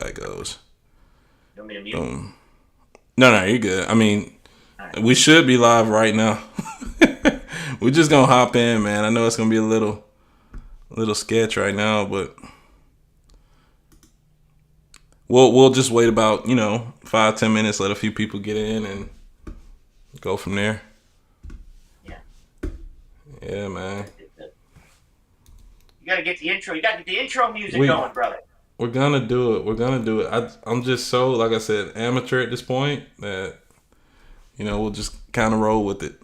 that goes. You want me to mute? Boom. No, you're good. I mean, All right. we should be live right now. We're just gonna hop in, man. I know it's gonna be a little sketch right now, but we'll just wait about 5-10 minutes, let a few people get in, and go from there. Yeah. Yeah, man. You gotta get the intro. You gotta get the intro music We going, brother. we're gonna do it. We're gonna do it. I'm just so, like I said, amateur at this point that we'll just kind of roll with it.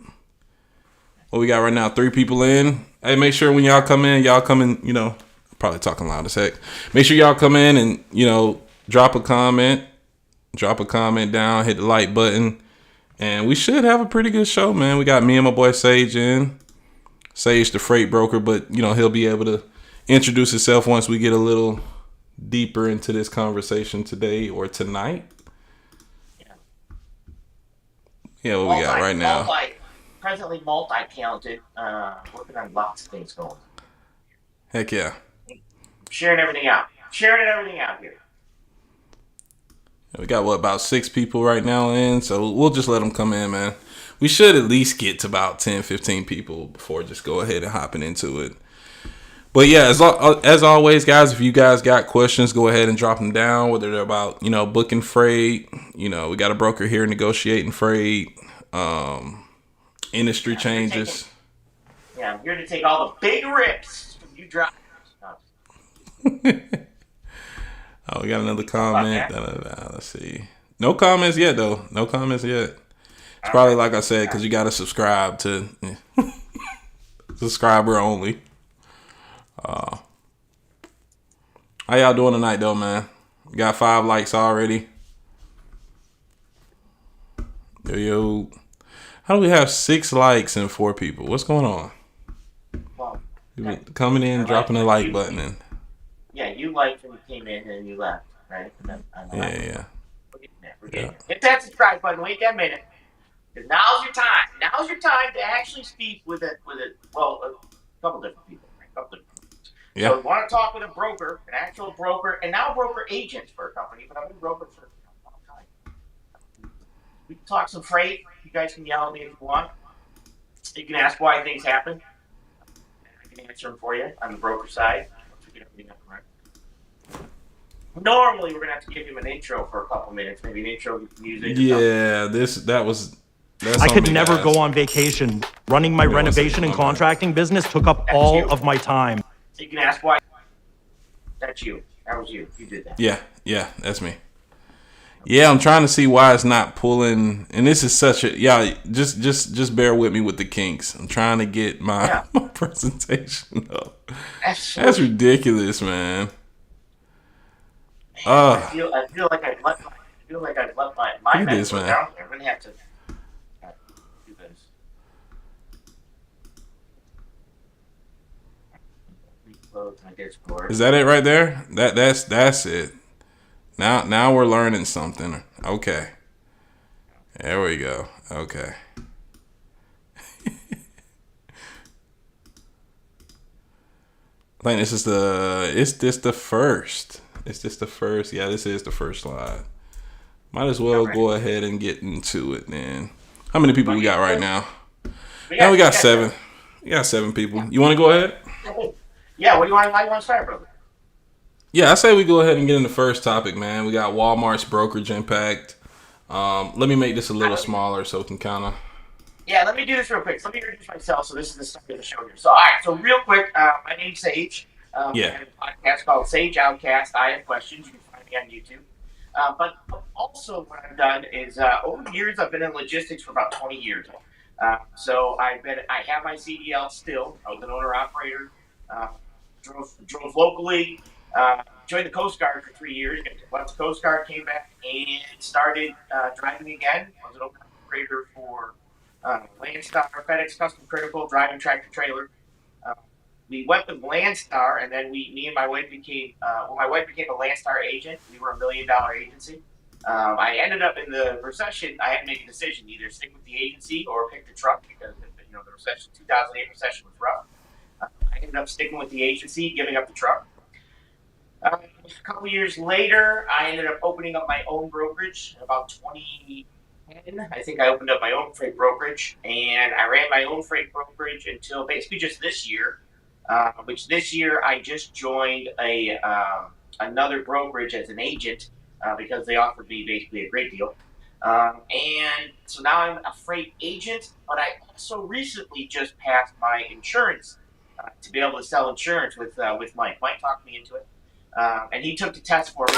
What we got right now? 3 people in. Hey, make sure when y'all come in, probably talking loud as heck. Make sure y'all come in and drop a comment down, hit the like button, and we should have a pretty good show, man. We got me and my boy Sage in. Sage, the freight broker, but he'll be able to introduce himself once we get a little deeper into this conversation today or tonight. Yeah, what we got right now? Presently multi-talented, working on lots of things going. Heck yeah. Sharing everything out here. We got about 6 people right now in, so we'll just let them come in, man. We should at least get to about 10-15 people before just go ahead and hopping into it. But yeah, as always, guys, if you guys got questions, go ahead and drop them down, whether they're about, booking freight. We got a broker here negotiating freight, industry changes. I'm here to take all the big rips from you drivers. Oh, we got another comment. Let's see. No comments yet, though. No comments yet. It's probably, like I said, because you got to subscribe to subscriber only. How y'all doing tonight, though, man? We got 5 likes already. Yo. How do we have 6 likes and 4 people? What's going on? Well, coming in, dropping the like button in. Yeah, you liked when you came in and you left, right? And then Yeah. We're getting there. Hit that subscribe button. Wait that minute. Because now's your time. Now's your time to actually speak with a couple different people. Right? A couple different people. Yeah. So we want to talk with a broker, an actual broker, and now a broker agent for a company, but I've been a broker for a long time. We can talk some freight. You guys can yell at me if you want. You can ask why things happen. I can answer them for you on the broker side. Once we get everything up right. Normally, we're gonna have to give him an intro for a couple minutes, maybe an intro with music. Yeah, I could never go on vacation. Running my renovation and contracting business took up all of my time. So you can ask why. That's you. That was you. You did that. Yeah, that's me. Yeah, I'm trying to see why it's not pulling. And this is such a just bear with me with the kinks. I'm trying to get my presentation up. That's ridiculous, man. I feel like I've left my this, man. down there. I'm gonna have to do this. Reload my Discord. Is that it right there? That's it. Now we're learning something. Okay. There we go. Okay. I think this is the first. Is this the first? Yeah, this is the first slide. Might as well go ahead and get into it then. How many people we got right now? We got 7. We got 7 people. You want to go ahead? Yeah, how do you want to start, brother? Yeah, I say we go ahead and get in the first topic, man. We got Walmart's brokerage impact. Let me make this a little smaller so it can kind of... Yeah, let me do this real quick. So let me introduce myself. So this is the start of the show here. So, all right. So real quick, my name's Sage. I have a podcast called Sage Outcast. I have questions. You can find me on YouTube. But also what I've done is over the years, I've been in logistics for about 20 years. So I have my CDL still. I was an owner-operator. Drove locally. Joined the Coast Guard for 3 years. Left the Coast Guard, came back, and started driving again. I was an owner-operator for Landstar, FedEx Custom Critical, driving tractor trailer. We went with Landstar, and then me and my wife became my wife became a Landstar agent. We were $1 million agency. I ended up in the recession. I had to make a decision: either stick with the agency or pick the truck, because the recession, 2008 recession was rough. I ended up sticking with the agency, giving up the truck. A couple years later, I ended up opening up my own brokerage in about 2010. I think I opened up my own freight brokerage, and I ran my own freight brokerage until basically just this year. Which this year I just joined another brokerage as an agent because they offered me basically a great deal. And so now I'm a freight agent, but I also recently just passed my insurance to be able to sell insurance with Mike. Mike talked me into it, and he took the test for me.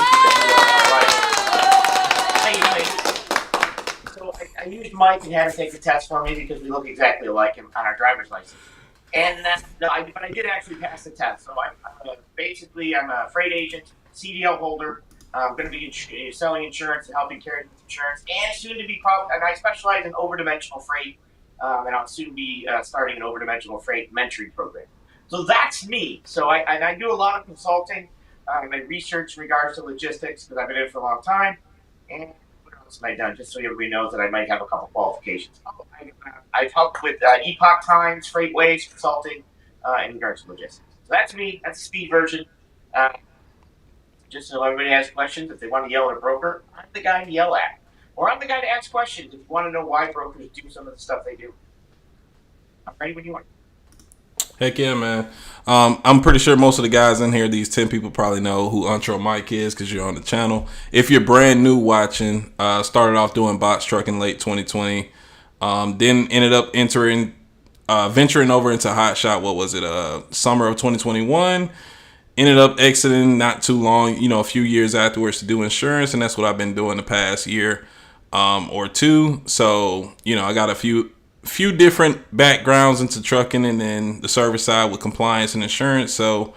So I used Mike and had him take the test for me because we look exactly alike on our driver's license. And no, but I did actually pass the test. So I'm a freight agent, CDL holder. I'm going to be selling insurance and helping carriers with insurance, and soon to be and I specialize in overdimensional freight, and I'll soon be starting an overdimensional freight mentoring program. So that's me. So I do a lot of consulting and research in regards to logistics because I've been in it for a long time. And what else have I done? Just so everybody knows that I might have a couple qualifications. I've helped with Epoch Times, Freightways, consulting in regards to logistics. So that's me. That's the speed version. Just so everybody has questions, if they want to yell at a broker, I'm the guy to yell at. Or I'm the guy to ask questions if you want to know why brokers do some of the stuff they do. I'm ready when you want. Heck yeah, man. I'm pretty sure most of the guys in here, these 10 people, probably know who Entre Mike is because you're on the channel. If you're brand new watching, started off doing box truck in late 2020, then ended up venturing over into hot shot. What was it? Summer of 2021. Ended up exiting not too long, a few years afterwards to do insurance, and that's what I've been doing the past year or two. So, I got a few different backgrounds into trucking and then the service side with compliance and insurance. So,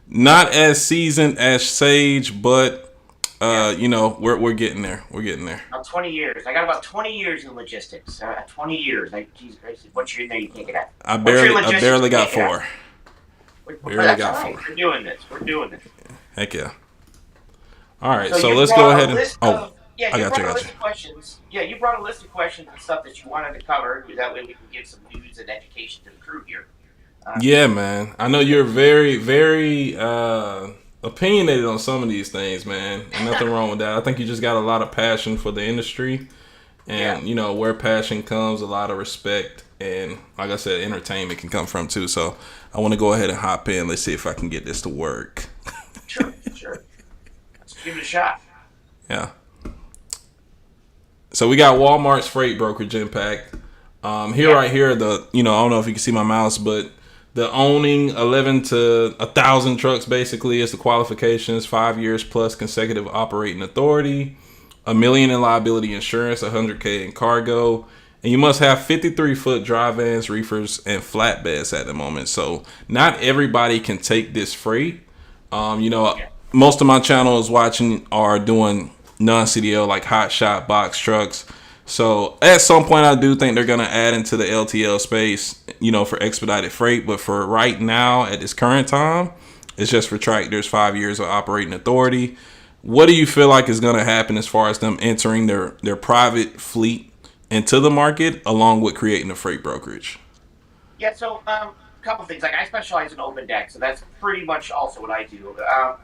not as seasoned as Sage, but we're getting there. We're getting there. About 20 years. I got about 20 years in logistics. 20 years. Jesus Christ, once you're in there, you can't get out. I barely got 4. Barely got 4. We're doing this. Heck yeah. All right, so let's go ahead and. I got you. Questions. Yeah, you brought a list of questions and stuff that you wanted to cover. That way we can give some news and education to the crew here. Yeah, man. I know you're very, very opinionated on some of these things, man. And nothing wrong with that. I think you just got a lot of passion for the industry. And, where passion comes, a lot of respect. And, like I said, entertainment can come from, too. So, I want to go ahead and hop in. Let's see if I can get this to work. Sure. Let's give it a shot. Yeah. So, we got Walmart's freight brokerage impact. Right here, I don't know if you can see my mouse, but the owning 11 to 1,000 trucks basically is the qualifications, 5 years plus consecutive operating authority, $1 million in liability insurance, $100K in cargo, and you must have 53-foot dry vans, reefers, and flatbeds at the moment. So not everybody can take this freight. Most of my channels watching are doing non-CDL like hot shot box trucks. So at some point, I do think they're going to add into the LTL space, for expedited freight. But for right now, at this current time, it's just for tractors, 5 years of operating authority. What do you feel like is going to happen as far as them entering their private fleet into the market, along with creating a freight brokerage? Yeah, so a couple things. Like I specialize in open deck, so that's pretty much also what I do.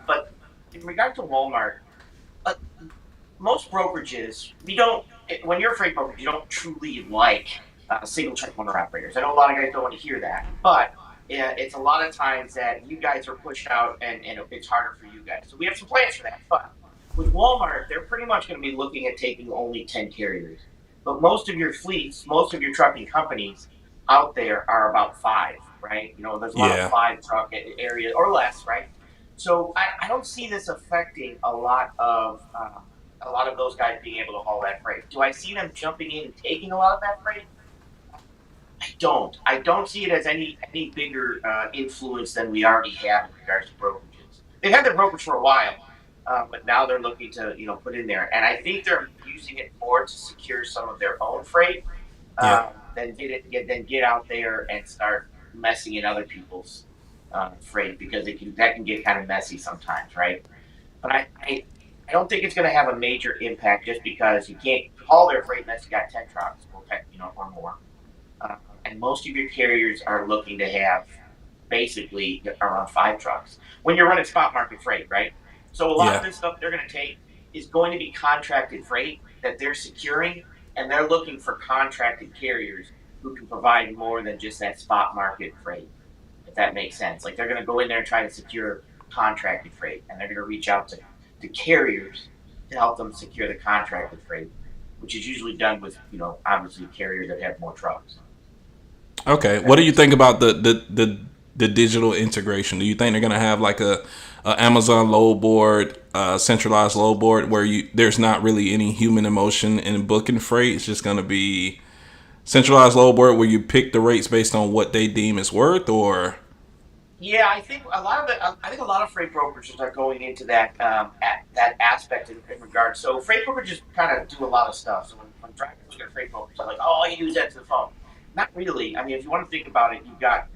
But in regard to Walmart, most brokerages, when you're a freight brokerage, you don't truly like single truck owner operators. I know a lot of guys don't want to hear that, but it's a lot of times that you guys are pushed out and it's harder for you guys. So we have some plans for that. But with Walmart, they're pretty much going to be looking at taking only 10 carriers. But most of your fleets, most of your trucking companies out there are about 5, right? There's a lot of 5 truck areas or less, right? So I don't see this affecting a lot of those guys being able to haul that freight. Do I see them jumping in and taking a lot of that freight? I don't. I don't see it as any bigger influence than we already have in regards to brokerages. They've had their brokerage for a while, but now they're looking to put in there, and I think they're using it more to secure some of their own freight than get out there and start messing in other people's freight because that can get kind of messy sometimes, right? But I don't think it's going to have a major impact just because you can't haul their freight unless you got 10 trucks or more. And most of your carriers are looking to have basically around 5 trucks when you're running spot market freight, right? So a lot of this stuff they're going to take is going to be contracted freight that they're securing, and they're looking for contracted carriers who can provide more than just that spot market freight, if that makes sense. Like they're going to go in there and try to secure contracted freight, and they're going to reach out to carriers to help them secure the contracted freight, which is usually done with, obviously carriers that have more trucks. Okay. What do you think about the digital integration? Do you think they're gonna have like a Amazon load board, centralized load board where there's not really any human emotion in booking freight? It's just gonna be centralized load board where you pick the rates based on what they deem is worth, or Yeah, I think a lot of freight brokerages are going into that that aspect in regards. So freight brokerages kind of do a lot of stuff. So when drivers look at freight brokers, they're like, "Oh, I use that to the phone." Not really. I mean, if you want to think about it, you've got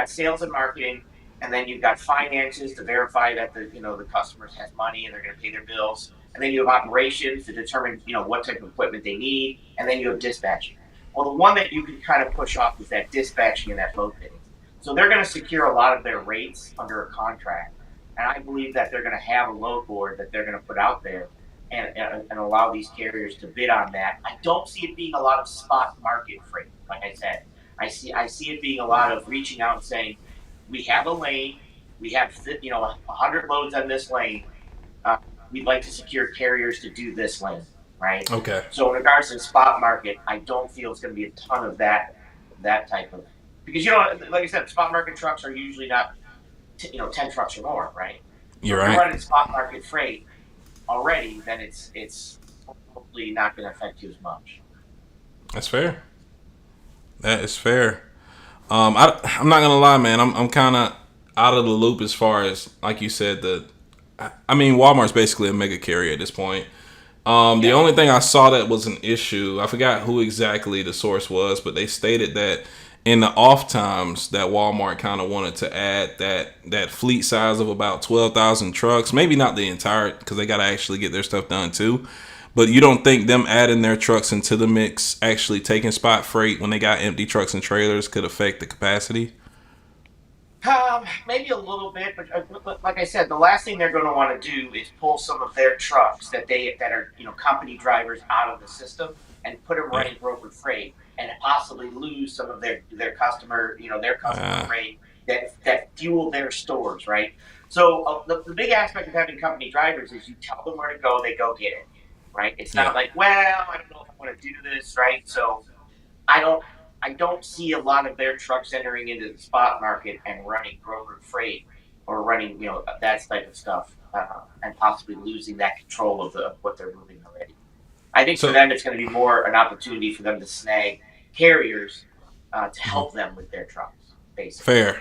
sales and marketing, and then you've got finances to verify that the customer has money and they're going to pay their bills, and then you have operations to determine what type of equipment they need, and then you have dispatching. Well, the one that you can kind of push off is that dispatching and that load bidding. So they're going to secure a lot of their rates under a contract, and I believe that they're going to have a load board that they're going to put out there and allow these carriers to bid on that. I don't see it being a lot of spot market freight, like I said. I see it being a lot of reaching out and saying, we have a lane, we have 100 loads on this lane. Uh, we'd like to secure carriers to do this lane, right? okay. So in regards to the spot market, I don't feel it's going to be a ton of that type of, because like I said, spot market trucks are usually not 10 trucks or more, right? You're So if right. you're running spot market freight already, then it's hopefully not going to affect you as much. That's fair. That is fair. I'm not gonna lie, man. I'm kind of out of the loop as far as, like you said, I mean, Walmart's basically a mega carrier at this point. The only thing I saw that was an issue, I forgot who exactly the source was, but they stated that in the off times that Walmart kind of wanted to add that fleet size of about 12,000 trucks, maybe not the entire, because they got to actually get their stuff done too. But you don't think them adding their trucks into the mix, actually taking spot freight when they got empty trucks and trailers, could affect the capacity? Maybe a little bit, but like I said, the last thing they're going to want to do is pull some of their trucks that are company drivers out of the system and put them Yeah. running brokered freight and possibly lose some of their customer freight that fuel their stores, right? So the big aspect of having company drivers is you tell them where to go, they go get it, right? It's Yeah. not like, well, I don't know if I want to do this, right? So I don't I don't see a lot of their trucks entering into the spot market and running brokered freight or running that type of stuff and possibly losing that control of what they're moving already. I think for So, them it's going to be more an opportunity for them to snag carriers to mhm. help them with their trucks, basically. Fair.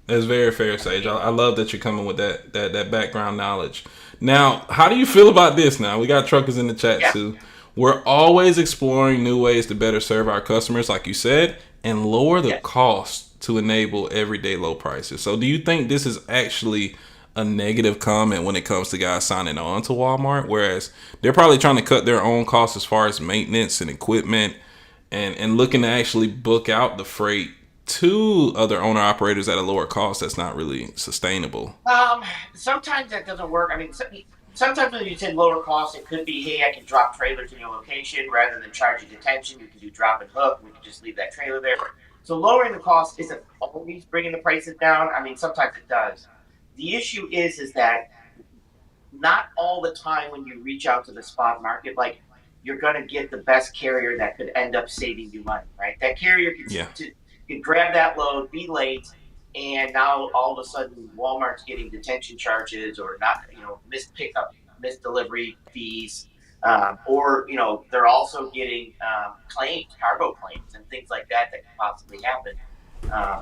That's very fair, Sage. I love that you're coming with that background knowledge. Now, how do you feel about this? Now we got truckers in the chat Yeah, too. We're always exploring new ways to better serve our customers, like you said, and lower the yeah. cost to enable everyday low prices. So, do you think this is actually a negative comment when it comes to guys signing on to Walmart? Whereas they're probably trying to cut their own costs as far as maintenance and equipment, and looking to actually book out the freight to other owner operators at a lower cost that's not really sustainable. Sometimes that doesn't work. I mean, sometimes when you say lower cost, it could be, hey, I can drop trailers in your location rather than charge you detention. You can do drop and hook. We can just leave that trailer there. So lowering the cost isn't always bringing the prices down. I mean, sometimes it does. The issue is that not all the time when you reach out to the spot market, like you're going to get the best carrier that could end up saving you money, right? That carrier Yeah. could grab that load, be late, and now all of a sudden Walmart's getting detention charges or not, missed pickup, missed delivery fees, or they're also getting claims, cargo claims, and things like that can possibly happen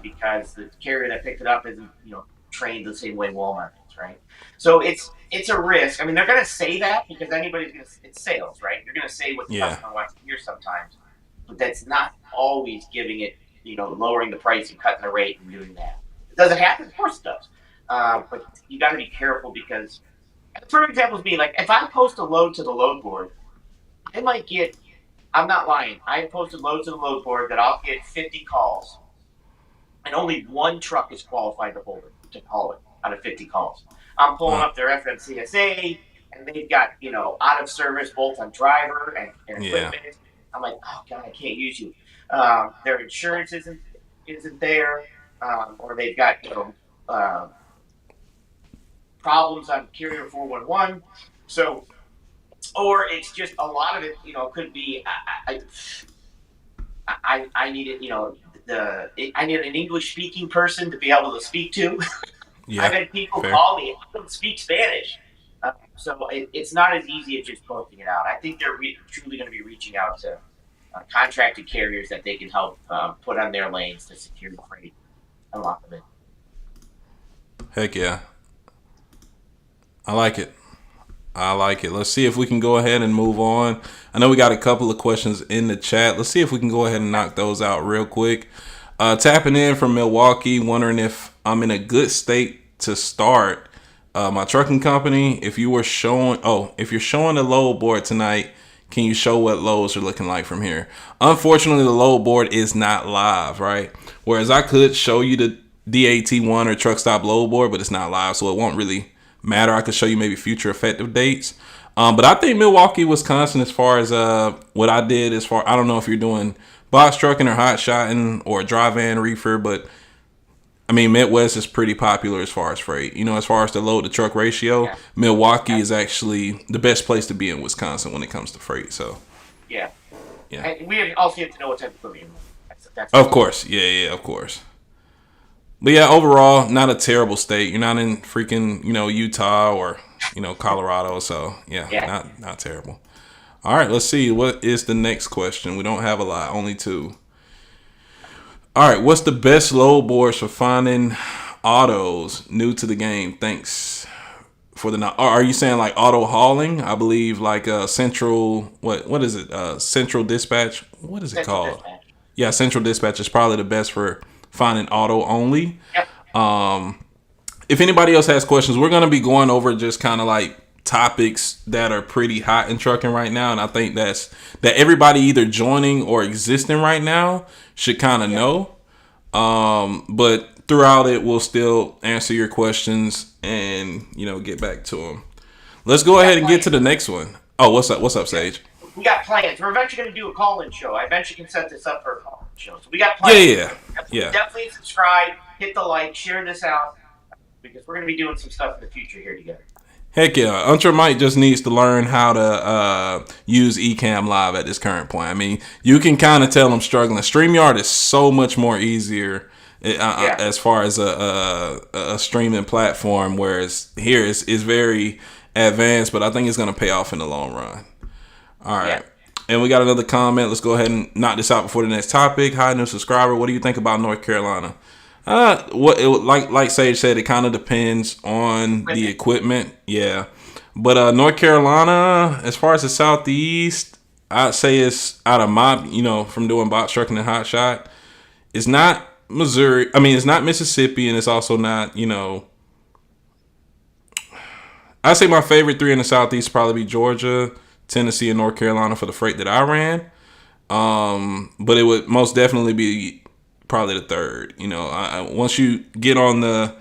because the carrier that picked it up isn't trained the same way Walmart is, right? So it's a risk. I mean, they're going to say that because it's sales, right? You're going to say what the Yeah. customer wants to hear sometimes, but that's not always giving it, lowering the price and cutting the rate and doing that. Does it happen? Of course it does. But you got to be careful because, for example, me, like if I post a load to the load board, I might get, I'm not lying, I posted loads to the load board that I'll get 50 calls and only one truck is qualified to hold it, to haul it out of 50 calls. I'm pulling up their FMCSA, and they've got out of service both on driver and equipment. Yeah. I'm like, oh god, I can't use you. Their insurance isn't there, or they've got problems on carrier 411. So, or it's just a lot of it. Could be I needed I need an English speaking person to be able to speak to. Yeah. I've had people call me. I don't speak Spanish. So it's not as easy as just posting it out. I think they're truly going to be reaching out to contracted carriers that they can help put on their lanes to secure the freight and lock them in. Heck yeah. I like it. Let's see if we can go ahead and move on. I know we got a couple of questions in the chat. Let's see if we can go ahead and knock those out real quick. Tapping in from Milwaukee, wondering if I'm in a good state to start my trucking company. If you're showing the load board tonight, can you show what loads are looking like from here? Unfortunately, the load board is not live, right? Whereas I could show you the DAT1 or truck stop load board, but it's not live, so it won't really matter. I could show you maybe future effective dates. But I think Milwaukee, Wisconsin, as far as what I did, I don't know if you're doing box trucking or hot shotting or dry van reefer, but I mean, Midwest is pretty popular as far as freight. As far as the load to truck ratio, Milwaukee is actually the best place to be in Wisconsin when it comes to freight. So, yeah. And we also have to know what type of equipment. Of course. Yeah, of course. But yeah, overall, not a terrible state. You're not in freaking, Utah or, Colorado. So, yeah. Not terrible. All right, let's see. What is the next question? We don't have a lot, only 2. All right, what's the best load boards for finding autos new to the game? Thanks for the. Are you saying like auto hauling? I believe like Central. What is it? Central Dispatch. What is it called? Dispatch. Yeah, Central Dispatch is probably the best for finding auto only. Yep. If anybody else has questions, we're gonna be going over just kind of like topics that are pretty hot in trucking right now, and I think that everybody either joining or existing right now should kind of know. But throughout it, we'll still answer your questions and get back to them. Let's go ahead and get to the next one. Oh, what's up, Sage? We got plans. We're eventually going to do a call-in show. I eventually can set this up for a call-in show. So we got plans. Yeah. Definitely subscribe, hit the like, share this out, because we're going to be doing some stuff in the future here together. Heck yeah. Entre Mike just needs to learn how to use Ecamm Live at this current point. I mean, you can kind of tell I'm struggling. StreamYard is so much more easier as far as a streaming platform, whereas here is very advanced, but I think it's going to pay off in the long run. All right. Yeah. And we got another comment. Let's go ahead and knock this out before the next topic. Hi, new subscriber. What do you think about North Carolina? Like Sage said, it kind of depends on the equipment. Yeah. But North Carolina, as far as the Southeast, I'd say it's out of my, from doing box trucking and hot shot. It's not Missouri. I mean, it's not Mississippi, and it's also not, I'd say my favorite 3 in the Southeast probably be Georgia, Tennessee, and North Carolina for the freight that I ran. But it would most definitely be probably the 3rd. Once you get on the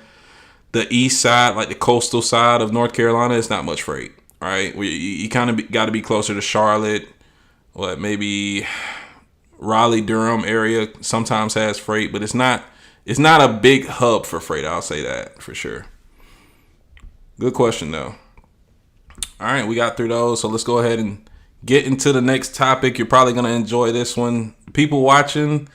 east side, like the coastal side of North Carolina, it's not much freight, right? You kind of got to be closer to Charlotte, maybe Raleigh, Durham area sometimes has freight, but it's not a big hub for freight. I'll say that for sure. Good question though. All right, we got through those, so let's go ahead and get into the next topic. You're probably gonna enjoy this one. People watching.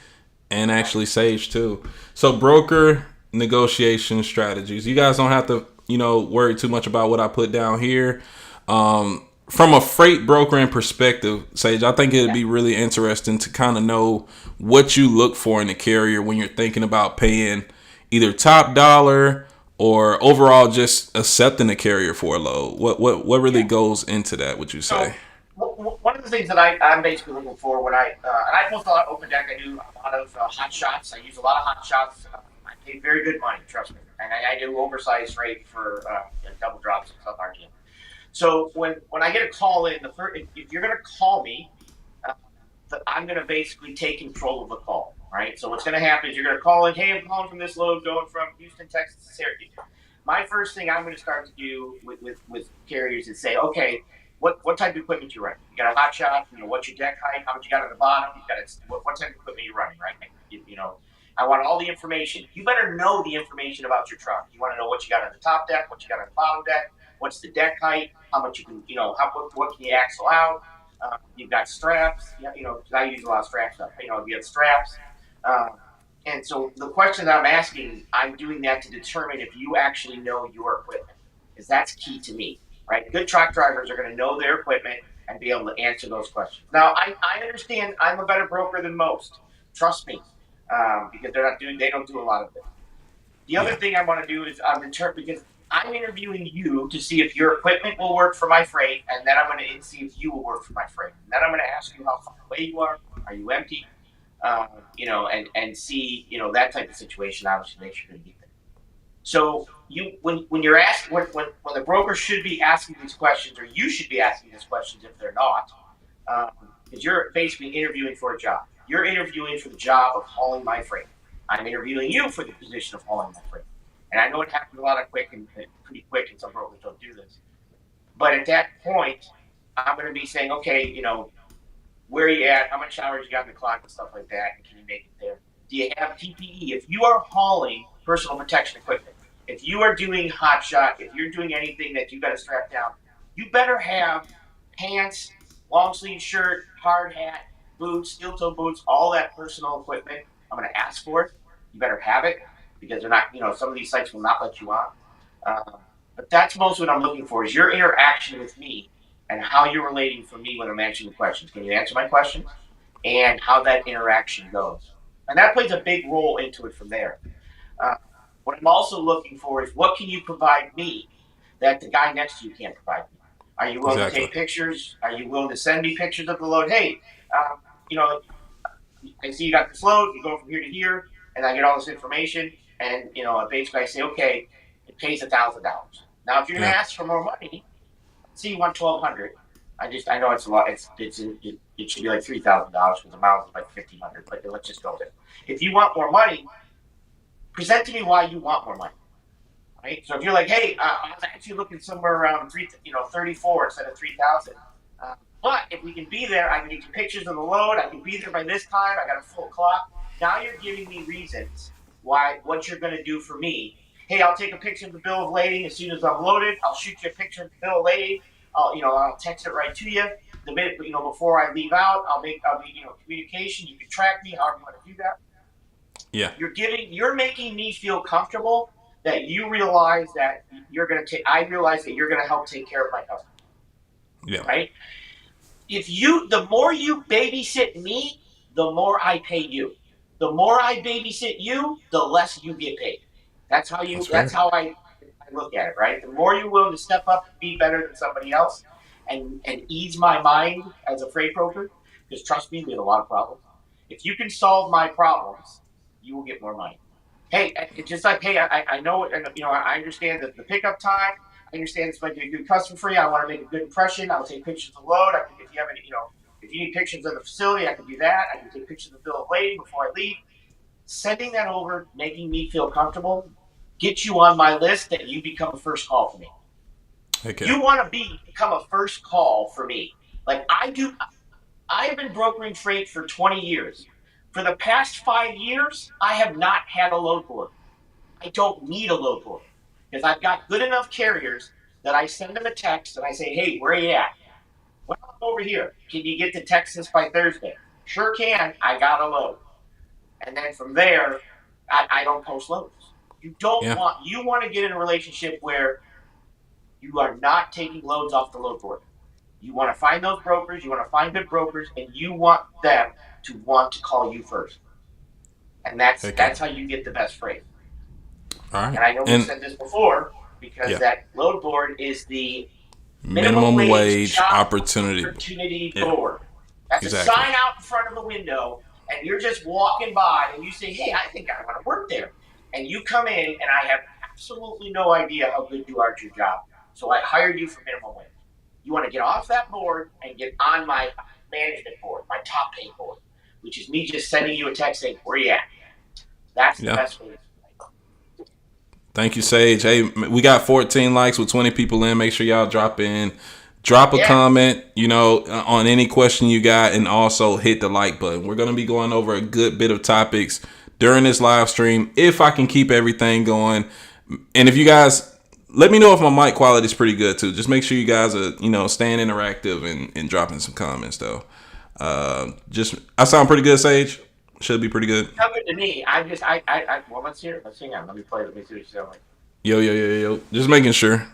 And actually Sage too. So broker negotiation strategies. You guys don't have to, worry too much about what I put down here. From a freight brokering perspective, Sage, I think it'd be really interesting to kind of know what you look for in a carrier when you're thinking about paying either top dollar or overall just accepting a carrier for a load. What really goes into that, would you say? One of the things that I'm basically looking for when and I post a lot of open deck. I do a lot of hot shots. I use a lot of hot shots. I pay very good money, trust me. And I do oversized rate for double drops and stuff RTM. So when I get a call in, if you're going to call me, I'm going to basically take control of the call, right? So what's going to happen is you're going to call in, hey, I'm calling from this load going from Houston, Texas to Syracuse. my first thing I'm going to start to do with carriers is say, okay, what type of equipment you running? You got a hot shot, what's your deck height, how much you got on the bottom, you got what type of equipment you're running, right? I want all the information. You better know the information about your truck. You want to know what you got on the top deck, what you got on the bottom deck, what's the deck height, how much you can, what can you axle out? You've got straps, because I use a lot of strap stuff. You have straps. And so the question that I'm asking, I'm doing that to determine if you actually know your equipment, because that's key to me, right? Good truck drivers are going to know their equipment and be able to answer those questions. Now, I understand I'm a better broker than most. Trust me, because they don't do a lot of it. The other thing I want to do is because I'm interviewing you to see if your equipment will work for my freight, and then I'm going to see if you will work for my freight. And then I'm going to ask you how far away you are. Are you empty? And see, that type of situation, obviously make sure to get there. So when you're asked, when the broker should be asking these questions, or you should be asking these questions if they're not, because you're basically interviewing for a job. You're interviewing for the job of hauling my freight. I'm interviewing you for the position of hauling my freight. And I know it happens a lot of pretty quick, and some brokers don't do this. But at that point, I'm going to be saying, okay, where are you at? How much hours you got in the clock and stuff like that? And can you make it there? Do you have PPE? If you are hauling personal protection equipment, if you are doing hot shot, if you're doing anything that you got to strap down, you better have pants, long sleeve shirt, hard hat, boots, steel toe boots, all that personal equipment. I'm going to ask for it. You better have it, because they're not, some of these sites will not let you on. But that's most what I'm looking for, is your interaction with me and how you're relating for me when I'm answering the questions. Can you answer my questions? And how that interaction goes. And that plays a big role into it from there. What I'm also looking for is, what can you provide me that the guy next to you can't provide me? Are you willing to take pictures? Are you willing to send me pictures of the load? Hey, I see you got this load, you go from here to here, and I get all this information, and basically I say, okay, it pays $1,000. Now, if you're going to ask for more money, say you want $1,200. I know it's a lot. It should be like $3,000 because the miles is like $1,500. But let's just go there. If you want more money, present to me why you want more money. Right. So if you're like, hey, I was actually looking somewhere around 34 instead of 3,000. But if we can be there, I can get you pictures of the load. I can be there by this time. I got a full clock. Now you're giving me reasons what you're going to do for me. Hey, I'll take a picture of the bill of lading as soon as I'm loaded. I'll shoot you a picture of the bill of lading. I'll text it right to you. The minute, before I leave out, I'll be, communication. You can track me however you want to do that. Yeah. You're making me feel comfortable that you realize that I realize that you're going to help take care of my customer. Yeah. Right? The more you babysit me, the more I pay you. The more I babysit you, the less you get paid. That's how I look at it, right? The more you're willing to step up and be better than somebody else and ease my mind as a freight broker, because trust me, we have a lot of problems. If you can solve my problems, you will get more money. Hey, it's just like, hey, I know it, and I understand the pickup time. I understand this might be a good customer for you. I want to make a good impression. I'll take pictures of the load. If you have any, if you need pictures of the facility, I can do that. I can take pictures of the bill of lading before I leave. Sending that over, making me feel comfortable, get you on my list that you become a first call for me. Okay. You want to become a first call for me. Like I do. I have been brokering freight for 20 years. For the past 5 years, I have not had a load board. I don't need a load board because I've got good enough carriers that I send them a text and I say, hey, where are you at? Well, I'm over here. Can you get to Texas by Thursday? Sure can. I got a load. And then from there, I don't post loads. You want to get in a relationship where you are not taking loads off the load board. You want to find those brokers, you want to find good brokers, and you want them to want to call you first. And that's how you get the best freight. All right. And I know we've said this before, because that load board is the minimum wage opportunity board. That's a sign out in front of the window, and you're just walking by, and you say, hey, I think I want to work there. And you come in, and I have absolutely no idea how good you are at your job. So I hired you for minimum wage. You want to get off that board and get on my management board, my top pay board, which is me just sending you a text saying, where you at? That's the best way. Thank you, Sage. Hey, we got 14 likes with 20 people in. Make sure y'all drop in. Drop a comment, on any question you got, and also hit the like button. We're going to be going over a good bit of topics during this live stream, if I can keep everything going. And if you guys, let me know if my mic quality is pretty good too. Just make sure you guys are, staying interactive and dropping some comments though. I sound pretty good, Sage. Should be pretty good. Sound good to me. Well, let's hear it. Let's hang on. Let me play it. Let me see what you sound like. Yo. Just making sure.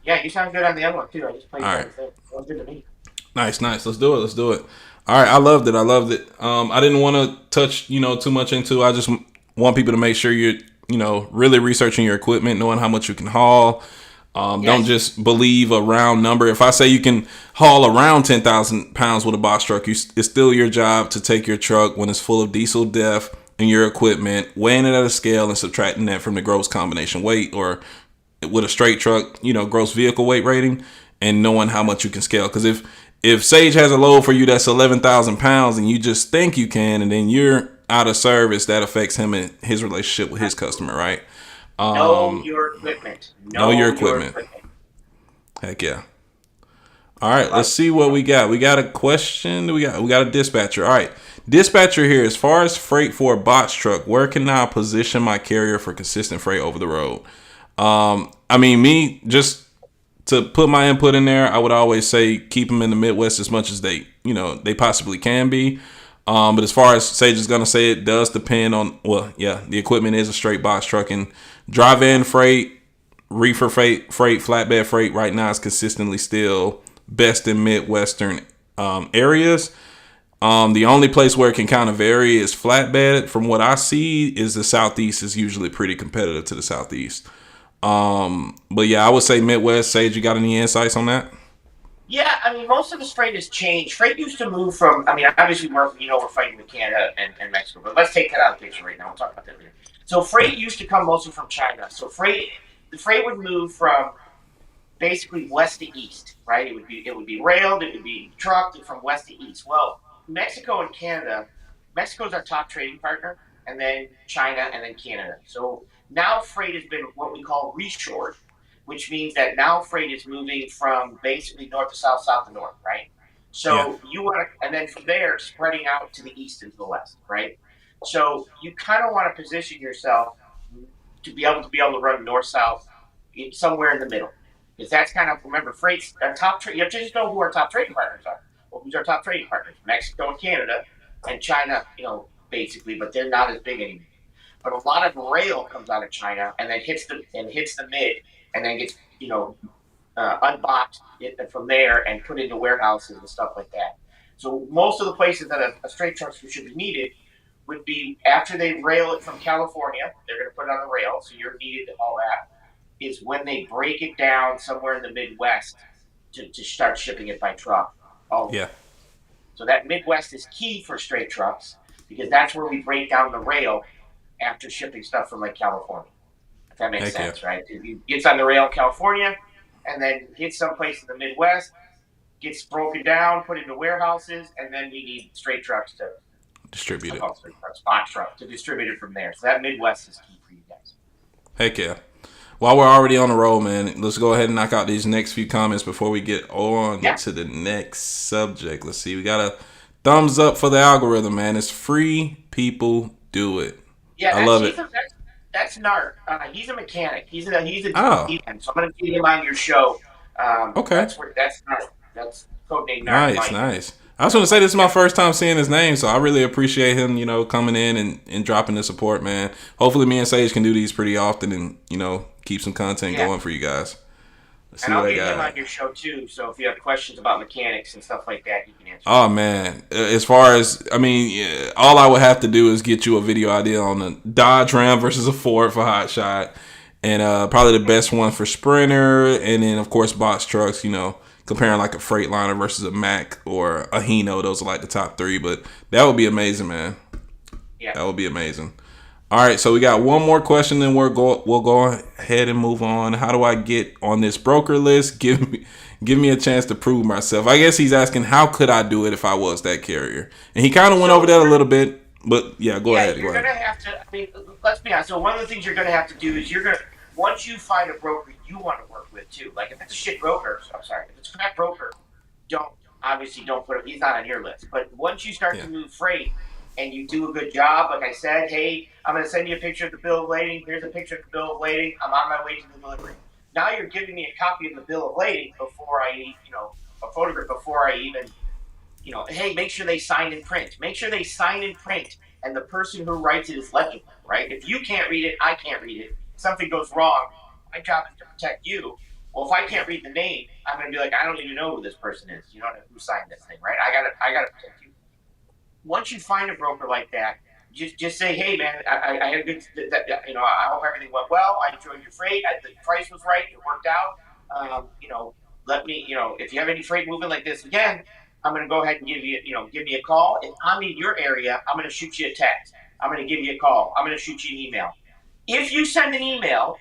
Yeah, you sound good on the other one too. I just played everything. Sounds good to me. Nice. Let's do it. All right, I loved it. I didn't want to touch, too much into. I just want people to make sure you're, really researching your equipment, knowing how much you can haul. Yes. Don't just believe a round number. If I say you can haul around 10,000 pounds with a box truck, it's still your job to take your truck when it's full of diesel def and your equipment, weighing it at a scale and subtracting that from the gross combination weight, or with a straight truck, gross vehicle weight rating, and knowing how much you can scale. Because if Sage has a load for you that's 11,000 pounds and you just think you can, and then you're out of service, that affects him and his relationship with his customer, right? Know your equipment. Know your equipment. Heck yeah. All right, let's see what we got. We got a question. We got a dispatcher. All right. Dispatcher here. As far as freight for a box truck, where can I position my carrier for consistent freight over the road? Me, just to put my input in there, I would always say keep them in the Midwest as much as they possibly can be. But as far as Sage is going to say, it does depend on, the equipment is a straight box truck, and drive-in freight, reefer freight, flatbed freight right now is consistently still best in Midwestern areas. The only place where it can kind of vary is flatbed. From what I see, is the Southeast is usually pretty competitive to the Southeast. But yeah, I would say Midwest. Sage, you got any insights on that? Yeah, most of this freight has changed. Freight used to move from, obviously we're fighting with Canada and Mexico, but let's take that out of the picture right now. We'll talk about that later. So freight used to come mostly from China. So the freight would move from basically west to east, right? It would be railed, it would be trucked from west to east. Well, Mexico and Canada, Mexico's our top trading partner, and then China, and then Canada. So now freight has been what we call reshored, which means that now freight is moving from basically north to south, south to north, right? So you want to, and then from there, spreading out to the east and to the west, right? So you kind of want to position yourself to be able to run north-south somewhere in the middle. Because that's kind of, remember, freight's our top trade. You have to just know who our top trading partners are. Well, who's our top trading partners? Mexico and Canada, and China, basically, but they're not as big anymore. But a lot of rail comes out of China and then hits the mid, and then gets unboxed from there and put into warehouses and stuff like that. So most of the places that a straight truck should be needed would be after they rail it from California. They're going to put it on the rail, so you're needed to haul that. Is when they break it down somewhere in the Midwest to start shipping it by truck. So that Midwest is key for straight trucks, because that's where we break down the rail after shipping stuff from like California. If that makes sense, right? It gets on the rail in California and then hits someplace in the Midwest, gets broken down, put into warehouses, and then we need straight trucks to distribute it. Box truck to distribute it from there. So that Midwest is key for you guys. Heck yeah. While we're already on the roll, man, let's go ahead and knock out these next few comments before we get on to the next subject. Let's see. We got a thumbs up for the algorithm, man. It's free. People do it. Yeah, I love it. That's Nart. He's a mechanic. He's a DM, so I'm going to get him on your show. Okay. That's Nart. That's codename Nart. Nice. I was going to say, this is my first time seeing his name, so I really appreciate him, coming in and dropping the support, man. Hopefully me and Sage can do these pretty often and, keep some content going for you guys. Let's and I'll get him on your show too, so if you have questions about mechanics and stuff like that, you can answer. Oh, man. As far as, all I would have to do is get you a video idea on a Dodge Ram versus a Ford for Hot Shot, and probably the best one for Sprinter, and then, of course, box trucks, comparing like a Freightliner versus a Mack or a Hino. Those are like the top three, but that would be amazing, man. Yeah. That would be amazing. All right, so we got one more question, then we'll go ahead and move on. How do I get on this broker list? Give me a chance to prove myself. I guess he's asking, how could I do it if I was that carrier? And he kind of went over that a little bit, but go ahead. You're going to have to, let's be honest. So one of the things you're going to have to do is once you find a broker you want to work with too, like if it's a shit broker, if it's a crap broker, don't put him. He's not on your list. But once you start to move freight and you do a good job, like I said, hey, I'm going to send you a picture of the bill of lading. Here's a picture of the bill of lading. I'm on my way to the delivery. Now you're giving me a copy of the bill of lading before I, a photograph before I even, hey, make sure they sign in print. Make sure they sign in print, and the person who writes it is legible, right? If you can't read it, I can't read it. If something goes wrong, my job is to protect you. Well, if I can't read the name, I'm going to be like, I don't even know who this person is. You don't know who signed this thing, right? I got to protect you. Once you find a broker like that, just say, hey, man, I had a good, I hope everything went well. I enjoyed your freight. The price was right. It worked out. Let me, if you have any freight moving like this again, I'm going to go ahead and give me a call. If I'm in your area, I'm going to shoot you a text. I'm going to give you a call. I'm going to shoot you an email. If you send an email,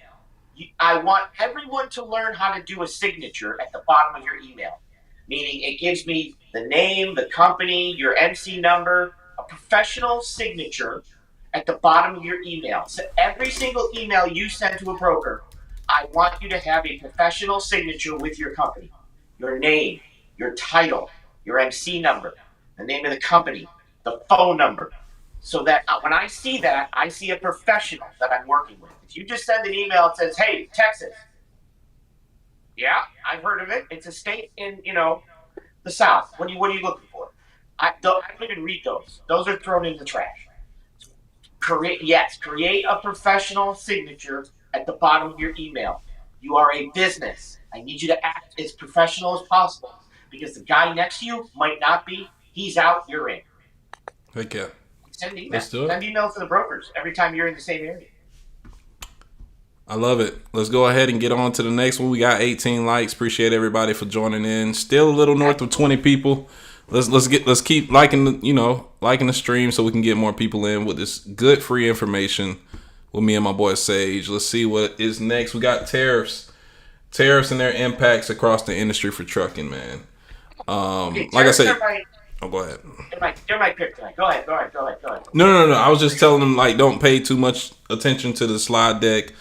I want everyone to learn how to do a signature at the bottom of your email, meaning it gives me the name, the company, your MC number, a professional signature at the bottom of your email. So every single email you send to a broker, I want you to have a professional signature with your company, your name, your title, your MC number, the name of the company, the phone number, so that when I see that, I see a professional that I'm working with. If you just send an email that says, hey, Texas, yeah, I've heard of it. It's a state in, the South. What are you looking for? I don't even read those. Those are thrown in the trash. Create a professional signature at the bottom of your email. You are a business. I need you to act as professional as possible because the guy next to you might not be. He's out, you're in. Heck yeah. Send email. Let's do it. Send email to the brokers every time you're in the same area. I love it. Let's go ahead and get on to the next one. We got 18 likes. Appreciate everybody for joining in. Still a little north of 20 people. Let's keep liking the stream so we can get more people in with this good free information with me and my boy Sage. Let's see what is next. We got tariffs and their impacts across the industry for trucking, man. Like I said, go ahead. They're my kryptonite. Go ahead. No. I was just telling them don't pay too much attention to the slide deck.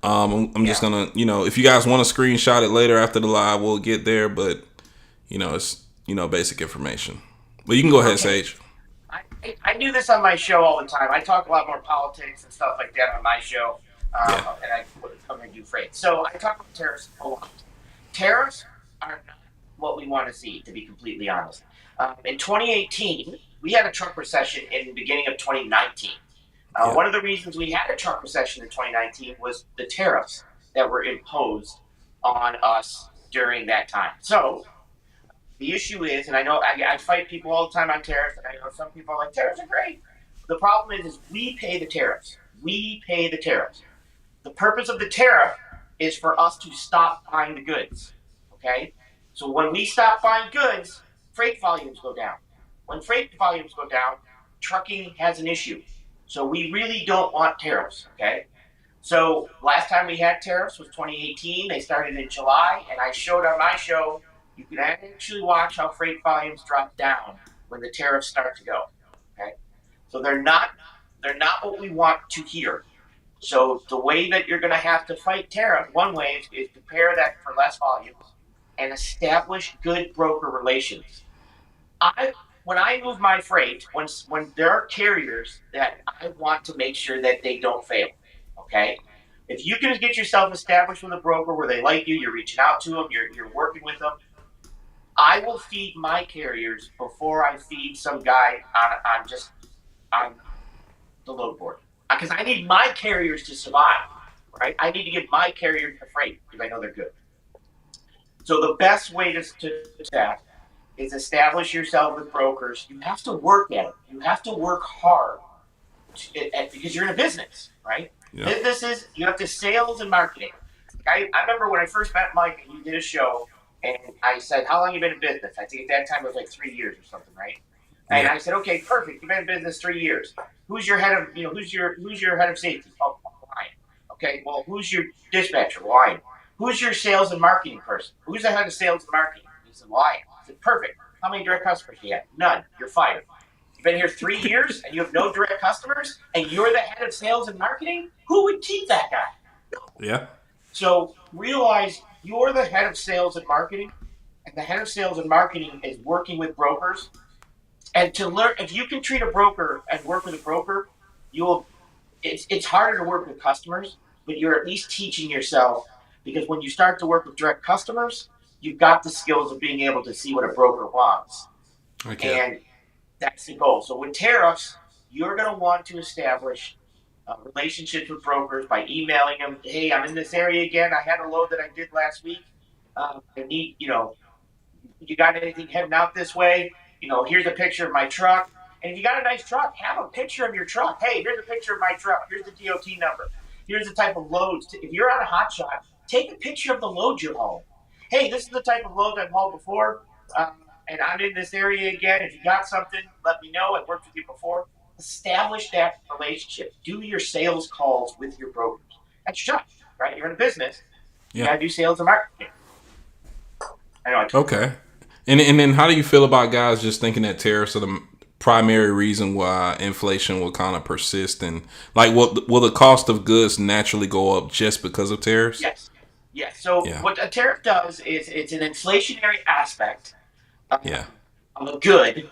I'm just gonna, if you guys want to screenshot it later after the live, we'll get there. But it's basic information. But you can go ahead, Sage. I do this on my show all the time. I talk a lot more politics and stuff like that on my show, and I come and do freight. So I talk about tariffs a lot. Tariffs are not what we want to see, to be completely honest. In 2018, we had a truck recession in the beginning of 2019. One of the reasons we had a truck recession in 2019 was the tariffs that were imposed on us during that time. So the issue is, and I know I fight people all the time on tariffs, and I know some people are like, tariffs are great. The problem is we pay the tariffs. We pay the tariffs. The purpose of the tariff is for us to stop buying the goods, okay? So when we stop buying goods, freight volumes go down. When freight volumes go down, trucking has an issue. So we really don't want tariffs, okay? So last time we had tariffs was 2018. They started in July, and I showed on my show, you can actually watch how freight volumes drop down when the tariffs start to go, okay? So they're not what we want to hear. So the way that you're going to have to fight tariff, one way is prepare that for less volumes and establish good broker relations. When I move my freight, when there are carriers that I want to make sure that they don't fail, okay? If you can get yourself established with a broker where they like you, you're reaching out to them, you're working with them, I will feed my carriers before I feed some guy on the load board. Because I need my carriers to survive, right? I need to give my carriers the freight because I know they're good. So the best way to that is establish yourself with brokers. You have to work at it. You have to work hard because you're in a business, right? Yeah. Businesses, you have to sales and marketing. I remember when I first met Mike and he did a show, and I said, how long have you been in business? I think at that time it was like 3 years or something, right? And I said, okay, perfect. You've been in business 3 years. Who's your head of, who's your head of safety? Oh, Ryan. Okay, well, who's your dispatcher? Ryan. Who's your sales and marketing person? Who's the head of sales and marketing? He said, Ryan. I said, perfect. How many direct customers do you have? None. You're fired. You've been here 3 years and you have no direct customers and you're the head of sales and marketing? Who would keep that guy? Yeah. So realize you're the head of sales and marketing, and the head of sales and marketing is working with brokers. And to learn, if you can treat a broker and work with a broker, you'll. It's harder to work with customers, but you're at least teaching yourself, because when you start to work with direct customers, you've got the skills of being able to see what a broker wants, Okay. and that's the goal. So with tariffs, you're going to want to establish relationships with brokers by emailing them. Hey, I'm in this area again. I had a load that I did last week. I need, you got anything heading out this way? Here's a picture of my truck. And if you got a nice truck, have a picture of your truck. Hey, here's a picture of my truck. Here's the DOT number. Here's the type of loads. If you're on a hot shot, take a picture of the load you haul. Hey, this is the type of load I've hauled before, and I'm in this area again. If you got something, let me know. I've worked with you before. Establish that relationship. Do your sales calls with your brokers. That's your job, right? You're in a business. You got to do sales and marketing. I know. Okay. And then how do you feel about guys just thinking that tariffs are the primary reason why inflation will kind of persist, and like will the cost of goods naturally go up just because of tariffs? Yes. Yes. So what a tariff does is it's an inflationary aspect of Yeah. a good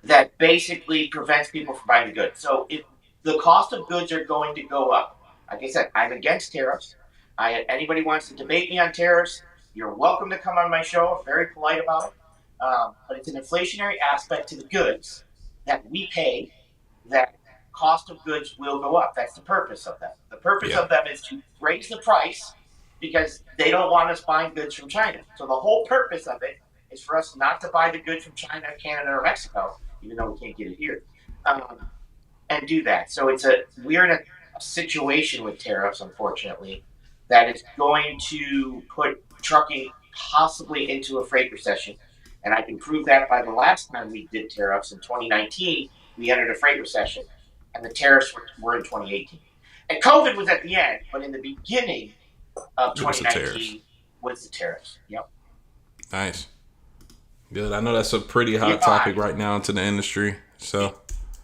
that basically prevents people from buying the goods. So if the cost of goods are going to go up, like I said, I'm against tariffs. Anybody wants to debate me on tariffs, you're welcome to come on my show. I'm very polite about it. But it's an inflationary aspect to the goods that we pay, that cost of goods will go up. That's the purpose of them. The purpose of them is to raise the price because they don't want us buying goods from China. So the whole purpose of it is for us not to buy the goods from China, Canada, or Mexico, even though we can't get it here, and do that. So we're in a situation with tariffs, unfortunately, that is going to put trucking possibly into a freight recession. And I can prove that by the last time we did tariffs in 2019, we entered a freight recession, and the tariffs were in 2018. And COVID was at the end, but in the beginning of 2019 was the tariffs. Yep. Nice. Good. I know that's a pretty hot topic right now into the industry. So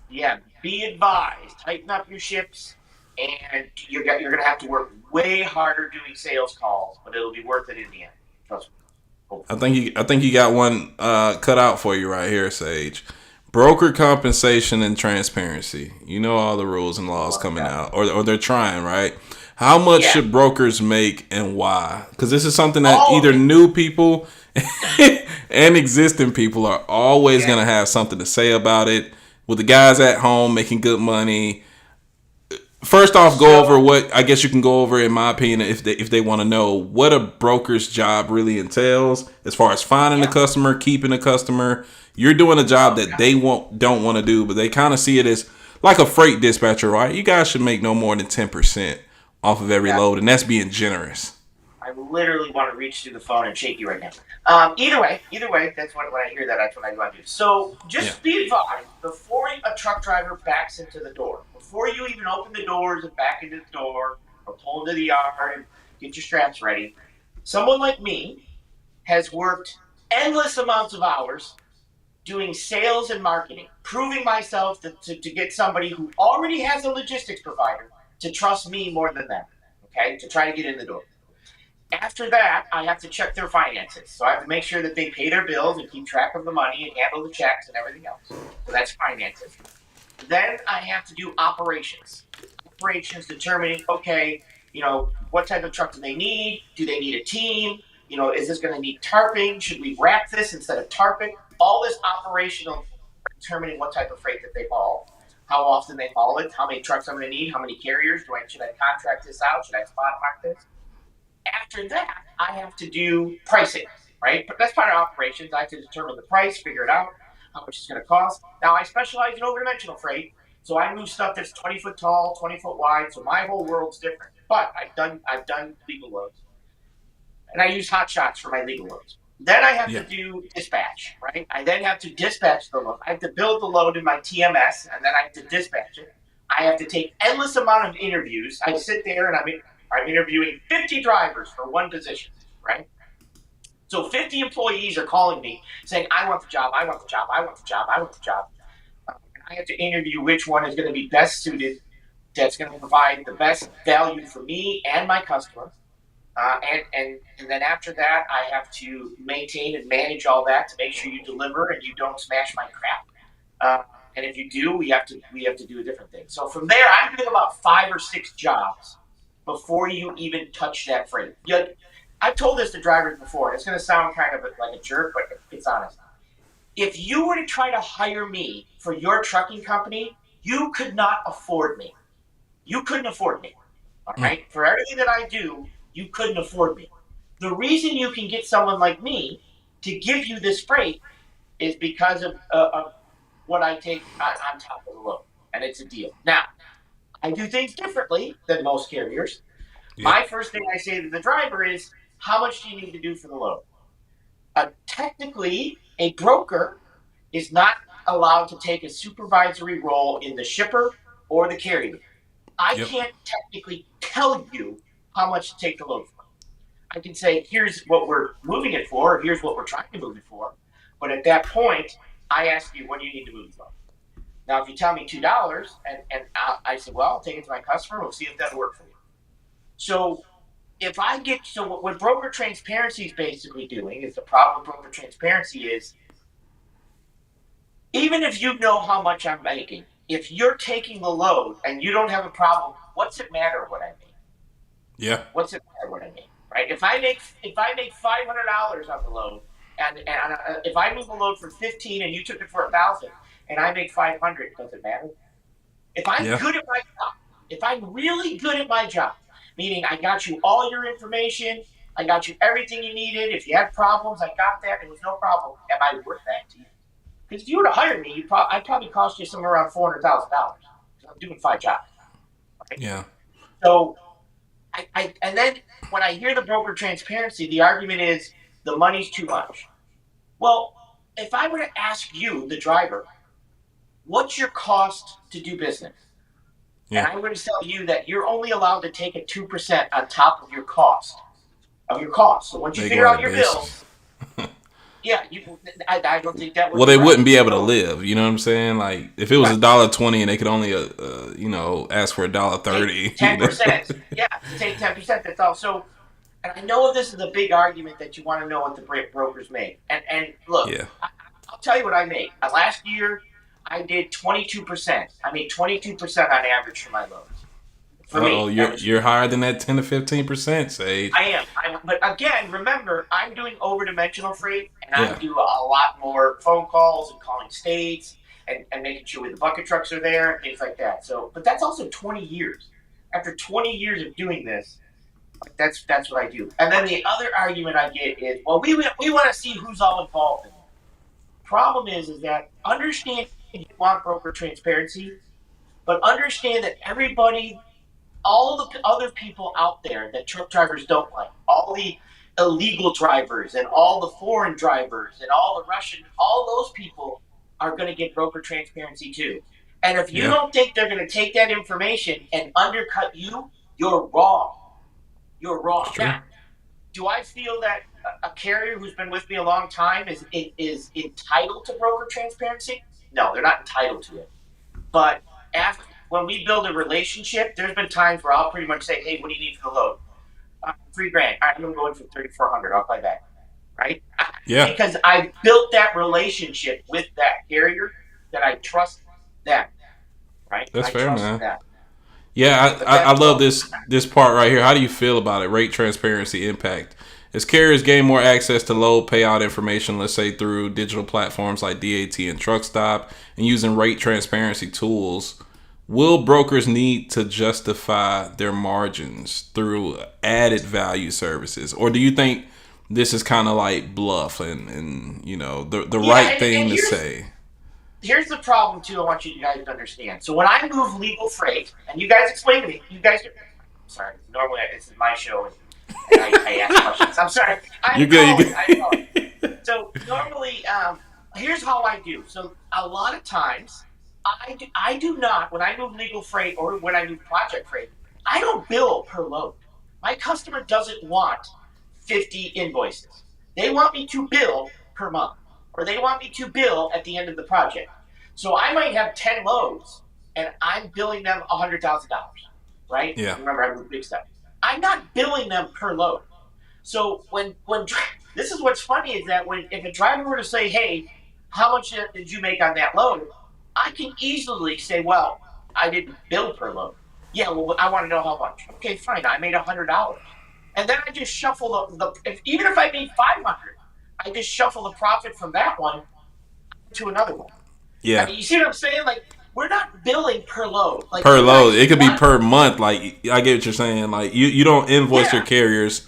yeah, be advised. Tighten up your ships, and you're going to have to work way harder doing sales calls, but it'll be worth it in the end. Trust me. Hopefully. I think you got one cut out for you right here, Sage. Broker compensation and transparency. You know all the rules and laws coming out, or they're trying, right? How much should brokers make and why? Because this is something that either new people and existing people are always going to have something to say about it. With the guys at home making good money, first off, go over what I guess you can go over, in my opinion, if they want to know what a broker's job really entails, as far as finding a customer, keeping a customer. You're doing a job that they don't want to do, but they kind of see it as like a freight dispatcher, right? You guys should make no more than 10% off of every load, and that's being generous. I literally want to reach through the phone and shake you right now. Either way, that's when I hear that, that's what I want to do. So just be advised, before a truck driver backs into the door, before you even open the doors and back into the door or pull into the yard and get your straps ready, someone like me has worked endless amounts of hours doing sales and marketing, proving myself to get somebody who already has a logistics provider to trust me more than them, okay, to try to get in the door. After that, I have to check their finances. So I have to make sure that they pay their bills and keep track of the money and handle the checks and everything else. So that's finances. Then I have to do operations. Operations determining, okay, what type of truck do they need? Do they need a team? Is this going to need tarping? Should we wrap this instead of tarping? All this operational determining what type of freight that they haul, how often they haul it, how many trucks I'm going to need, how many carriers, should I contract this out? Should I spot mark this? After that, I have to do pricing, right? But that's part of operations. I have to determine the price, figure it out, how much it's going to cost. Now, I specialize in over-dimensional freight, so I move stuff that's 20 foot tall, 20 foot wide, so my whole world's different. But I've done legal loads, and I use hot shots for my legal loads. Then I have to do dispatch, right? I then have to dispatch the load. I have to build the load in my TMS, and then I have to dispatch it. I have to take endless amount of interviews. I sit there and I'm interviewing 50 drivers for one position, right? So 50 employees are calling me saying, I want the job, I want the job, I want the job, I want the job. I have to interview which one is going to be best suited, that's going to provide the best value for me and my customer. And then after that, I have to maintain and manage all that to make sure you deliver and you don't smash my crap. And if you do, we have to do a different thing. So from there, I'm doing about 5 or 6 jobs before you even touch that freight. I've told this to drivers before. It's going to sound kind of like a jerk, but it's honest. If you were to try to hire me for your trucking company, you could not afford me. You couldn't afford me. All right? For everything that I do, you couldn't afford me. The reason you can get someone like me to give you this freight is because of what I take on top of the load. And it's a deal. Now, I do things differently than most carriers. My first thing I say to the driver is, how much do you need to do for the load? Technically, a broker is not allowed to take a supervisory role in the shipper or the carrier. I can't technically tell you how much to take the load for. I can say, here's what we're moving it for, or here's what we're trying to move it for. But at that point, I ask you, what do you need to move the load? Now, if you tell me $2, and I say, well, I'll take it to my customer, we'll see if that'll work for you. So what broker transparency is basically doing is the problem with broker transparency is, even if you know how much I'm making, if you're taking the load and you don't have a problem, what's it matter what I make? Yeah. What's it matter what I make? Right? If I make $500 on the load, and if I move the load for 15 and you took it for 1,000, and I make 500, does it matter? If I'm good at my job, if I'm really good at my job, meaning I got you all your information, I got you everything you needed. If you had problems, I got that. It was no problem. Am I worth that to you? Because if you were to hire me, I'd probably cost you somewhere around $400,000. I'm doing 5 jobs. Right? Yeah. So, and then when I hear the broker transparency, the argument is the money's too much. Well, if I were to ask you, the driver, what's your cost to do business? And I were to tell you that you're only allowed to take a 2% on top of your cost. So once you figure out your bills, I don't think that would. Well, they wouldn't be able to live. You know what I'm saying? Like if it was $1.20 and they could only, ask for $1.30. 10%. Yeah, take 10%. That's all. So, and I know this is a big argument that you want to know what the brokers make. And look, I'll tell you what I make. Last year, I did 22%. I made 22% on average for my loads. For me, you're higher than that 10 to 15%, Sage. I am. But again, remember, I'm doing over-dimensional freight, and I do a lot more phone calls and calling states and making sure the bucket trucks are there and things like that. So, but that's also 20 years. After 20 years of doing this, that's what I do. And then the other argument I get is, well, we want to see who's all involved in it. Problem is that understand you want broker transparency, but understand that everybody, all the other people out there that truck drivers don't like, all the illegal drivers and all the foreign drivers and all the Russian, all those people are going to get broker transparency too. And if you don't think they're going to take that information and undercut you, you're wrong. You're wrong. Now, do I feel that a carrier who's been with me a long time is entitled to broker transparency? No, they're not entitled to it. But when we build a relationship, there's been times where I'll pretty much say, hey, what do you need for the load? $3,000. All right, I'm going to go in for $3,400. I'll play back. Right? Yeah. Because I built that relationship with that carrier that I trust them. Right? That's fair, man. That. Yeah, I love this part right here. How do you feel about it? Rate transparency impact. As carriers gain more access to load payout information, let's say through digital platforms like DAT and TruckStop, and using rate transparency tools, will brokers need to justify their margins through added value services? Or do you think this is kind of like bluff and the right thing to say? Here's the problem, too, I want you guys to understand. So when I move legal freight, and you guys explain to me, sorry, normally this is my show, and I ask questions. I'm sorry. You're good. So normally, here's how I do. So a lot of times, I do not, when I move legal freight or when I move project freight, I don't bill per load. My customer doesn't want 50 invoices. They want me to bill per month, or they want me to bill at the end of the project. So I might have 10 loads, and I'm billing them $100,000, right? Yeah. Remember, I move big stuff. I'm not billing them per load. So when this is what's funny is that if a driver were to say, "Hey, how much did you make on that load?" I can easily say, "Well, I didn't bill per load." Yeah, well, I want to know how much. Okay, fine. I made $100, and then I just shuffle even if I made 500, I just shuffle the profit from that one to another one. Yeah. You see what I'm saying? Like, we're not billing per load. Like, Per load. It could be per month. Like, I get what you're saying. Like, you don't invoice your carriers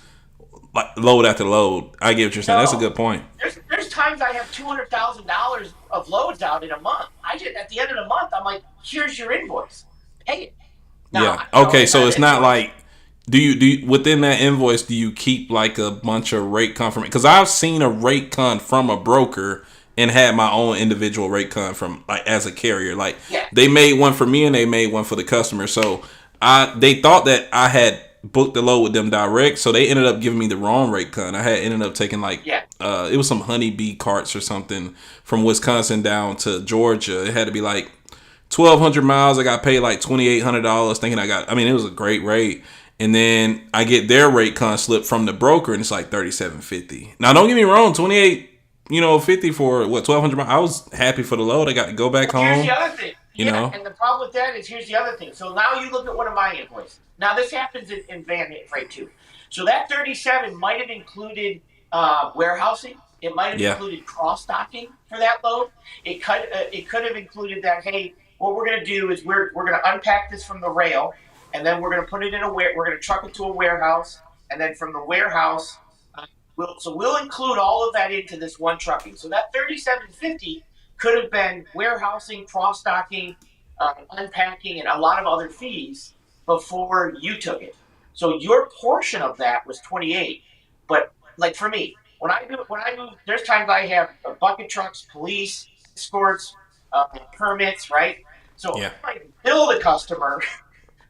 like load after load. I get what you're saying. That's a good point. There's times I have $200,000 of loads out in a month. At the end of the month, I'm like, here's your invoice. Pay it. Now, okay, so it's not like do you within that invoice do you keep like a bunch of rate confirmation? Because I've seen a rate con from a broker and had my own individual rate con from like as a carrier. Like they made one for me and they made one for the customer. So they thought that I had booked the load with them direct, so they ended up giving me the wrong rate con. I had ended up taking like it was some honeybee carts or something from Wisconsin down to Georgia. It had to be like 1,200 miles. I got paid like $2,800 thinking it was a great rate. And then I get their rate con slip from the broker and it's like $3,750. Now don't get me wrong, 50 for what 1,200 miles. I was happy for the load. I got to go back home. Here's the other thing. And the problem with that is here's the other thing. So now you look at one of my invoices. Now this happens in van freight too. So that 37 might have included warehousing. It might have included cross docking for that load. It could have included that. Hey, what we're going to do is we're going to unpack this from the rail, and then we're going to put it we're going to truck it to a warehouse, and then from the warehouse, we'll include all of that into this one trucking. So that 3750 could have been warehousing, cross docking, unpacking, and a lot of other fees before you took it. So your portion of that was 28. But like for me, when I move, there's times I have bucket trucks, police escorts, permits, right? So I might bill the customer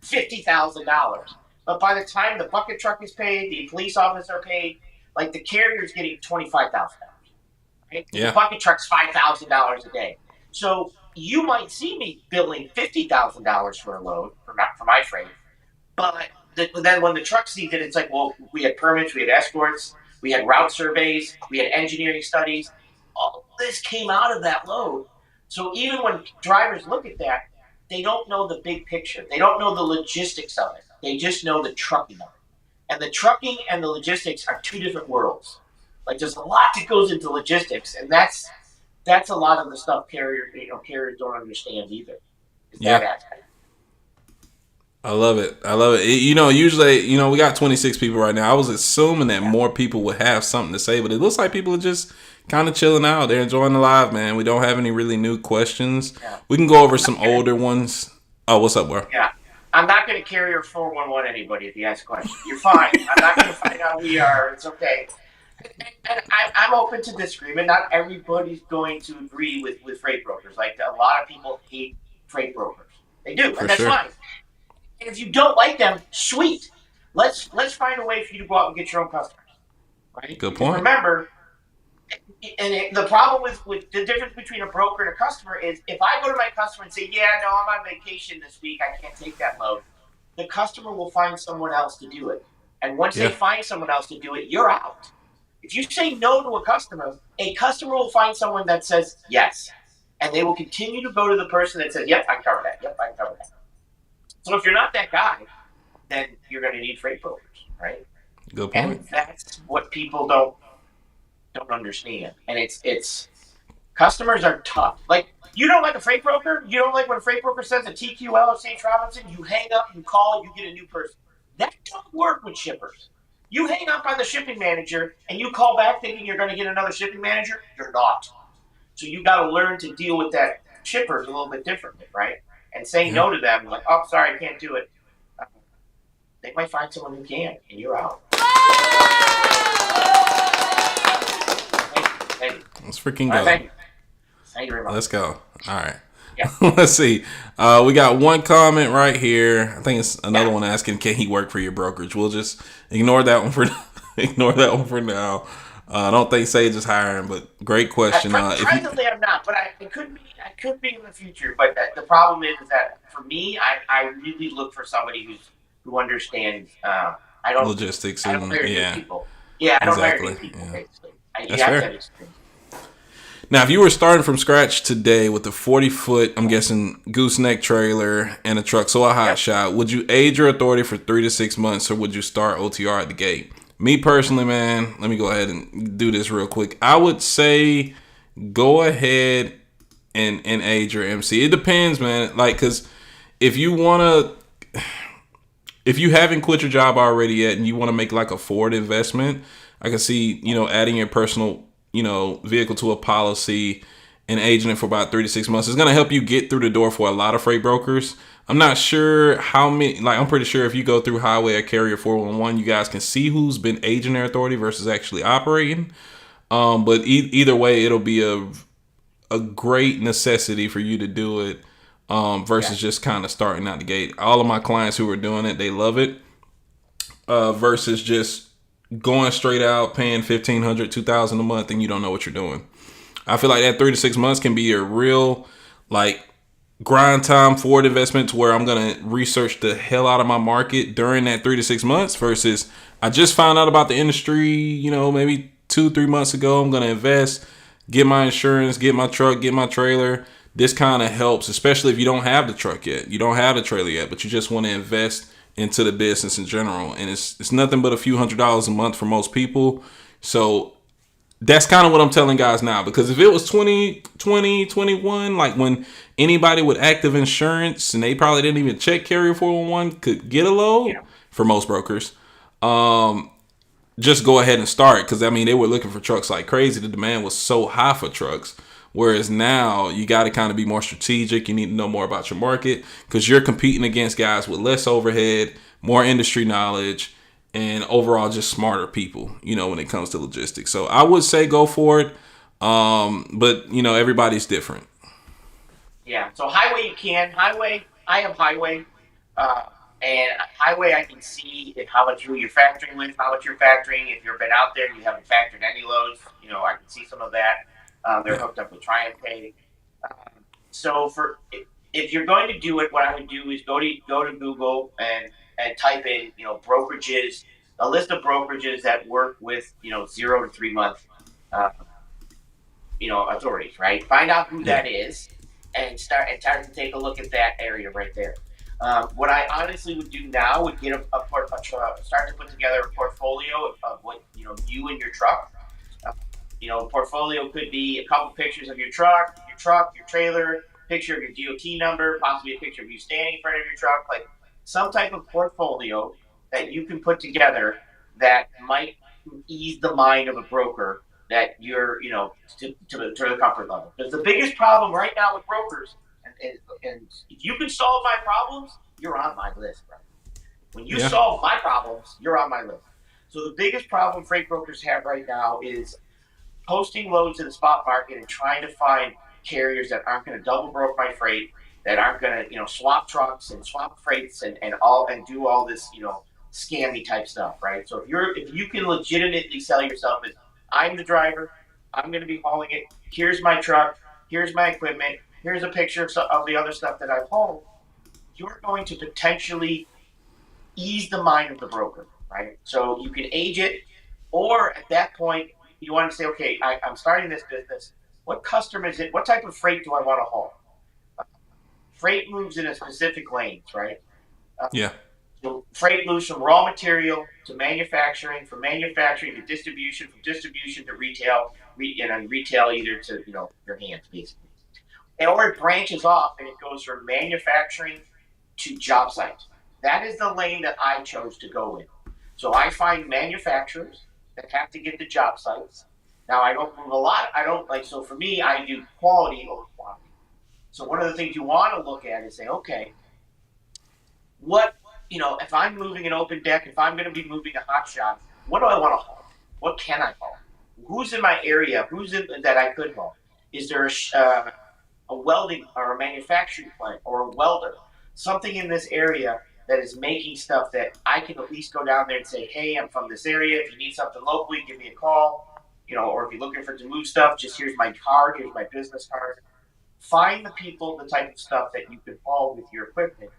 $50,000, but by the time the bucket truck is paid, the police officer paid, like the carrier's getting $25,000. Right? The bucket truck's $5,000 a day. So you might see me billing $50,000 for a load for my freight, but then when the truck sees it, it's like, well, we had permits, we had escorts, we had route surveys, we had engineering studies. All this came out of that load. So even when drivers look at that, they don't know the big picture. They don't know the logistics of it. They just know the trucking of it. And the trucking and the logistics are two different worlds. Like there's a lot that goes into logistics, and that's a lot of the stuff carriers don't understand either. That aspect. I love it. Usually, we got 26 people right now. I was assuming that more people would have something to say, but it looks like people are just kind of chilling out. They're enjoying the live, man. We don't have any really new questions. We can go over some older ones. Oh, what's up, bro? Yeah. I'm not going to carrier 411 anybody if you ask a question. You're fine. I'm not going to find out who you are. It's okay. And I'm open to disagreement. Not everybody's going to agree with freight brokers. Like a lot of people hate freight brokers. They do, and that's fine. And if you don't like them, sweet. Let's find a way for you to go out and get your own customers. Right? Good point. Remember, the problem with the difference between a broker and a customer is if I go to my customer and say, yeah, no, I'm on vacation this week, I can't take that load, the customer will find someone else to do it. And once they find someone else to do it, you're out. If you say no to a customer will find someone that says yes. And they will continue to go to the person that says, yep, I can cover that. Yep, I can cover that. So if you're not that guy, then you're going to need freight brokers, right? Good point. And that's what people don't understand. And it's customers are tough. Like, you don't like a freight broker? You don't like when a freight broker says a TQL or St. Robinson? You hang up, you call, you get a new person. That don't work with shippers. You hang up on the shipping manager and you call back thinking you're going to get another shipping manager. You're not. So you got to learn to deal with that shippers a little bit differently, right? And saying no to them, like, oh, sorry, I can't do it. They might find someone who can, and you're out. Thank you. Let's freaking go. Thank you very much. Let's go. All right. Yeah. Let's see. We got one comment right here. I think it's another one asking, can he work for your brokerage? We'll just ignore that one for now. I don't think Sage is hiring, but great question. Presently, I'm not, but I could be in the future. But the problem is that for me, I really look for somebody who understands. I don't logistics I don't and hire new people. Yeah, I don't hire Exactly. new people, Yeah. basically. That's You have to fair. have experience. Now, if you were starting from scratch today with a 40-foot, I'm guessing, gooseneck trailer and a truck, so a hot shot, would you age your authority for 3 to 6 months, or would you start OTR at the gate? Me personally, man, let me go ahead and do this real quick. I would say go ahead and age your MC. It depends, man. Like, because if you want to, if you haven't quit your job already yet and you want to make like a forward investment, I can see, adding your personal, vehicle to a policy and aging it for about 3 to 6 months is going to help you get through the door for a lot of freight brokers. I'm not sure how many, like, I'm pretty sure if you go through Highway or Carrier 411, you guys can see who's been aging their authority versus actually operating. But either way, it'll be a great necessity for you to do it, versus just kind of starting out the gate. All of my clients who are doing it, they love it, versus just going straight out paying $1,500, $2,000 a month and you don't know what you're doing. I feel like that 3 to 6 months can be a real, like, grind time forward investment to where I'm gonna research the hell out of my market during that 3 to 6 months versus I just found out about the industry, maybe 2-3 months ago. I'm gonna invest, get my insurance, get my truck, get my trailer. This kind of helps, especially if you don't have the truck yet, you don't have the trailer yet, but you just want to invest into the business in general. And it's nothing but a few $100s a month for most people. So that's kind of what I'm telling guys now, because if it was 2020, 21, like when anybody with active insurance and they probably didn't even check Carrier 411 could get a load for most brokers, just go ahead and start. Because, I mean, they were looking for trucks like crazy. The demand was so high for trucks. Whereas now you got to kind of be more strategic. You need to know more about your market because you're competing against guys with less overhead, more industry knowledge, and overall just smarter people, when it comes to logistics. So I would say go for it. But, everybody's different. Yeah. So highway, you can. Highway, I have highway. And highway, I can see how much you're factoring with, how much you're factoring. If you've been out there and you haven't factored any loads, I can see some of that. They're hooked up with TriumphPay. So if you're going to do it, what I would do is go to Google and type in brokerages, a list of brokerages that work with 0 to 3 month authorities, right? Find out who that is and start to take a look at that area right there. What I honestly would do now would get start to put together a portfolio of what you and your truck. Portfolio could be a couple pictures of your truck, your trailer, picture of your DOT number, possibly a picture of you standing in front of your truck, like some type of portfolio that you can put together that might ease the mind of a broker that you're, to the comfort level. Because the biggest problem right now with brokers, and if you can solve my problems, you're on my list, right? When you solve my problems, you're on my list. So the biggest problem freight brokers have right now is posting loads in the spot market and trying to find carriers that aren't going to double broke my freight, that aren't going to swap trucks and swap freights and do all this scammy type stuff, right? So if you can legitimately sell yourself as I'm the driver, I'm going to be hauling it. Here's my truck. Here's my equipment. Here's a picture of the other stuff that I've hauled. You're going to potentially ease the mind of the broker, right? So you can age it, or at that point, you want to say, okay, I'm starting this business. What customer is it? What type of freight do I want to haul? Freight moves in a specific lanes, right? So freight moves from raw material to manufacturing, from manufacturing to distribution, from distribution to retail, and retail either to your hands, basically. Or it branches off and it goes from manufacturing to job site. That is the lane that I chose to go in. So I find manufacturers that have to get to job sites. Now I don't move a lot. So for me, I do quality over quantity. So one of the things you want to look at is say, okay, if I'm moving an open deck, if I'm going to be moving a hot shot, what do I want to haul? What can I haul? Who's in my area? Who's in that I could haul? Is there a welding or a manufacturing plant or a welder, something in this area that is making stuff that I can at least go down there and say, hey, I'm from this area. If you need something locally, give me a call. Or if you're looking to move stuff, just here's my card, here's my business card. Find the people, the type of stuff that you can haul with your equipment,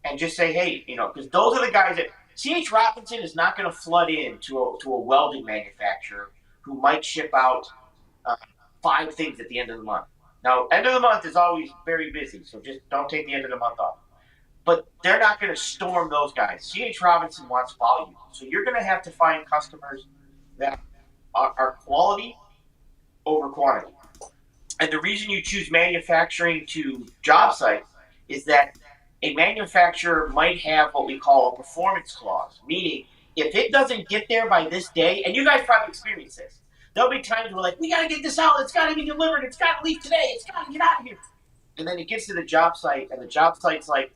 and just say, hey, because those are the guys that C.H. Robinson is not going to flood into a welding manufacturer who might ship out 5 things at the end of the month. Now, end of the month is always very busy, so just don't take the end of the month off. But they're not going to storm those guys. C.H. Robinson wants volume. So you're going to have to find customers that are quality over quantity. And the reason you choose manufacturing to job site is that a manufacturer might have what we call a performance clause, meaning if it doesn't get there by this day, and you guys probably experience this, there'll be times where like, we got to get this out. It's got to be delivered. It's got to leave today. It's got to get out of here. And then it gets to the job site, and the job site's like,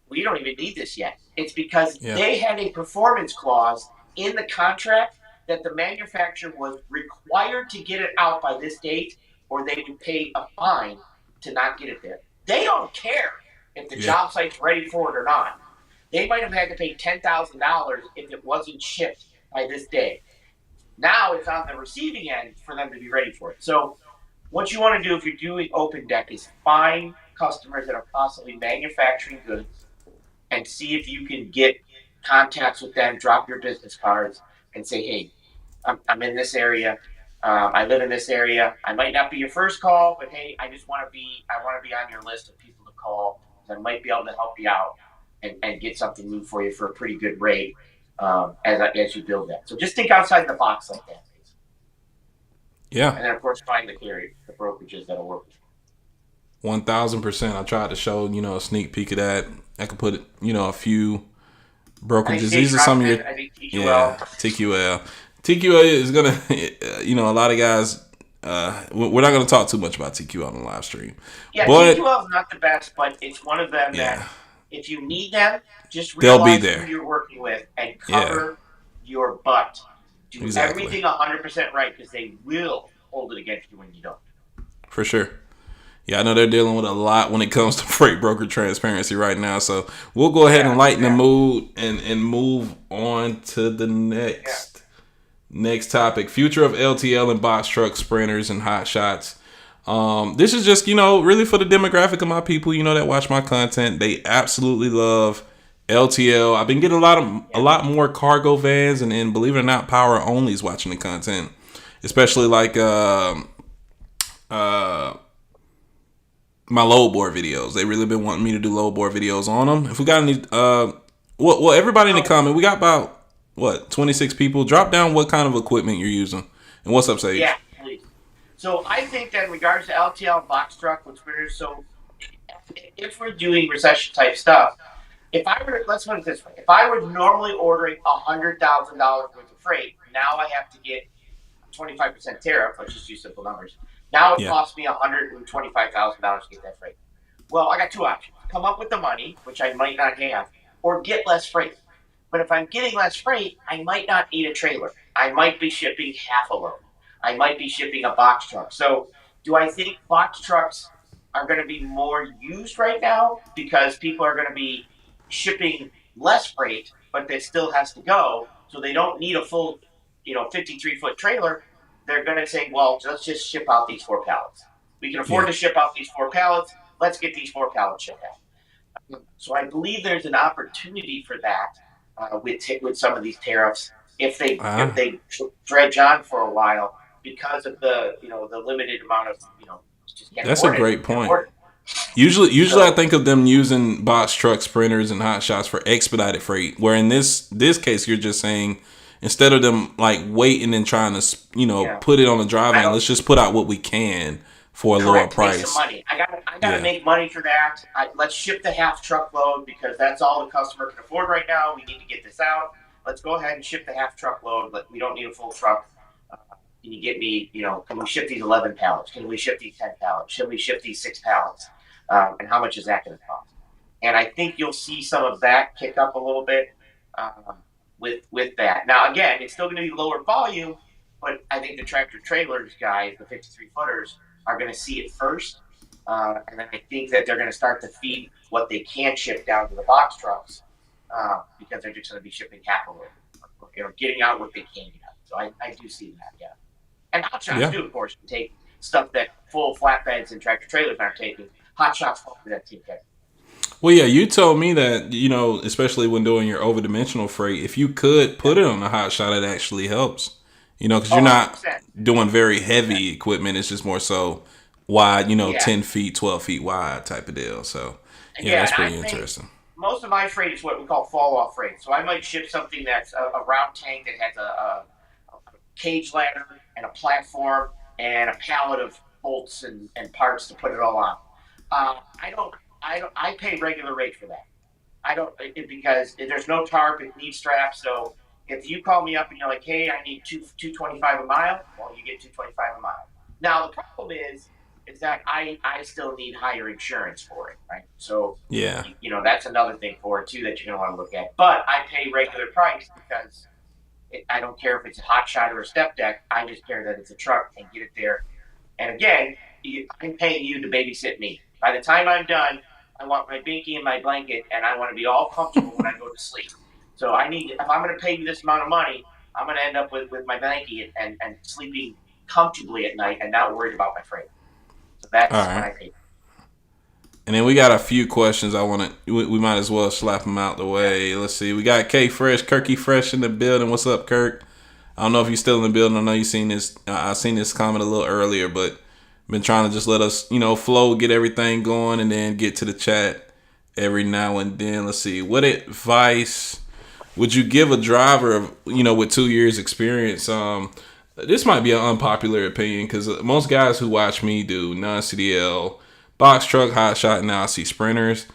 we don't even need this yet. It's because they had a performance clause in the contract that the manufacturer was required to get it out by this date, or they would pay a fine to not get it there. They don't care if the job site's ready for it or not. They might have had to pay $10,000 if it wasn't shipped by this day. Now it's on the receiving end for them to be ready for it. So what you want to do if you're doing open deck is find customers that are possibly manufacturing goods and see if you can get contacts with them, drop your business cards, and say, hey, I'm in this area. I live in this area. I might not be your first call, but hey, I want to be on your list of people to call because I might be able to help you out and get something moved for you for a pretty good rate as you build that. So just think outside the box like that. Yeah. And then of course find the carrier, the brokerages that'll work with you. 1,000%. I tried to show, a sneak peek of that. I could put, a few brokerages. These are some of your, TQL. TQL is gonna, a lot of guys. We're not gonna talk too much about TQL on the live stream. Yeah, but TQL is not the best, but it's one of them that if you need them, just realize who you're working with and cover your butt. Do everything 100% right because they will hold it against you when you don't. For sure. Yeah, I know they're dealing with a lot when it comes to freight broker transparency right now. So we'll go ahead and lighten the mood and move on to the next topic. Future of LTL and box truck sprinters and hot shots. This is just, really for the demographic of my people, that watch my content. They absolutely love LTL. I've been getting a lot more cargo vans and believe it or not, power onlys watching the content, especially like my load board videos. They really been wanting me to do load board videos on them. If we got any, well, everybody in the comment, we got about 26 people. Drop down what kind of equipment you're using and what's up, Sage. Yeah, please. So I think that in regards to LTL and box truck with spinners, so if we're doing recession type stuff, let's put it this way: if I were normally ordering $100,000 worth of freight, now I have to get 25% tariff. Let's just use simple numbers. Now it costs me $125,000 to get that freight. Well, I got 2 options: come up with the money, which I might not have, or get less freight. But if I'm getting less freight, I might not need a trailer. I might be shipping half a load. I might be shipping a box truck. So do I think box trucks are going to be more used right now because people are going to be shipping less freight, but that still has to go, so they don't need a full 53-foot trailer? They're going to say, well, let's just ship out these 4 pallets. We can afford to ship out these 4 pallets. Let's get these 4 pallets shipped out. So I believe there's an opportunity for that with some of these tariffs if they dredge on for a while because of the the limited amount of just can't That's a great point. Usually I think of them using box truck sprinters and hot shots for expedited freight, where in this case you're just saying, instead of them like waiting and trying to put it on the drive line, let's just put out what we can for a lower price. Make some money. I gotta make money for that. Let's ship the half truckload because that's all the customer can afford right now. We need to get this out. Let's go ahead and ship the half truckload. We don't need a full truck. Can you get me? Can we ship these 11 pallets? Can we ship these 10 pallets? Should we ship these 6 pallets? And how much is that going to cost? And I think you'll see some of that kick up a little bit with that. Now, again, it's still going to be lower volume, but I think the tractor trailers guys, the 53-footers, are going to see it first. And then I think that they're going to start to feed what they can ship down to the box trucks because they're just going to be shipping half a load, getting out what they can get out. So I do see that, yeah. And hot shots too, of course, can take stuff that full flatbeds and tractor trailers aren't taking. Hot shots fall for that too. Well, yeah, you told me that, especially when doing your overdimensional freight, if you could Yeah. put it on a hot shot, it actually helps. Because Oh, you're not 100%. doing very 100%. heavy equipment. It's just more so wide, Yeah. 10 feet, 12 feet wide type of deal. So, yeah, Yeah, that's and I pretty think interesting. most of my freight is what we call fall off freight. So I might ship something that's a round tank that has a cage ladder and a platform and a pallet of bolts and parts to put it all on. I don't, I pay regular rate for that. I don't because there's no tarp. It needs straps. So if you call me up and you're like, "Hey, I need 225 a mile," well, you get 225 a mile. Now the problem is that I still need higher insurance for it, right? So Yeah. that's another thing for it too that you're gonna want to look at. But I pay regular price because I don't care if it's a hot shot or a step deck. I just care that it's a truck and get it there. And again, I'm paying you to babysit me. By the time I'm done, I want my binky and my blanket, and I want to be all comfortable when I go to sleep. So if I'm going to pay you this amount of money, I'm going to end up with my blankie and sleeping comfortably at night and not worried about my freight. So All that's what right. I pay. And then we got a few questions. I want to. We might as well slap them out the Yeah. way. Let's see. We got K Fresh, Kirky Fresh in the building. What's up, Kirk? I don't know if you're still in the building. I know you seen this. I seen this comment a little earlier, but been trying to just let us, flow, get everything going, and then get to the chat every now and then. Let's see. What advice would you give a driver, with 2 years experience? This might be an unpopular opinion because most guys who watch me do non-CDL, box truck, hot shot, and now I see sprinters.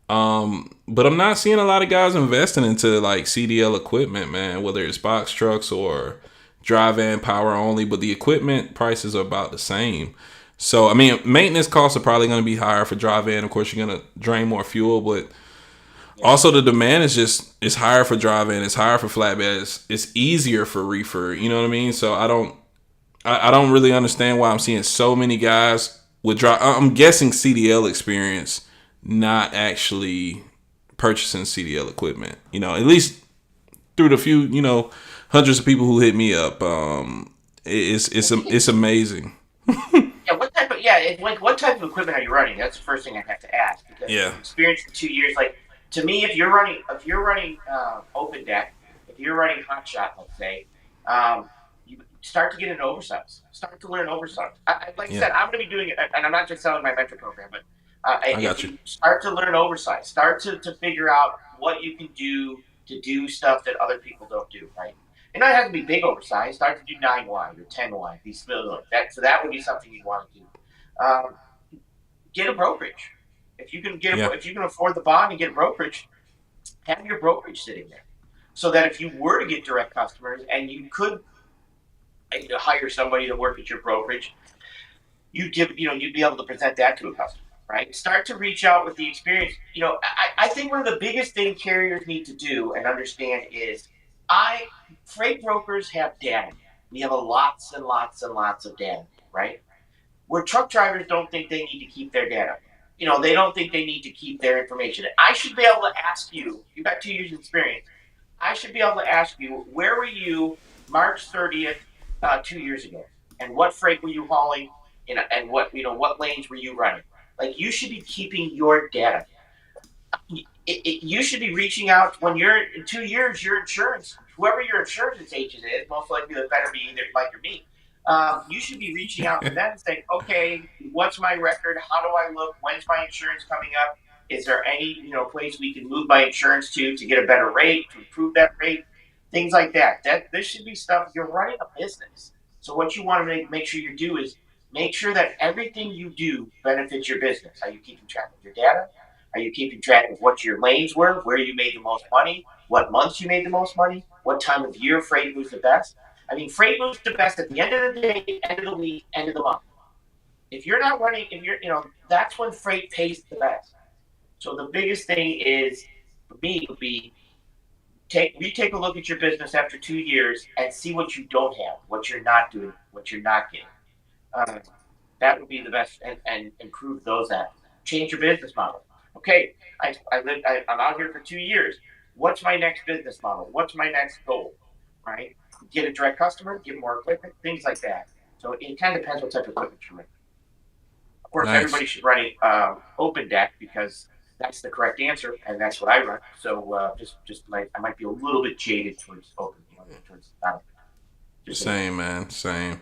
But I'm not seeing a lot of guys investing into like CDL equipment, man, whether it's box trucks or dry van power only, but the equipment prices are about the same. So, I mean, maintenance costs are probably going to be higher for dry van. Of course, you're going to drain more fuel, but Yeah. also the demand it's higher for dry van, it's higher for flatbed, it's easier for reefer. You know what I mean? So I don't really understand why I'm seeing so many guys with dry. I'm guessing CDL experience, not actually purchasing CDL equipment. At least through the few, hundreds of people who hit me up. It's amazing. Yeah, what type of equipment are you running? That's the first thing I have to ask because Yeah. experience for 2 years. Like to me, if you're running open deck, if you're running hot shot, let's say, you start to get an oversize. Start to learn oversize. Like I Yeah. said, I'm going to be doing it, and I'm not just selling my mentor program, but I if got you. you start to learn oversize, start to figure out what you can do to do stuff that other people don't do, right? It not have to be big oversized. Start to do 9 wide or 10 wide. These that so that would be something you'd want to do. Um, get a brokerage. Yeah. If you can afford the bond and get a brokerage, have your brokerage sitting there, so that if you were to get direct customers and you could hire somebody to work at your brokerage, you'd be able to present that to a customer, right? Start to reach out with the experience. I think one of the biggest things carriers need to do and understand is I freight brokers have data. We have a lots and lots and lots of data, right? Where truck drivers don't think they need to keep their data. They don't think they need to keep their information. I should be able to ask you, you've got 2 years of experience. I should be able to ask you, where were you March 30th, 2 years ago? And what freight were you hauling? And what lanes were you running? Like, you should be keeping your data. You should be reaching out when you're in 2 years, your insurance, whoever your insurance agent is, most likely that better be either like or me. You should be reaching out to them and saying, okay, what's my record? How do I look? When's my insurance coming up? Is there any place we can move my insurance to get a better rate, to improve that rate? Things like that. This should be stuff. You're running a business, so what you want to make sure you do is make sure that everything you do benefits your business. Are you keeping track of your data? Are you keeping track of what your lanes were, where you made the most money, what months you made the most money, what time of year freight moves the best? I mean, freight moves the best at the end of the day, end of the week, end of the month. If you're not running, if you're, that's when freight pays the best. So the biggest thing is, for me, would be take a look at your business after 2 years and see what you don't have, what you're not doing, what you're not getting. Um, that would be the best, and improve those apps. Change your business model. Okay, I'm out here for 2 years. What's my next business model? What's my next goal? Right? Get a direct customer, get more equipment, things like that. So it kind of depends what type of equipment you're running. Of course, Nice. everybody should run open deck because That's the correct answer, and that's what I run. So I might be a little bit jaded towards open, towards just so you know. Same, man. Same.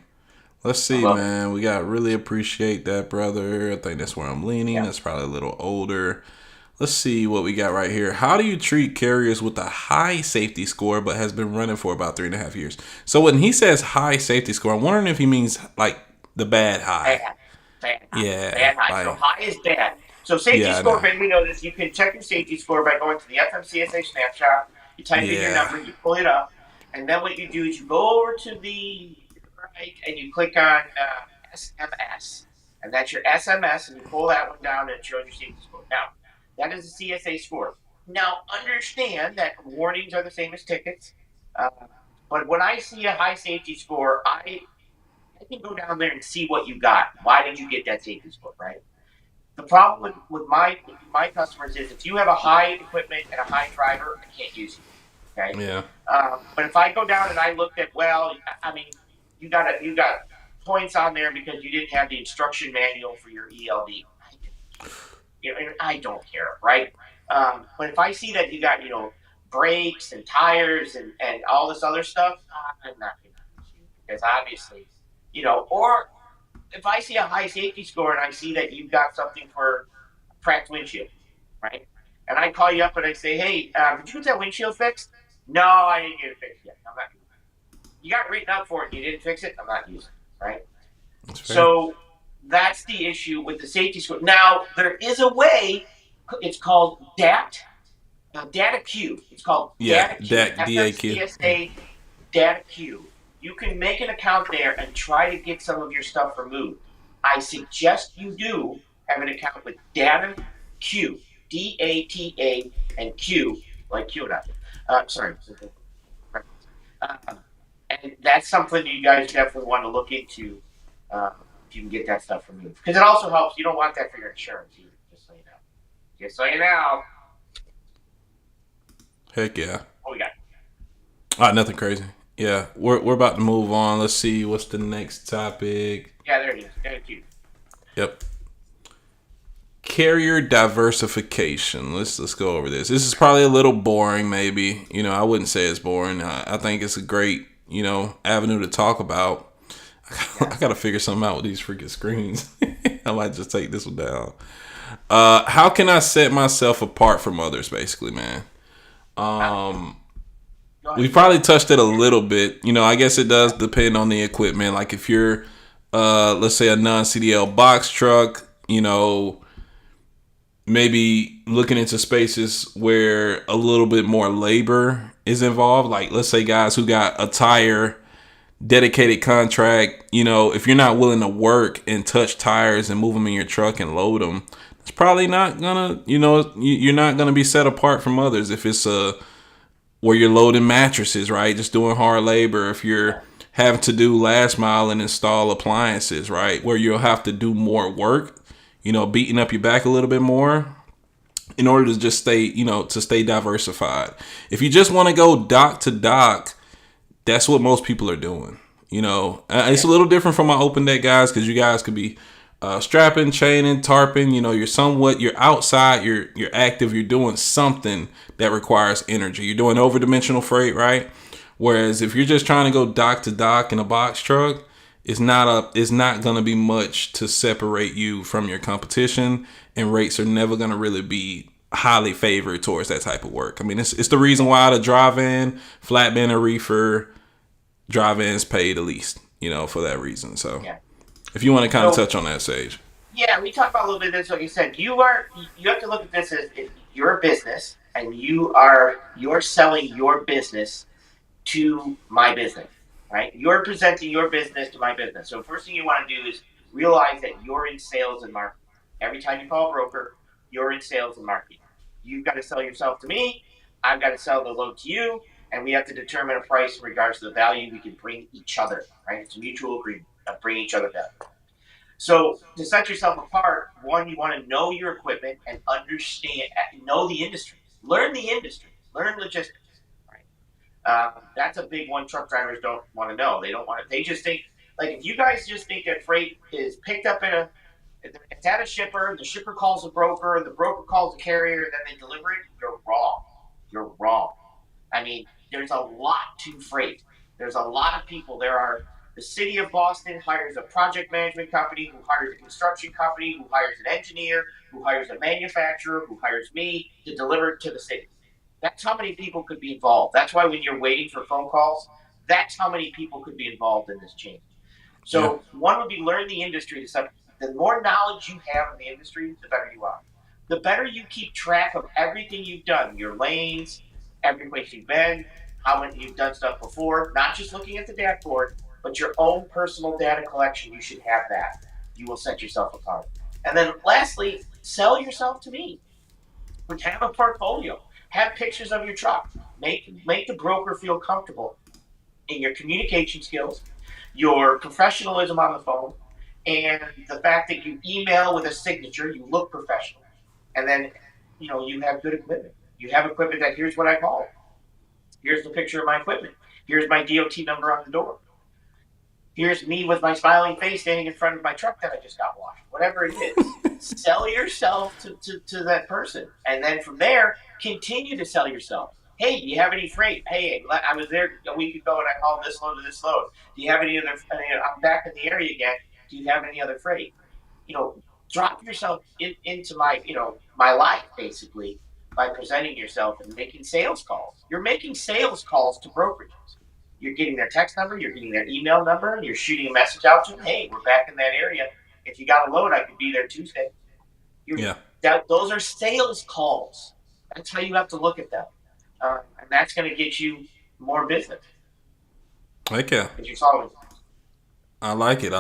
Let's I see, love it. man. We got really appreciate that, brother. I think that's where I'm leaning. Yeah. That's probably a little older. Let's see what we got right here. How do you treat carriers with a high safety score but has been running for about 3.5 years? So when he says high safety score, I'm wondering if he means like the bad high. Bad, bad high, Yeah, bad high. So like high is bad. So safety yeah, I score, know. Ben, we know this. You can check your safety score by going to the FMCSA snapshot. You type in your Yeah, number, you pull it up, and then what you do is you go over to the right and you click on SMS, and that's your SMS, and you pull that one down and it shows your safety score. Now, that is a CSA score. Now, understand that warnings are the same as tickets. Uh, but when I see a high safety score, I can go down there and see what you got. Why did you get that safety score, right? The problem with my customers is if you have a high equipment and a high driver, I can't use you. Okay. yeah, But if I go down and I looked at, well, I mean, you got points on there because you didn't have the instruction manual for your ELD. I don't care, right? But if I see that you got brakes and tires and all this other stuff, I'm not going to use you because obviously, or if I see a high safety score and I see that you've got something for a cracked windshield, right? And I call you up and I say, hey, did you get that windshield fixed? No, I didn't get it fixed yet. I'm not. You got written up for it and you didn't fix it. I'm not using it, right? that's fair. So that's the issue with the safety score. Now there is a way. It's called Data Q. It's called Yeah, Data Q. that DAQ. Yeah. FMCSA Data Q. You can make an account there and try to get some of your stuff removed. I suggest you do have an account with Data Q, DATA and Q, like QAnon. Sorry. Uh, and that's something you guys definitely want to look into if you can get that stuff removed. Because it also helps. You don't want that for your insurance either, just so you know. Just so you know. Heck yeah. What we got? Nothing crazy. Yeah, we're about to move on. Let's see what's the next topic. Yeah, there it is. Thank you. Yep. Carrier diversification. Let's go over this. This is probably a little boring, maybe. I wouldn't say it's boring. I think it's a great, avenue to talk about. I gotta figure something out with these freaking screens. I might just take this one down. How can I set myself apart from others, basically, man? We probably touched it a little bit. I guess it does depend on the equipment. Like if you're, let's say a non-CDL box truck, maybe looking into spaces where a little bit more labor is involved. Like let's say guys who got a tire dedicated contract, if you're not willing to work and touch tires and move them in your truck and load them, it's probably not gonna, you're not gonna be set apart from others. If it's where you're loading mattresses, right? Just doing hard labor. If you're having to do last mile and install appliances, right? Where you'll have to do more work, beating up your back a little bit more in order to just stay, to stay diversified. If you just want to go dock to dock, that's what most people are doing. It's a little different from my open deck guys because you guys could be strapping, chaining, tarping. You're outside, you're active, you're doing something that requires energy. You're doing over-dimensional freight, right? Whereas if you're just trying to go dock to dock in a box truck, it's not going to be much to separate you from your competition, and rates are never going to really be highly favored towards that type of work. I mean, it's the reason why the drive-in, flatbed, and reefer drive-ins pay the least, for that reason. So Yeah. if you want to kind of touch on that, Sage. Yeah, we talked about a little bit of this. Like you said, you have to look at this as if you're a business and you're selling your business to my business, right? You're presenting your business to my business. So first thing you want to do is realize that you're in sales and marketing. Every time you call a broker, you're in sales and marketing. You've got to sell yourself to me. I've got to sell the load to you, and we have to determine a price in regards to the value we can bring each other, right? It's a mutual agreement of bringing each other value. So to set yourself apart, one, you want to know your equipment and know the industry. Learn the industry. Learn logistics. Right? That's a big one. Truck drivers don't want to know. They don't want to. They just think, like, if you guys just think that freight is picked up in It's at a shipper. The shipper calls the broker. The broker calls the carrier. Then they deliver it. You're wrong. You're wrong. I mean, there's a lot to freight. There's a lot of people. The city of Boston hires a project management company, who hires a construction company, who hires an engineer, who hires a manufacturer, who hires me to deliver it to the city. That's how many people could be involved. That's why when you're waiting for phone calls, that's how many people could be involved in this chain. So one would be learn the industry to stuff. The more knowledge you have in the industry, the better you are. The better you keep track of everything you've done, your lanes, every place you've been, how many you've done stuff before, not just looking at the dashboard, but your own personal data collection. You should have that. You will set yourself apart. And then lastly, sell yourself to me. Have a portfolio. Have pictures of your truck. Make the broker feel comfortable in your communication skills, your professionalism on the phone, and the fact that you email with a signature, you look professional. And then, you have good equipment. You have equipment that here's what I call. Here's the picture of my equipment. Here's my DOT number on the door. Here's me with my smiling face standing in front of my truck that I just got washed. Whatever it is, sell yourself to that person. And then from there, continue to sell yourself. Hey, do you have any freight? Hey, I was there a week ago and I hauled this load to this load. Do you have any other? I'm back in the area again. Do you have any other freight? Drop yourself into my life, basically, by presenting yourself and making sales calls. You're making sales calls to brokerages. You're getting their text number, you're getting their email number, and you're shooting a message out to them. Hey, we're back in that area. If you got a load, I could be there Tuesday. Those are sales calls. That's how you have to look at them. And that's going to get you more business. Okay. I like it.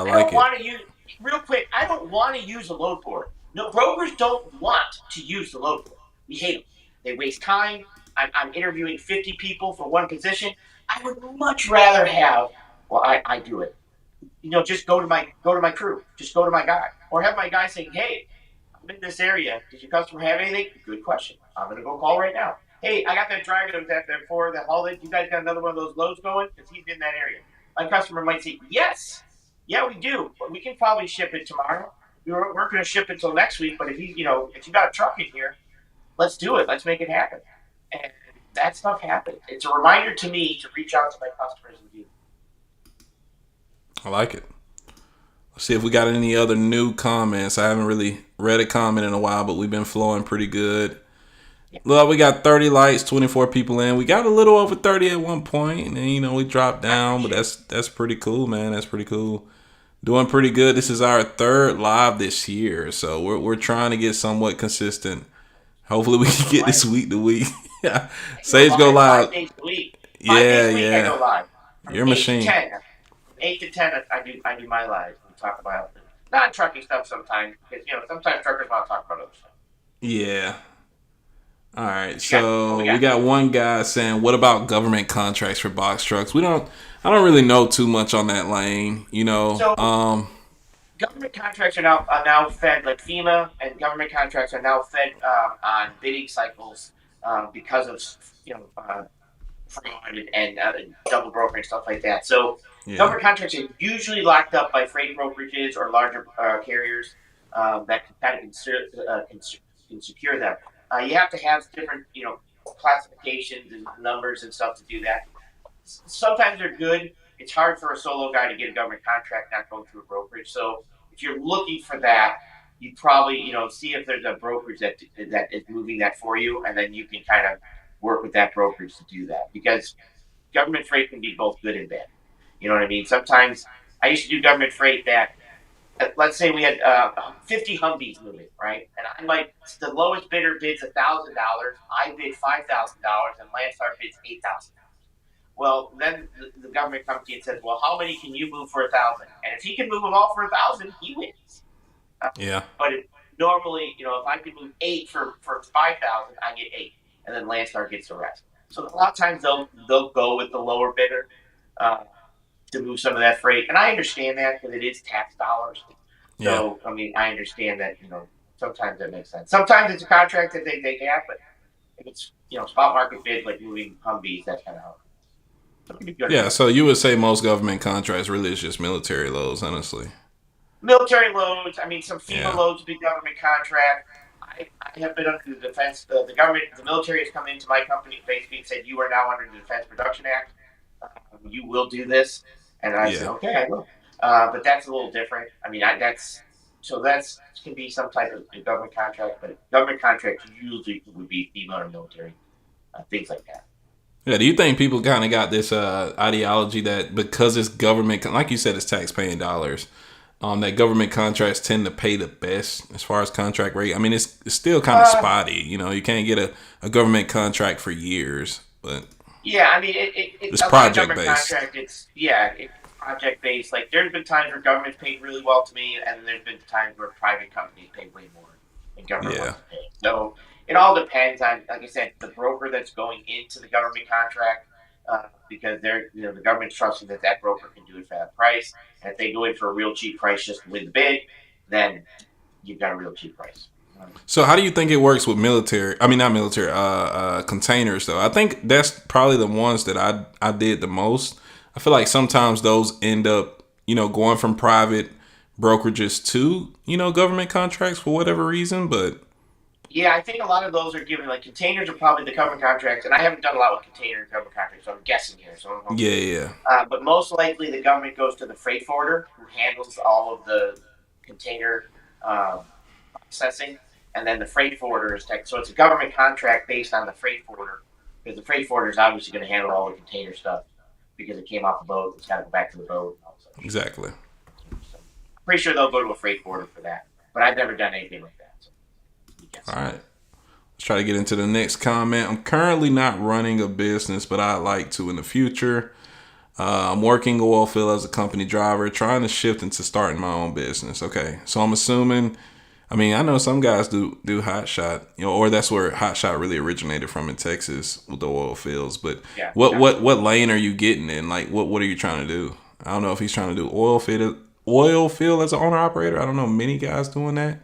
Real quick, I don't want to use a load board. No, brokers don't want to use the load board. We hate them. They waste time. I'm interviewing 50 people for one position. I would much rather have, I do it. Just go to my crew. Just go to my guy. Or have my guy say, hey, I'm in this area. Does your customer have anything? Good question. I'm going to go call right now. Hey, I got that driver that was at there before that hauled it. You guys got another one of those loads going? Because he's in that area. My customer might say, yes. Yeah, we do. But we can probably ship it tomorrow. We're going to ship it till next week. But if you got a truck in here, let's do it. Let's make it happen. And that stuff happens. It's a reminder to me to reach out to my customers and do. I like it. Let's see if we got any other new comments. I haven't really read a comment in a while, but we've been flowing pretty good. Yeah. Look, we got 30 likes, 24 people in. We got a little over 30 at one point, and then, we dropped down, but that's pretty cool, man. That's pretty cool. Doing pretty good. This is our third live this year, so we're trying to get somewhat consistent. Hopefully we can get this week to week. Sage go live. 5 days a week. Yeah. I go live. You're a machine. 8 to 10, I do my lives. We talk about non-trucking stuff sometimes, because sometimes truckers want to talk about other stuff. Yeah. All right. So we got one guy saying, "What about government contracts for box trucks?" I don't really know too much on that lane. So, government contracts are now fed, like FEMA, and government contracts are now fed on bidding cycles because of fraud and double brokering and stuff like that. So government contracts are usually locked up by freight brokerages or larger carriers that can kind of can secure them. You have to have different classifications and numbers and stuff to do that. Sometimes they're good. It's hard for a solo guy to get a government contract not going through a brokerage. So if you're looking for that, you probably see if there's a brokerage that is moving that for you, and then you can kind of work with that brokerage to do that, because government freight can be both good and bad. You know what I mean? Sometimes I used to do government freight that, let's say we had 50 Humvees moving, right? And the lowest bidder bids $1,000. I bid $5,000, and Landstar bids $8,000. Well, then the government comes to you and says, well, how many can you move for $1,000? And if he can move them all for $1,000, he wins. But normally, if I can move 8 for $5,000, I get 8, and then Landstar gets the rest. So a lot of times they'll go with the lower bidder to move some of that freight, and I understand that because it is tax dollars. So I understand that sometimes that makes sense. Sometimes it's a contract that they have, but if it's spot market bid like moving Humvees, that's kind of how. Yeah, so you would say most government contracts really is just military loads, honestly. military loads. I mean, some FEMA Yeah. loads would be government contract. I have been under the defense. The government, the military has come into my company basically and said, "You are now under the Defense Production Act. You will do this." And I said, Yeah. "Okay, I will." But that's a little different. I mean, that's can be some type of government contract, but government contract usually would be FEMA or military, things like that. Yeah, do you think people kind of got this ideology that because it's government, like you said, it's tax-paying dollars, that government contracts tend to pay the best as far as contract rate? I mean, it's still kind of spotty. You know, you can't get a government contract for years, but yeah, I mean, it's project-based. It's project based. Like there's been times where government's paid really well to me, and there's been times where private companies pay way more than government wants to pay. So it all depends on, like I said, the broker that's going into the government contract, because they're the government's trusting that broker can do it for that price. And if they go in for a real cheap price just to win the bid, then you've got a real cheap price. So how do you think it works with military? I mean, not military, containers though. I think that's probably the ones that I did the most. I feel like sometimes those end up, going from private brokerages to, government contracts for whatever reason. But yeah, I think a lot of those are given, like containers are probably the government contracts, and I haven't done a lot with container government contracts, so I'm guessing here. Yeah. But most likely the government goes to the freight forwarder who handles all of the container processing, and then the freight forwarder is so it's a government contract based on the freight forwarder, because the freight forwarder is obviously going to handle all the container stuff because it came off the boat. It's got to go back to the boat. And all that. Exactly. So I'm pretty sure they'll go to a freight forwarder for that, but I've never done anything like that. So all right. Let's try to get into the next comment. I'm currently not running a business, but I'd like to in the future. I'm working oil field as a company driver, trying to shift into starting my own business. Okay, so I'm assuming. I mean, I know some guys do hot shot, or that's where hot shot really originated from in Texas with the oil fields. But what lane are you getting in? Like, what are you trying to do? I don't know if he's trying to do oil field as an owner operator. I don't know many guys doing that.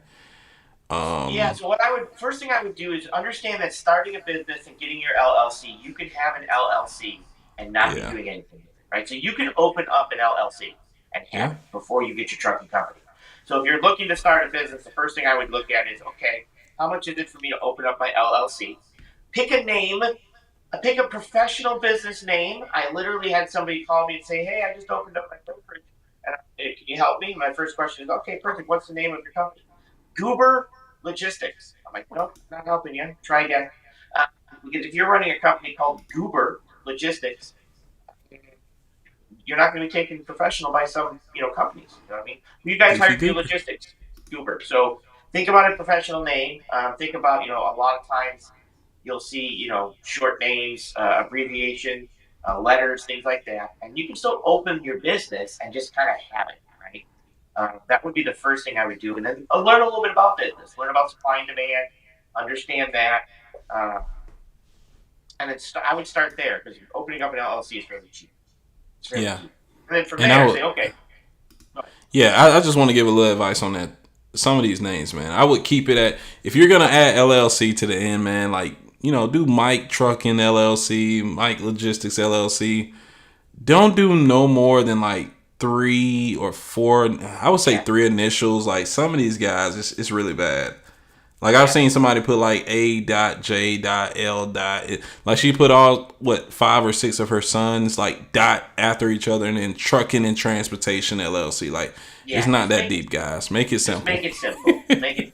So first thing I would do is understand that starting a business and getting your LLC, you can have an LLC and not be doing anything with it, right? So you can open up an LLC and have it before you get your trucking company. So if you're looking to start a business, the first thing I would look at is, okay, how much is it for me to open up my LLC? Pick a name. Pick a professional business name. I literally had somebody call me and say, "Hey, I just opened up my brokerage, and can you help me?" My first question is, "Okay, perfect. What's the name of your company?" Goober Logistics. I'm like, "Nope, not helping you. Try again." Because if you're running a company called Goober Logistics, you're not going to be taken professional by some companies. You know what I mean? You guys hired your logistics, Goober. So think about a professional name. Think about a lot of times you'll see short names, abbreviation, letters, things like that, and you can still open your business and just kind of have it, right? That would be the first thing I would do, and then learn a little bit about business, learn about supply and demand, understand that, and then I would start there because opening up an LLC is fairly cheap. Cheap. And then from there, say, okay. Yeah, I just want to give a little advice on that. Some of these names, man, I would keep it at, if you're gonna add LLC to the end, man, like do Mike Trucking LLC, Mike Logistics LLC. Don't do no more than like 3 or 4. I would say 3 initials. Like some of these guys, it's really bad. Like I've seen somebody put like A.J.L. Like she put all 5 or 6 of her sons like dot after each other, and then Trucking and Transportation LLC. Like it's not that deep, guys. Make it simple. Make it simple.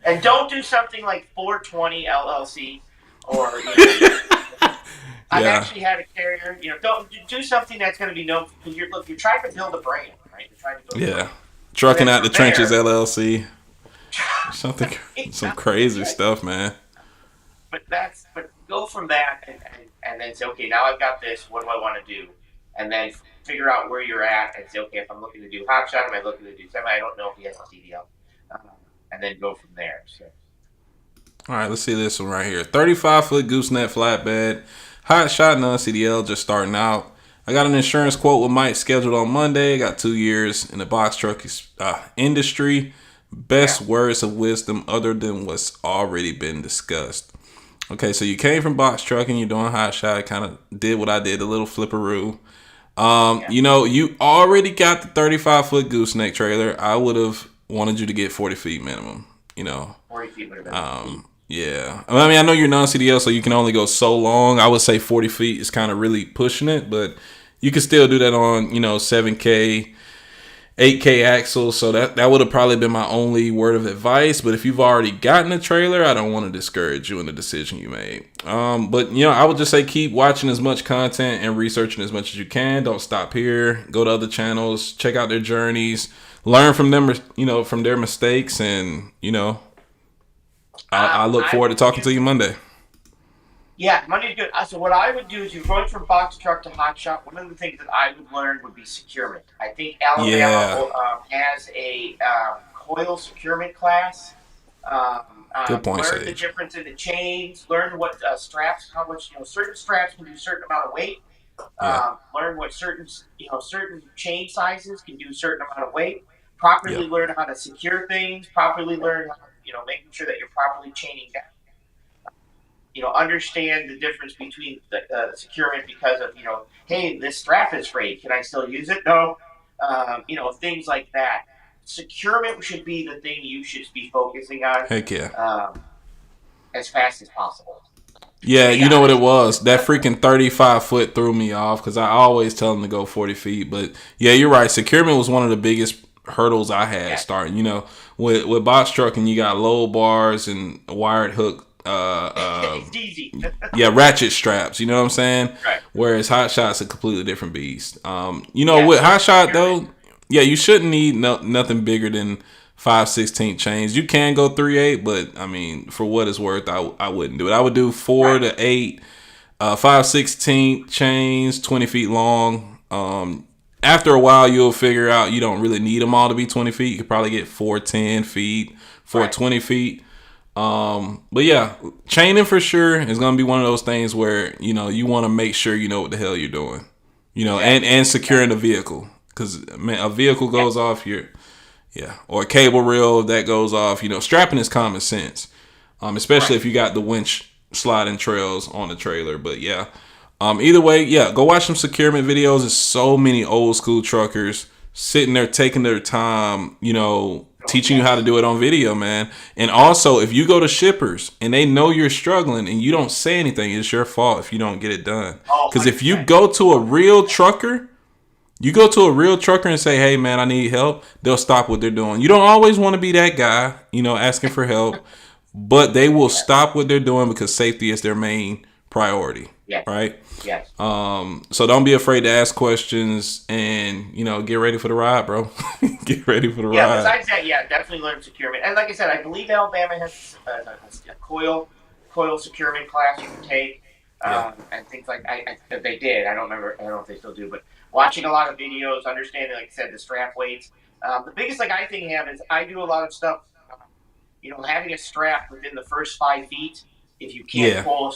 And don't do something like 420 LLC or I've actually had a carrier. Don't do something that's going to be known because you're trying to build a brand, right? You're trying to build a brand. Trucking Out the Trenches LLC. Some crazy stuff, man. But go from that and then say, okay, now I've got this. What do I want to do? And then figure out where you're at and say, okay, if I'm looking to do hot shot, am I looking to do semi? I don't know if he has a CDL, and then go from there. So. All right, let's see this one right here. 35-foot gooseneck flatbed, hot shot, non-CDL, just starting out. I got an insurance quote with Mike scheduled on Monday. Got 2 years in the box truck industry. Best words of wisdom other than what's already been discussed. Okay, so you came from box trucking, you're doing hot shot, kind of did what I did, a little flipperoo. You already got the 35-foot gooseneck trailer. I would have wanted you to get 40 feet minimum. 40 feet would have been. Yeah. I mean, I know you're non-CDL, so you can only go so long. I would say 40 feet is kind of really pushing it, but you can still do that on 7K. 8K axles, so that would have probably been my only word of advice. But if you've already gotten a trailer, I don't want to discourage you in the decision you made. But I would just say keep watching as much content and researching as much as you can. Don't stop here. Go to other channels, check out their journeys, learn from them, from their mistakes, and I look forward to talking to you Monday. Yeah, Monday's good. So what I would do is, you're going from box truck to hot shot. One of the things that I would learn would be securement. I think Alabama has a coil securement class. Good point, learn Sage. the difference in the chains. Learn what straps, how much certain straps can do a certain amount of weight. Learn what certain chain sizes can do a certain amount of weight. Properly learn how to secure things. Properly learn how making sure that you're properly chaining down. Understand the difference between the securement, because of, hey, this strap is frayed. Can I still use it? No. Things like that. Securement should be the thing you should be focusing on. Heck yeah. As fast as possible. Yeah, you know what it was? That freaking 35-foot threw me off, because I always tell them to go 40 feet. But yeah, you're right. Securement was one of the biggest hurdles I had starting. With box trucking, you got low bars and wired hook. It's easy. Ratchet straps. You know what I'm saying? Right. Whereas hot shot's a completely different beast. With hot shot though, you shouldn't need nothing bigger than 5/16 chains. You can go 3/8, but I mean, for what it's worth, I wouldn't do it. I would do 4 to 8, 5/16 chains, 20 feet long. After a while, you'll figure out you don't really need them all to be 20 feet. You could probably get 410 feet, 420 feet. But yeah, chaining for sure is going to be one of those things where, you want to make sure you know what the hell you're doing, and securing the vehicle. Cause a vehicle goes off or a cable reel that goes off, strapping is common sense. Especially if you got the winch sliding trails on the trailer. But yeah, either way, go watch some securement videos. There's so many old school truckers sitting there taking their time, teaching you how to do it on video, man. And also, if you go to shippers and they know you're struggling and you don't say anything, it's your fault if you don't get it done. Because if you go to a real trucker, and say, hey, man, I need help, they'll stop what they're doing. You don't always want to be that guy, asking for help, but they will stop what they're doing because safety is their main priority. Yes. Right? Yes. So don't be afraid to ask questions, and get ready for the ride, bro. Get ready for the ride. Yeah, besides that, definitely learn securement. And like I said, I believe Alabama has a coil securement class you can take, and things like they did. I don't know if they still do, but watching a lot of videos, understanding, like I said, the strap weights. The biggest thing I think is I do a lot of stuff. Having a strap within the first 5 feet. If you can't pull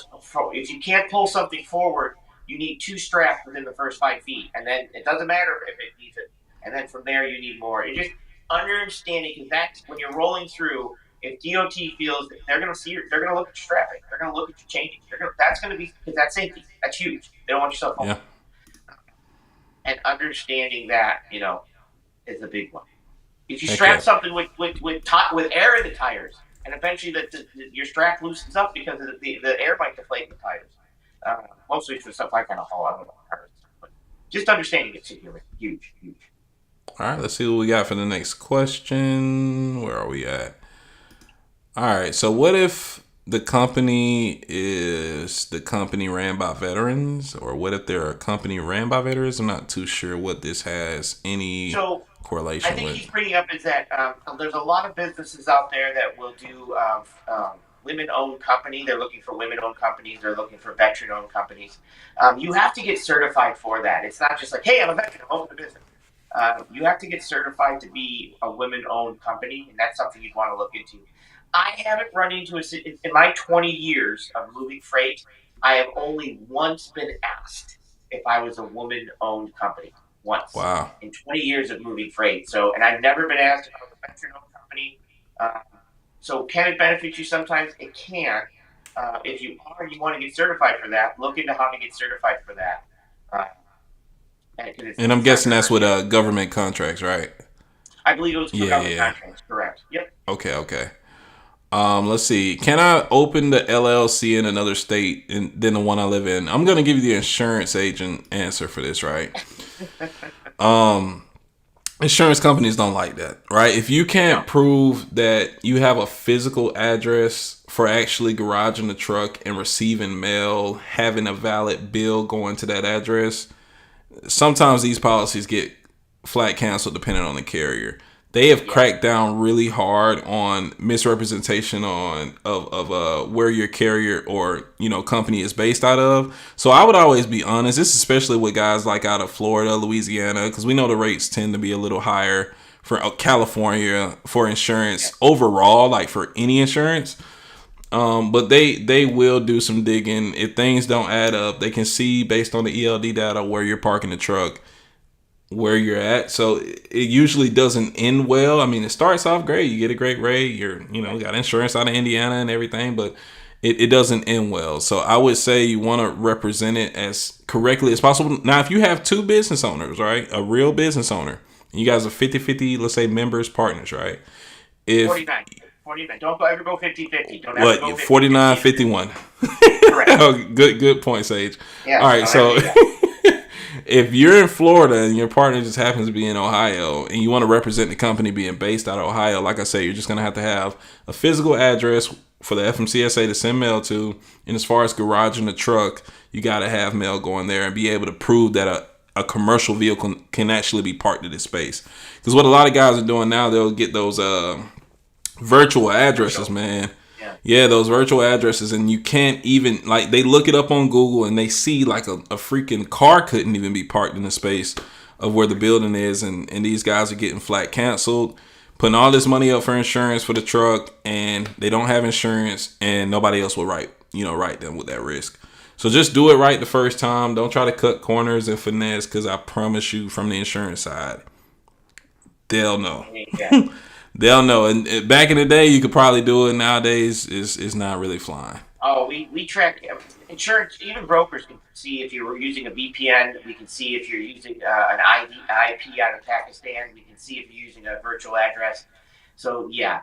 something forward, you need 2 straps within the first 5 feet, and then it doesn't matter if it needs it. And then from there, you need more. It's just understanding, because that's when you're rolling through. If DOT feels that they're going to see, they're going to look at your strapping, they're going to look at your changing. That's going to be, because that's safety. That's huge. They don't want yourself home. And understanding that, is a big one. If you strap something with air in the tires, and eventually your strap loosens up because the air might deflate the tires. Mostly for stuff I kind of haul. I don't know cars, but just understanding it's huge. All right, let's see what we got for the next question. Where are we at? All right, so what if the company is the company ran by veterans, or what if they're a company ran by veterans? I'm not too sure what this has any correlation I think with. he's bringing up is that there's a lot of businesses out there that will do women-owned company. They're looking for women-owned companies. They're looking for veteran-owned companies. You have to get certified for that. It's not just like, hey, I'm a veteran, I'm open a business. You have to get certified to be a women-owned company, and that's something you'd want to look into. I haven't run into in my 20 years of moving freight, I have only once been asked if I was a woman-owned company. Once. Wow. In 20 years of moving freight. So, and I've never been asked if I was a veteran-owned company. So can it benefit you sometimes? It can. If you want to get certified for that, look into how to get certified for that. And I'm guessing that's with government contracts, right? I believe it was took out the Yeah. contracts. Correct. Yep. Okay. Let's see. Can I open the LLC in another state than the one I live in? I'm gonna give you the insurance agent answer for this, right? Insurance companies don't like that, right? If you can't prove that you have a physical address for actually garaging the truck and receiving mail, having a valid bill going to that address, sometimes these policies get flat canceled depending on the carrier. They have cracked down really hard on misrepresentation of where your carrier or company is based out of. So I would always be honest. This is especially with guys like out of Florida, Louisiana, because we know the rates tend to be a little higher for California for insurance overall, like for any insurance. But they will do some digging. If things don't add up, they can see based on the ELD data where you're parking the truck, where you're at. So it usually doesn't end well. I mean, it starts off great. You get a great rate. You're, got insurance out of Indiana and everything, but it doesn't end well. So I would say you want to represent it as correctly as possible. Now, if you have two business owners, right, a real business owner, and you guys are 50-50, let's say members, partners, right? If 49. Don't ever go 50-50. Don't ever go 49-51. Correct. Oh, good point, Sage. Yeah, all right, so if you're in Florida and your partner just happens to be in Ohio and you want to represent the company being based out of Ohio, like I say, you're just going to have a physical address for the FMCSA to send mail to. And as far as garaging the truck, you got to have mail going there and be able to prove that a commercial vehicle can actually be parked in this space. Because what a lot of guys are doing now, they'll get those virtual addresses, man. Yeah, those virtual addresses, and you can't even, like, they look it up on Google and they see like a freaking car couldn't even be parked in the space of where the building is, and these guys are getting flat canceled, putting all this money up for insurance for the truck, and they don't have insurance, and nobody else will write them with that risk. So just do it right the first time. Don't try to cut corners and finesse, because I promise you, from the insurance side, they'll know. They'll know. And back in the day, you could probably do it. Nowadays, it's not really flying. Oh, we track insurance. Even brokers can see if you're using a VPN. We can see if you're using an IP out of Pakistan. We can see if you're using a virtual address. So yeah,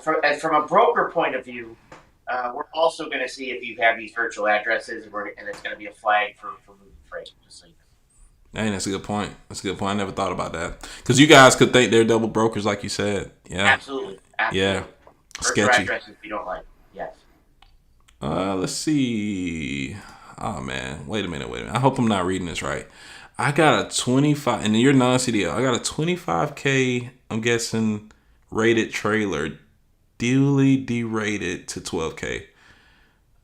from a broker point of view, we're also going to see if you have these virtual addresses, and it's going to be a flag for moving freight. Just so you know. Hey, that's a good point. I never thought about that. Because you guys could think they're double brokers, like you said. Yeah. Absolutely. Yeah. Virtual Sketchy. addresses you don't like. Yes. Let's see. Oh, man. Wait a minute. I hope I'm not reading this right. I got a 25, and you're non-CDL. I got a 25K, I'm guessing, rated trailer, duly derated to 12K.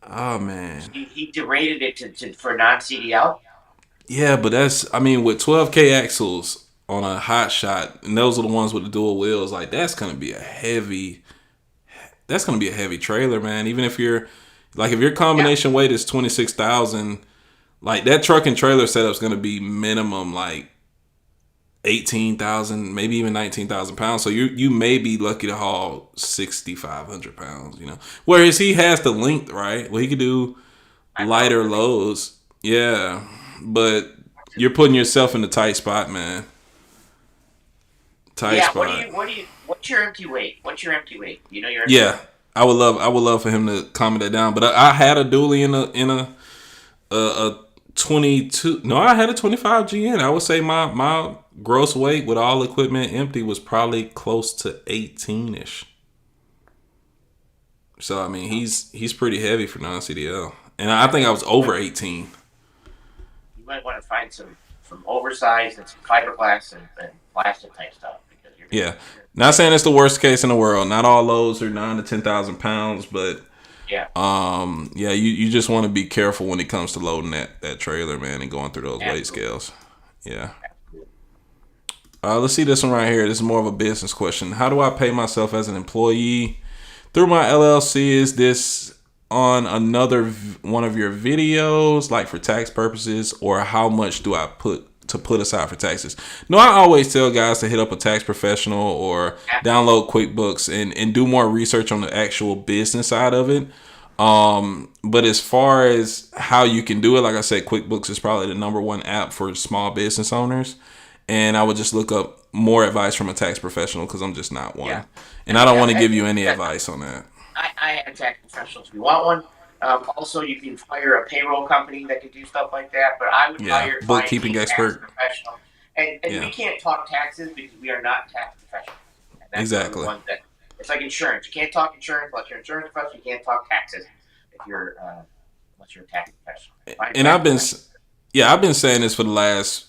Oh, man. He derated it for non-CDL? Yeah, but with 12K axles on a hot shot, and those are the ones with the dual wheels, like that's gonna be a heavy trailer, man. Even if your combination weight is 26,000, like that truck and trailer setup's gonna be minimum like 18,000, maybe even 19,000 pounds. So you may be lucky to haul 6,500 pounds. Whereas he has the length, right? Well, he could do lighter loads. Yeah. But you're putting yourself in a tight spot, man. Tight spot. What's your empty weight? Your empty weight? I would love for him to comment that down. But I had a dually in a 22. No, I had a 25 GN. I would say my gross weight with all equipment empty was probably close to 18ish. So I mean, he's pretty heavy for non-CDL, and I think I was over 18. You might want to find some oversized and some fiberglass and plastic type stuff. Not saying it's the worst case in the world. Not all loads are 9,000 to 10,000 pounds, but you just want to be careful when it comes to loading that trailer, man, and going through those weight scales. Yeah. Let's see this one right here. This is more of a business question. How do I pay myself as an employee through my LLC? Is this on another one of your videos, like for tax purposes, or how much do I put aside for taxes? No, I always tell guys to hit up a tax professional or download QuickBooks and do more research on the actual business side of it. But as far as how you can do it, like I said, QuickBooks is probably the number one app for small business owners. and I would just look up more advice from a tax professional because I'm just not one. Yeah. And I don't want to give you any advice on that. I had tax professionals if you want one. Also, you can hire a payroll company that can do stuff like that. But I would hire bookkeeping expert. Professional. And we can't talk taxes because we are not tax professionals. And that's exactly. One thing. It's like insurance. You can't talk insurance unless you're an insurance professional. You can't talk taxes if you're unless you're a tax professional. And I've been saying this for the last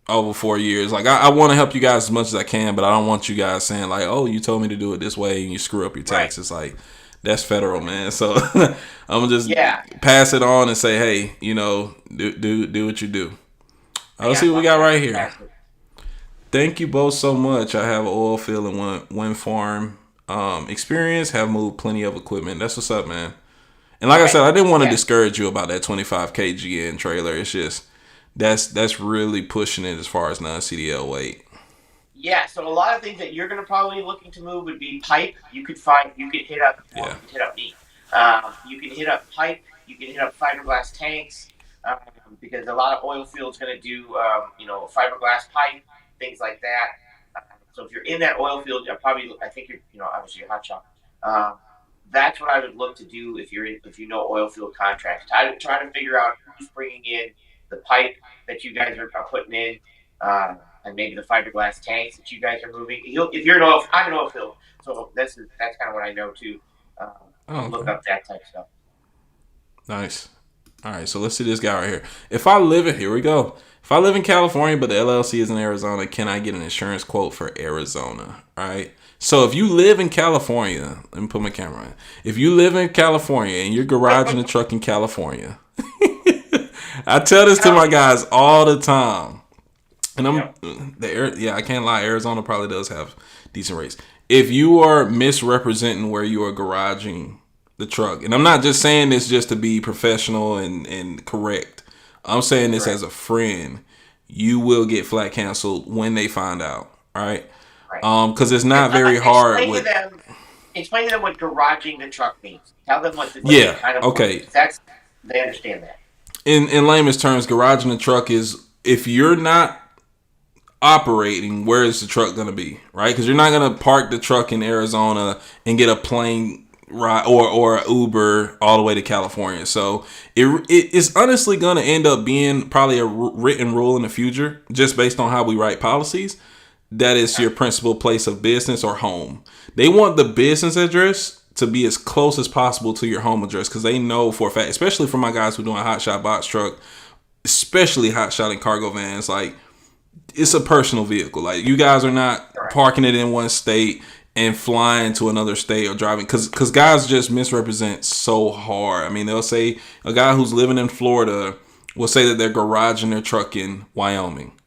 over 4 years. Like I want to help you guys as much as I can, but I don't want you guys saying like, "Oh, you told me to do it this way," and you screw up your taxes. Like that's federal, man. So I'm gonna just pass it on and say, "Hey, do what you do." Let's see what we got right here. Thank you both so much. I have oil field and wind farm experience. Have moved plenty of equipment. That's what's up, man. And like I said, I didn't want to discourage you about that 25K GN trailer. It's just that's really pushing it as far as non-CDL weight. Yeah, so a lot of things that you're going to probably looking to move would be pipe. You could hit up me. You can hit up pipe. You can hit up fiberglass tanks because a lot of oil fields going to do fiberglass pipe, things like that. So if you're in that oil field, I think you're obviously a hot shot. That's what I would look to do if you know oil field contracts. Try to figure out who's bringing in the pipe that you guys are putting in, and maybe the fiberglass tanks that you guys are moving. If you're I'm an oil field, so that's kind of what I know too. Look up that type of stuff. Nice. All right, so let's see this guy right here. If I live in California, but the LLC is in Arizona, can I get an insurance quote for Arizona? All right. So if you live in California, let me put my camera on. If you live in California and you're garaging a truck in California, I tell this to my guys all the time. And I can't lie, Arizona probably does have decent rates. If you are misrepresenting where you are garaging the truck, and I'm not just saying this just to be professional and correct. I'm saying this as a friend. You will get flat canceled when they find out. All right. Because it's not very hard. Explain to them what garaging the truck means. Tell them what okay. They understand that. In layman's terms, garaging the truck is if you're not operating, where is the truck going to be, right? Because you're not going to park the truck in Arizona and get a plane ride or an Uber all the way to California. So it's honestly going to end up being probably a written rule in the future, just based on how we write policies. That is your principal place of business or home. They want the business address to be as close as possible to your home address because they know for a fact, especially for my guys who are doing hot shot box truck, especially hot shot and cargo vans, like it's a personal vehicle. Like you guys are not parking it in one state and flying to another state or driving because guys just misrepresent so hard. I mean, they'll say a guy who's living in Florida will say that they're garaging their truck in Wyoming.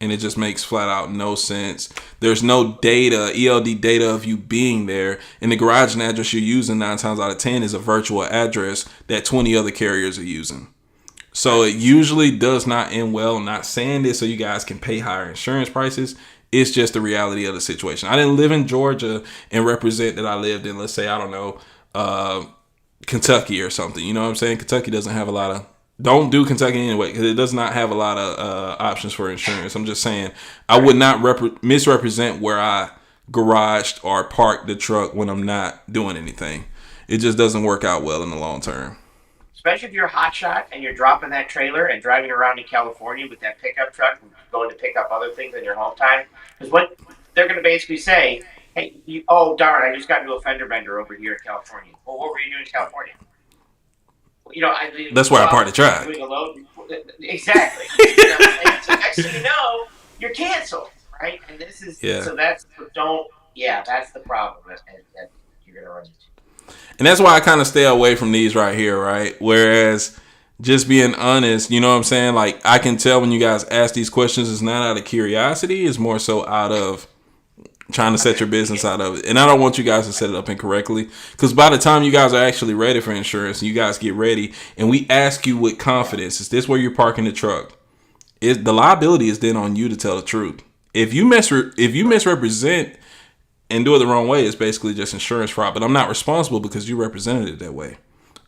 And it just makes flat out no sense. There's no data, ELD data of you being there. And the garaging address you're using 9 times out of 10 is a virtual address that 20 other carriers are using. So it usually does not end well. I'm not saying this so you guys can pay higher insurance prices. It's just the reality of the situation. I didn't live in Georgia and represent that I lived in, let's say, I don't know, Kentucky or something. You know what I'm saying? Kentucky doesn't have a lot of... Don't do Kentucky anyway because it does not have a lot of options for insurance. I'm just saying I would not misrepresent where I garaged or parked the truck when I'm not doing anything. It just doesn't work out well in the long term. Especially if you're a hot shot and you're dropping that trailer and driving around in California with that pickup truck and going to pick up other things in your home time. Because what they're going to basically say, hey, darn, I just got into a fender bender over here in California. Well, what were you doing in California? That's where I parked the truck. Exactly. And so next thing you know, you're canceled, right? And this is so that's the problem that you're gonna run into. And that's why I kind of stay away from these right here, right? Whereas just being honest, you know what I'm saying? Like I can tell when you guys ask these questions, it's not out of curiosity, it's more so out of trying to set your business out of it. And I don't want you guys to set it up incorrectly because by the time you guys are actually ready for insurance, you guys get ready and we ask you with confidence, is this where you're parking the truck? The liability is then on you to tell the truth. If you misrepresent and do it the wrong way, it's basically just insurance fraud. But I'm not responsible because you represented it that way.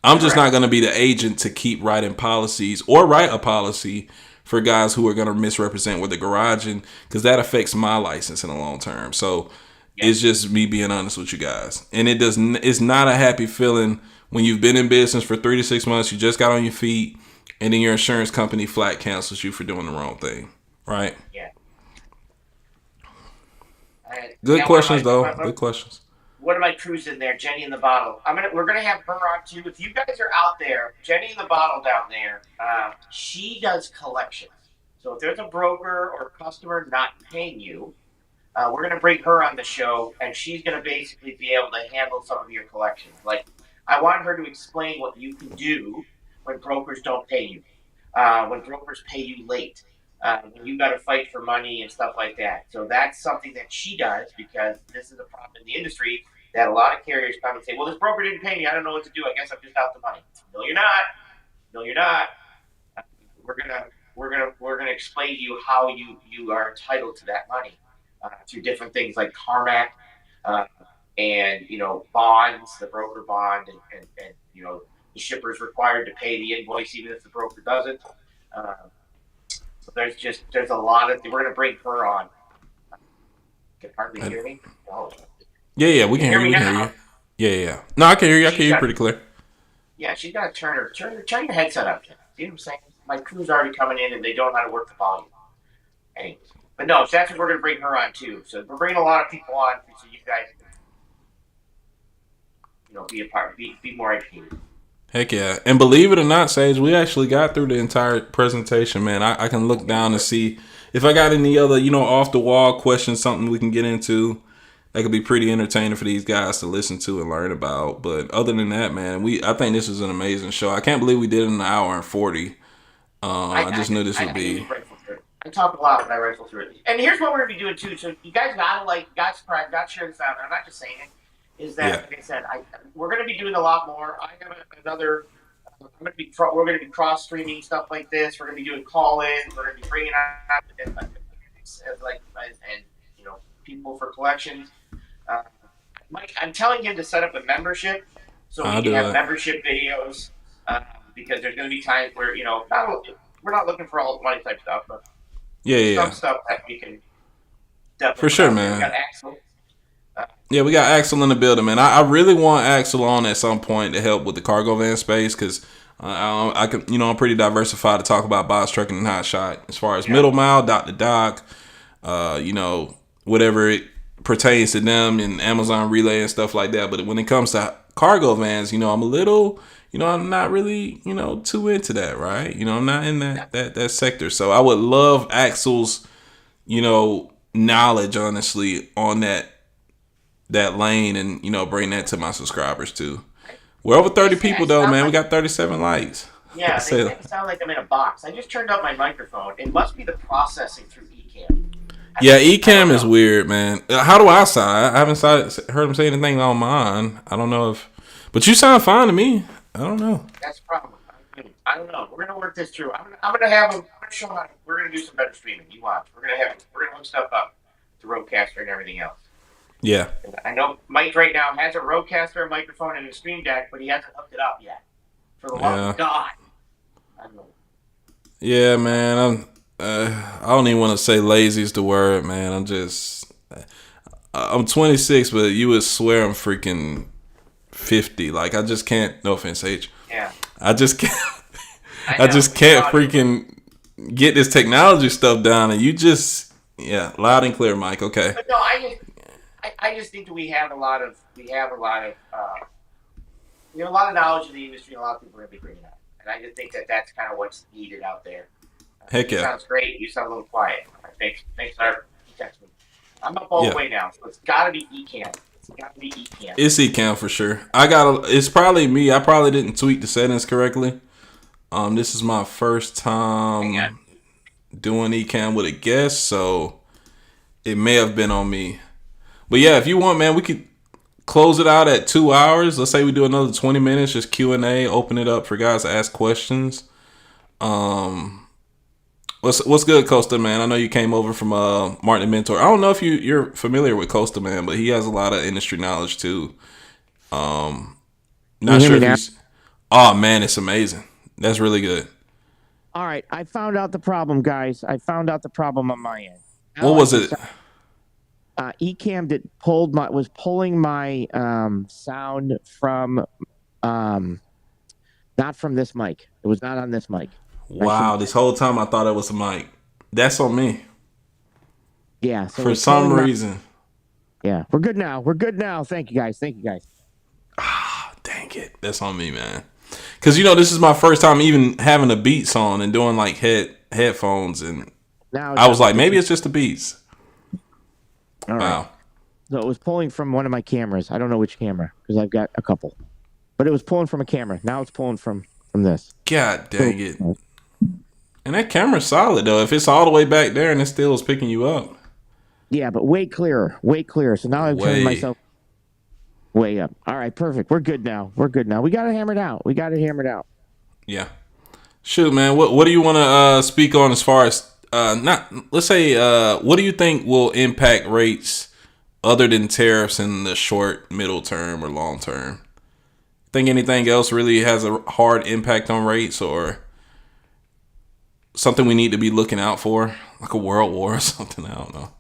I'm just not going to be the agent to keep writing policies or write a policy for guys who are going to misrepresent with the garage, and because that affects my license in the long term. So it's just me being honest with you guys, and it's not a happy feeling when you've been in business for 3 to 6 months, you just got on your feet, and then your insurance company flat cancels you for doing the wrong thing, right? Yeah. Good questions, though. Good questions. One of my crews in there, Jenny in the Bottle. We're gonna have her on too. If you guys are out there, Jenny in the Bottle down there, she does collections. So if there's a broker or customer not paying you, we're gonna bring her on the show, and she's gonna basically be able to handle some of your collections. Like, I want her to explain what you can do when brokers don't pay you, when brokers pay you late. When you got to fight for money and stuff like that. So that's something that she does, because this is a problem in the industry that a lot of carriers come and say, well, this broker didn't pay me. I don't know what to do. I guess I'm just out the money. No, you're not. No, you're not. We're gonna explain to you how you are entitled to that money through different things like Carmack and bonds, the broker bond, and the shipper is required to pay the invoice even if the broker doesn't. So there's a lot of. We're gonna bring her on. Can hardly hear me. Oh. Yeah, we can hear you. We can hear you. Yeah. No, I can hear you. I can hear you pretty clear. Yeah, she's got to turn your headset up. See what I'm saying? My crew's already coming in, and they don't know how to work the volume. Anyways, but no, so that's what we're gonna bring her on too. So we're bringing a lot of people on, so you guys, be a part, be more educated. Heck yeah. And believe it or not, Sage, we actually got through the entire presentation, man. I can look down and see if I got any other, off the wall questions, something we can get into that could be pretty entertaining for these guys to listen to and learn about. But other than that, man, I think this was an amazing show. I can't believe we did it in an hour and 40. I just knew this would be. I talk a lot when I rifle through it. And here's what we're going to be doing too. So you guys got subscribe, got share this out. I'm not just saying it. Is that, like I said, we're going to be doing a lot more. I have another. We're going to be cross streaming stuff like this. We're going to be doing call-ins. We're going to be bringing out and people for collections. Mike, I'm telling him to set up a membership so we can have membership videos because there's going to be times where we're not looking for all the money type stuff, but some stuff that we can definitely for sure, man. We got Axel. We got Axel in the building, man. I really want Axel on at some point to help with the cargo van space because I can, I'm pretty diversified to talk about box trucking and hot shot as far as middle mile, dock to dock, whatever it pertains to them and Amazon Relay and stuff like that. But when it comes to cargo vans, I'm a little, I'm not really, too into that, right? I'm not in that sector. So I would love Axel's, knowledge, honestly, on that lane and, bring that to my subscribers too. We're over 30 people though, man. We got 37 likes. Yeah, they sound like I'm in a box. I just turned up my microphone. It must be the processing through Ecamm. Ecamm is weird, man. How do I sound? I haven't heard him say anything on mine. I don't know but you sound fine to me. I don't know. That's the problem. I don't know. We're gonna work this through. I'm gonna have them. I'm gonna show them. We're gonna do some better streaming. You watch. We're gonna hook stuff up to Rodecaster and everything else. Yeah. I know Mike right now has a Rodecaster, a microphone, and a Stream Deck, but he hasn't hooked it up yet. For the love of God. I don't know. Yeah, man. I don't even want to say lazy is the word, man. I'm 26, but you would swear I'm freaking 50. Like, I just can't. No offense, H. Yeah. I just can't. I just can't freaking get this technology stuff down, and you just loud and clear, Mike. Okay. But no, I just think that we have a lot of knowledge in the industry. A lot of people are going to be bringing up, and I just think that that's kind of what's needed out there. Heck yeah! Sounds great. You sound a little quiet. Thanks, Art. I'm up all the way now, so it's got to be Ecamm. It's Ecamm for sure. It's probably me. I probably didn't tweak the settings correctly. This is my first time doing Ecamm with a guest, so it may have been on me. But yeah, if you want, man, we could close it out at 2 hours. Let's say we do another 20 minutes, just Q&A, open it up for guys to ask questions. What's good, Costa, man? I know you came over from Martin and Mentor. I don't know if you're familiar with Costa, man, but he has a lot of industry knowledge too. Not sure if he's. Oh man, it's amazing. That's really good. All right, I found out the problem, guys. I found out the problem on my end. What was it? Ecamm was pulling my sound from not from this mic. It was not on this mic. Wow, this whole time I thought it was a mic. That's on me. Yeah. So for some reason. Yeah, we're good now. We're good now. Thank you, guys. Thank you, guys. Ah, dang it. That's on me, man. Because, this is my first time even having a Beats on and doing like headphones. And now I was like, maybe it's just the Beats. All right. Wow. So it was pulling from one of my cameras. I don't know which camera because I've got a couple. But it was pulling from a camera. Now it's pulling from this. God dang it. And that camera's solid, though. If it's all the way back there and it still is picking you up. Yeah, but way clearer. Way clearer. So now I've turned myself way up. All right, perfect. We're good now. We're good now. We got it hammered out. Yeah. Shoot, man. What do you want to speak on as far as let's say what do you think will impact rates other than tariffs in the short, middle term, or long term? Think anything else really has a hard impact on rates, or something we need to be looking out for, like a world war or something? I don't know.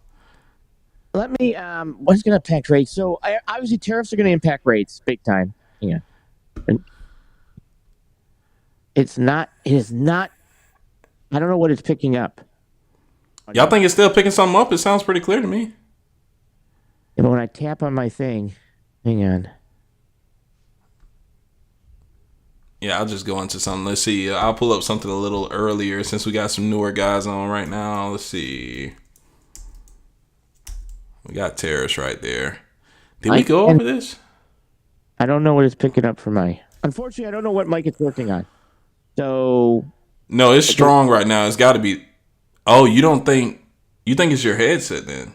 Let me. What's going to impact rates? So obviously tariffs are going to impact rates big time. Yeah. It is not. I don't know what it's picking up. Y'all think it's still picking something up? It sounds pretty clear to me. Yeah, but when I tap on my thing, hang on. Yeah, I'll just go into something. Let's see. I'll pull up something a little earlier since we got some newer guys on right now. Let's see. We got tariffs right there. Did we go over this? I don't know what it's picking up for my. Unfortunately, I don't know what mic it's working on. So. No, it's strong right now. It's got to be. Oh, you think it's your headset then?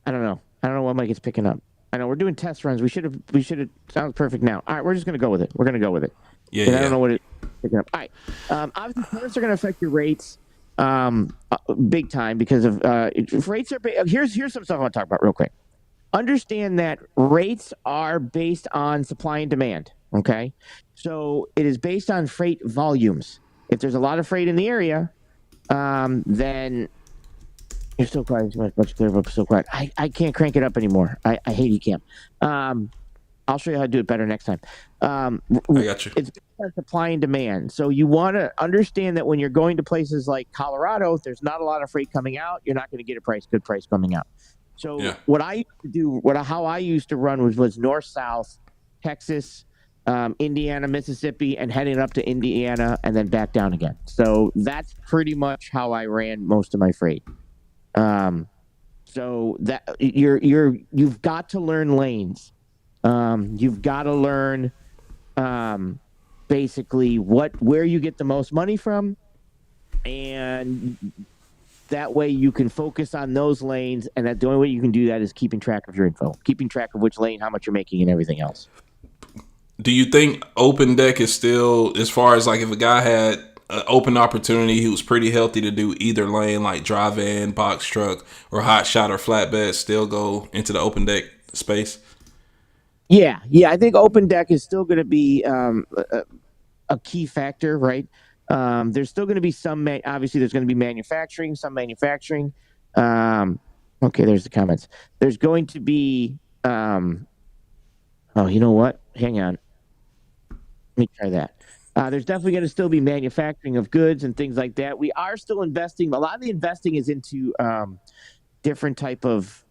I don't know. I don't know what mic it's picking up. I know we're doing test runs. We should have. Sounds perfect now. All right, we're just gonna go with it. Yeah. I don't know what it's picking up. All right. Obviously, tariffs are gonna affect your rates, big time because of rates are. Here's some stuff I want to talk about real quick. Understand that rates are based on supply and demand. Okay, so it is based on freight volumes. If there's a lot of freight in the area, then. You're so quiet. You're much clearer, but so quiet. I can't crank it up anymore. I hate Ecamm. I'll show you how to do it better next time. I got you. It's supply and demand. So you want to understand that when you're going to places like Colorado, if there's not a lot of freight coming out, you're not going to get a good price coming out. So what I used to do, how I used to run was north-south, Texas, Indiana, Mississippi, and heading up to Indiana and then back down again. So that's pretty much how I ran most of my freight. So that you've got to learn lanes. You've got to learn, basically where you get the most money from, and that way you can focus on those lanes. And that the only way you can do that is keeping track of your info, keeping track of which lane, how much you're making, and everything else. Do you think open deck is still, as far as like if a guy had an open opportunity, he was pretty healthy to do either lane, like drive in, box truck, or hot shot or flatbed, still go into the open deck space? Yeah. I think open deck is still going to be a key factor, right? There's still going to be obviously there's going to be some manufacturing. Okay, there's the comments. There's going to be, oh, you know what? Hang on. Let me try that. There's definitely going to still be manufacturing of goods and things like that. We are still investing. A lot of the investing is into different type of,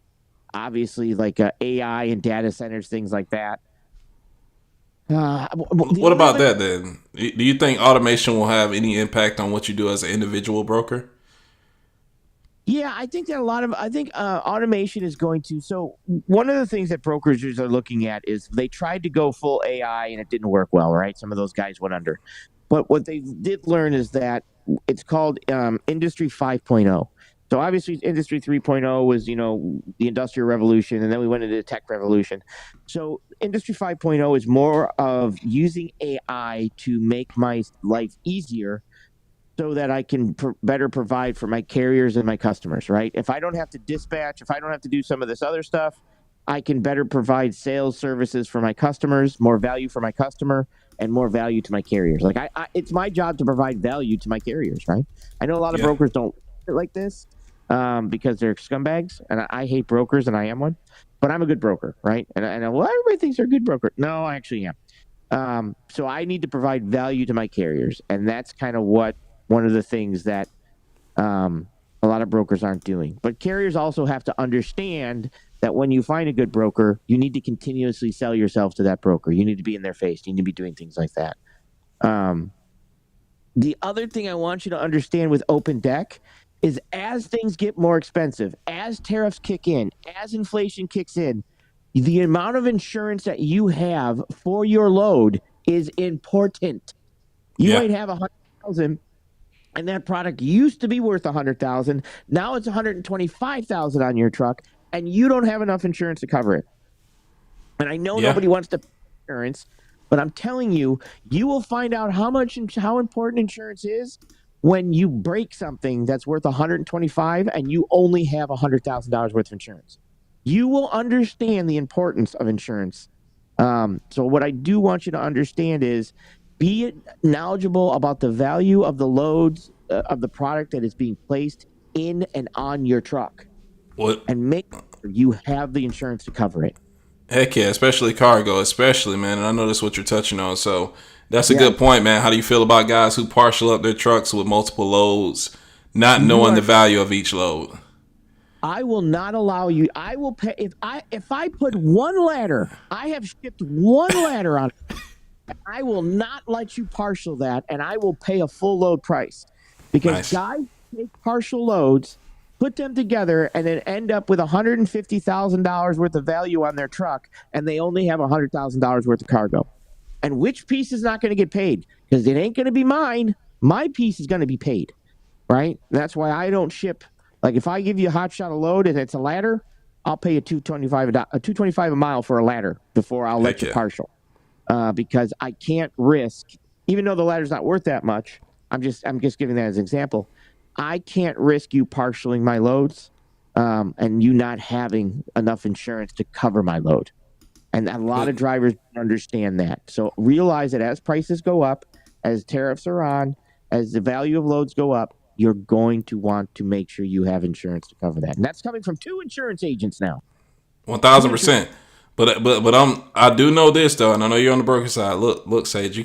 obviously, like AI and data centers, things like that. What about that then? Do you think automation will have any impact on what you do as an individual broker? Yeah, I think that automation is going to. So one of the things that brokerages are looking at is they tried to go full AI and it didn't work well, right? Some of those guys went under. But what they did learn is that it's called Industry 5.0. So obviously Industry 3.0 was, the Industrial Revolution, and then we went into the Tech Revolution. So Industry 5.0 is more of using AI to make my life easier, so that I can better provide for my carriers and my customers, right? If I don't have to dispatch, if I don't have to do some of this other stuff, I can better provide sales services for my customers, more value for my customer, and more value to my carriers. Like it's my job to provide value to my carriers, right? I know a lot of brokers don't do it like this because they're scumbags, and I hate brokers, and I am one. But I'm a good broker, right? And well, everybody thinks they're a good broker. No, I actually am. So I need to provide value to my carriers, and that's kind of one of the things that a lot of brokers aren't doing. But carriers also have to understand that when you find a good broker, you need to continuously sell yourself to that broker. You need to be in their face. You need to be doing things like that. The other thing I want you to understand with Open Deck is as things get more expensive, as tariffs kick in, as inflation kicks in, the amount of insurance that you have for your load is important. You might have 100,000, and that product used to be worth 100,000. Now it's 125,000 on your truck, and you don't have enough insurance to cover it. And I know nobody wants to pay insurance, but I'm telling you, you will find out how important insurance is when you break something that's worth 125 and you only have $100,000 worth of insurance. You will understand the importance of insurance. So what I do want you to understand is be knowledgeable about the value of the loads of the product that is being placed in and on your truck. And make sure you have the insurance to cover it. Heck yeah, especially cargo, man. And I know that's what you're touching on. So that's a good point, man. How do you feel about guys who partial up their trucks with multiple loads, not knowing the value of each load? I will not allow you. I will pay if I put one ladder. I have shipped one ladder on it. I will not let you partial that, and I will pay a full load price because guys take partial loads, put them together, and then end up with $150,000 worth of value on their truck, and they only have $100,000 worth of cargo. And which piece is not going to get paid? Because it ain't going to be mine. My piece is going to be paid, right? And that's why I don't ship. Like if I give you a hot shot of load and it's a ladder, I'll pay you $225 a mile for a ladder before I'll let you partial. Because I can't risk, even though the ladder's not worth that much. I'm just giving that as an example. I can't risk you partialing my loads, and you not having enough insurance to cover my load. And a lot of drivers don't understand that. So realize that as prices go up, as tariffs are on, as the value of loads go up, you're going to want to make sure you have insurance to cover that. And that's coming from 2 insurance agents now. 1,000%. But I do know this though, and I know you're on the broker side. Look, Sage, you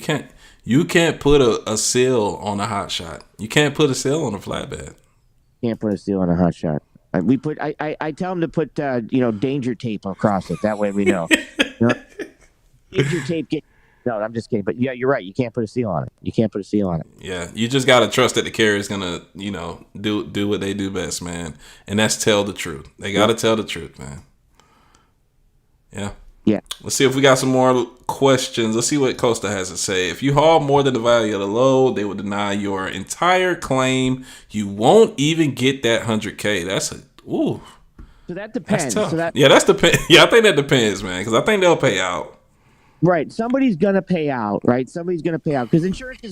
can't put a seal on a hot shot. You can't put a seal on a flatbed. Can't put a seal on a hot shot. I tell them to put danger tape across it. That way we know. Danger tape. No, I'm just kidding. But yeah, you're right. You can't put a seal on it. Yeah, you just gotta trust that the carrier is gonna do what they do best, man. And that's tell the truth. They gotta tell the truth, man. Yeah. Let's see if we got some more questions. Let's see what Costa has to say. If you haul more than the value of the load, they will deny your entire claim. You won't even get that $100K. So that depends. That's tough. That's depends. Yeah, I think that depends, man, because I think they'll pay out. Right. Somebody's gonna pay out. Right. Somebody's gonna pay out because insurance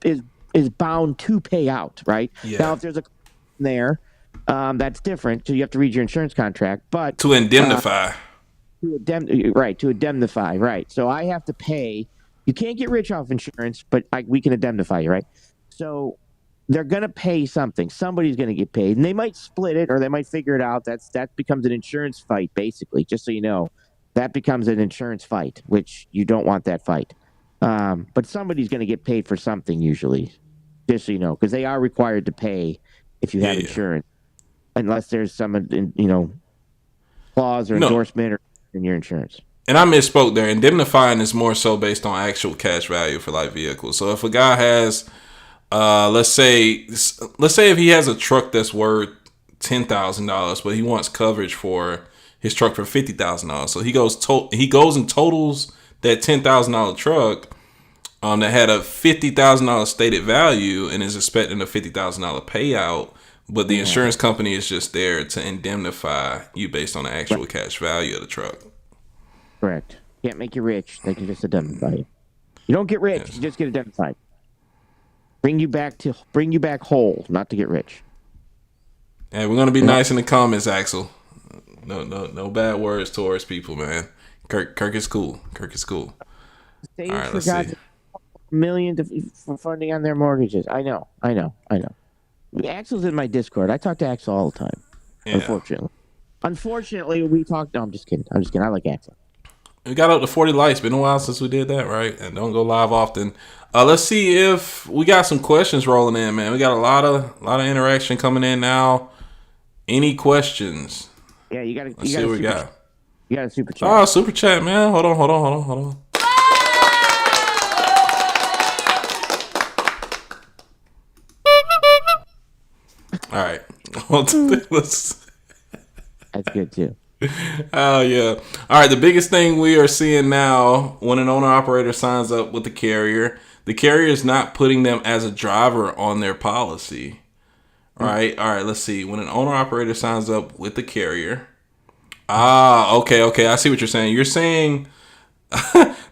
is bound to pay out. Right. Yeah. Now, if there's a there, that's different. So you have to read your insurance contract, but to indemnify. To indemnify, right. So I have to pay. You can't get rich off insurance, but we can indemnify you, right? So they're going to pay something. Somebody's going to get paid, and they might split it or they might figure it out. That becomes an insurance fight, basically, just so you know. That becomes an insurance fight, which you don't want that fight. But somebody's going to get paid for something usually, just so you know, because they are required to pay if you have insurance, unless there's some, clause or endorsement or in your insurance. And I misspoke there. Indemnifying is more so based on actual cash value for light vehicles. So if a guy has, let's say if he has a truck that's worth $10,000, but he wants coverage for his truck for $50,000, so he goes and totals that $10,000 truck that had a $50,000 stated value and is expecting a $50,000 payout. But the insurance company is just there to indemnify you based on the actual cash value of the truck. Correct. Can't make you rich. They can just indemnify you. You don't get rich. You just get indemnified. Bring you back whole, not to get rich. Hey, we're gonna be nice in the comments, Axel. No bad words towards people, man. Kirk is cool. All right, let's see. million for funding on their mortgages. I know. Axel's in my Discord. I talk to Axel all the time. Yeah. Unfortunately, we talk. No, I'm just kidding. I like Axel. We got up to 40 likes. Been a while since we did that, right? And don't go live often. Let's see if we got some questions rolling in, man. We got a lot of interaction coming in now. Any questions? Yeah, you got to. Let's see what we got. You got a super chat. Oh, super chat, man. Hold on. All right. That's good too. Oh, yeah. All right. The biggest thing we are seeing now when an owner-operator signs up with the carrier is not putting them as a driver on their policy. All right. Let's see. When an owner-operator signs up with the carrier. Okay. I see what you're saying. You're saying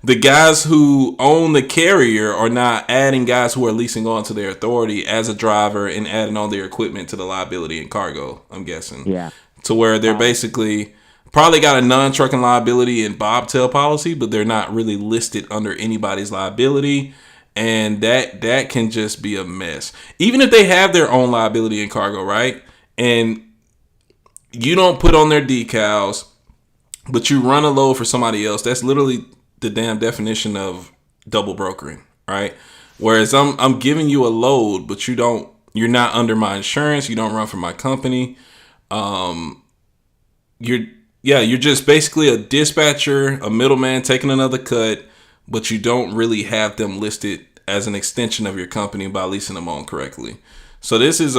the guys who own the carrier are not adding guys who are leasing on to their authority as a driver and adding on their equipment to the liability and cargo, I'm guessing. Yeah. To where they're basically probably got a non-trucking liability and bobtail policy, but they're not really listed under anybody's liability. And that can just be a mess. Even if they have their own liability and cargo, right? And you don't put on their decals, but you run a load for somebody else. That's literally the damn definition of double brokering, right? Whereas I'm giving you a load, but you're not under my insurance. You don't run for my company. You're just basically a dispatcher, a middleman taking another cut, but you don't really have them listed as an extension of your company by leasing them on correctly. So this is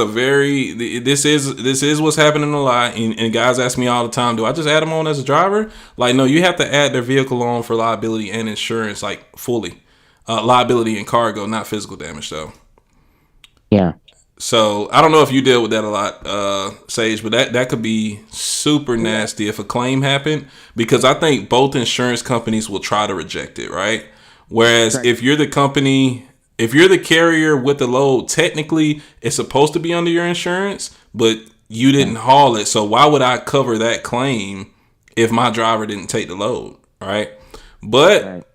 what's happening a lot. And guys ask me all the time, do I just add them on as a driver? Like, no, you have to add their vehicle on for liability and insurance, like fully. Liability and cargo, not physical damage though. Yeah. So I don't know if you deal with that a lot, Sage, but that could be super nasty if a claim happened, because I think both insurance companies will try to reject it, right? Whereas if you're the carrier with the load, technically it's supposed to be under your insurance, but you didn't haul it. So why would I cover that claim if my driver didn't take the load, right? But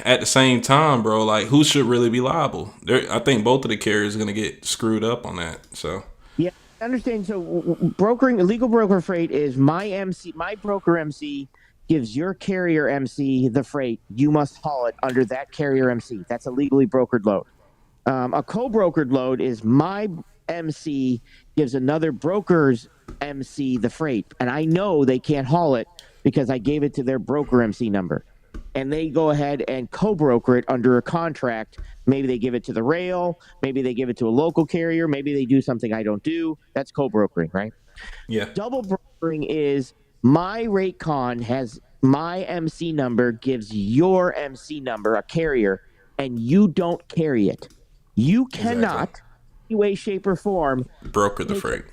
at the same time, bro, like, who should really be liable? I think both of the carriers are going to get screwed up on that. So yeah, I understand. So brokering, illegal broker freight is my MC, my broker MC gives your carrier MC the freight. You must haul it under that carrier MC. That's a legally brokered load. A co-brokered load is my MC gives another broker's MC the freight, and I know they can't haul it because I gave it to their broker MC number. And they go ahead and co-broker it under a contract. Maybe they give it to the rail. Maybe they give it to a local carrier. Maybe they do something I don't do. That's co-brokering, right? Yeah. Double brokering is my rate con has my MC number, gives your MC number, a carrier, and you don't carry it. You cannot, in any way, shape, or form, broker the freight.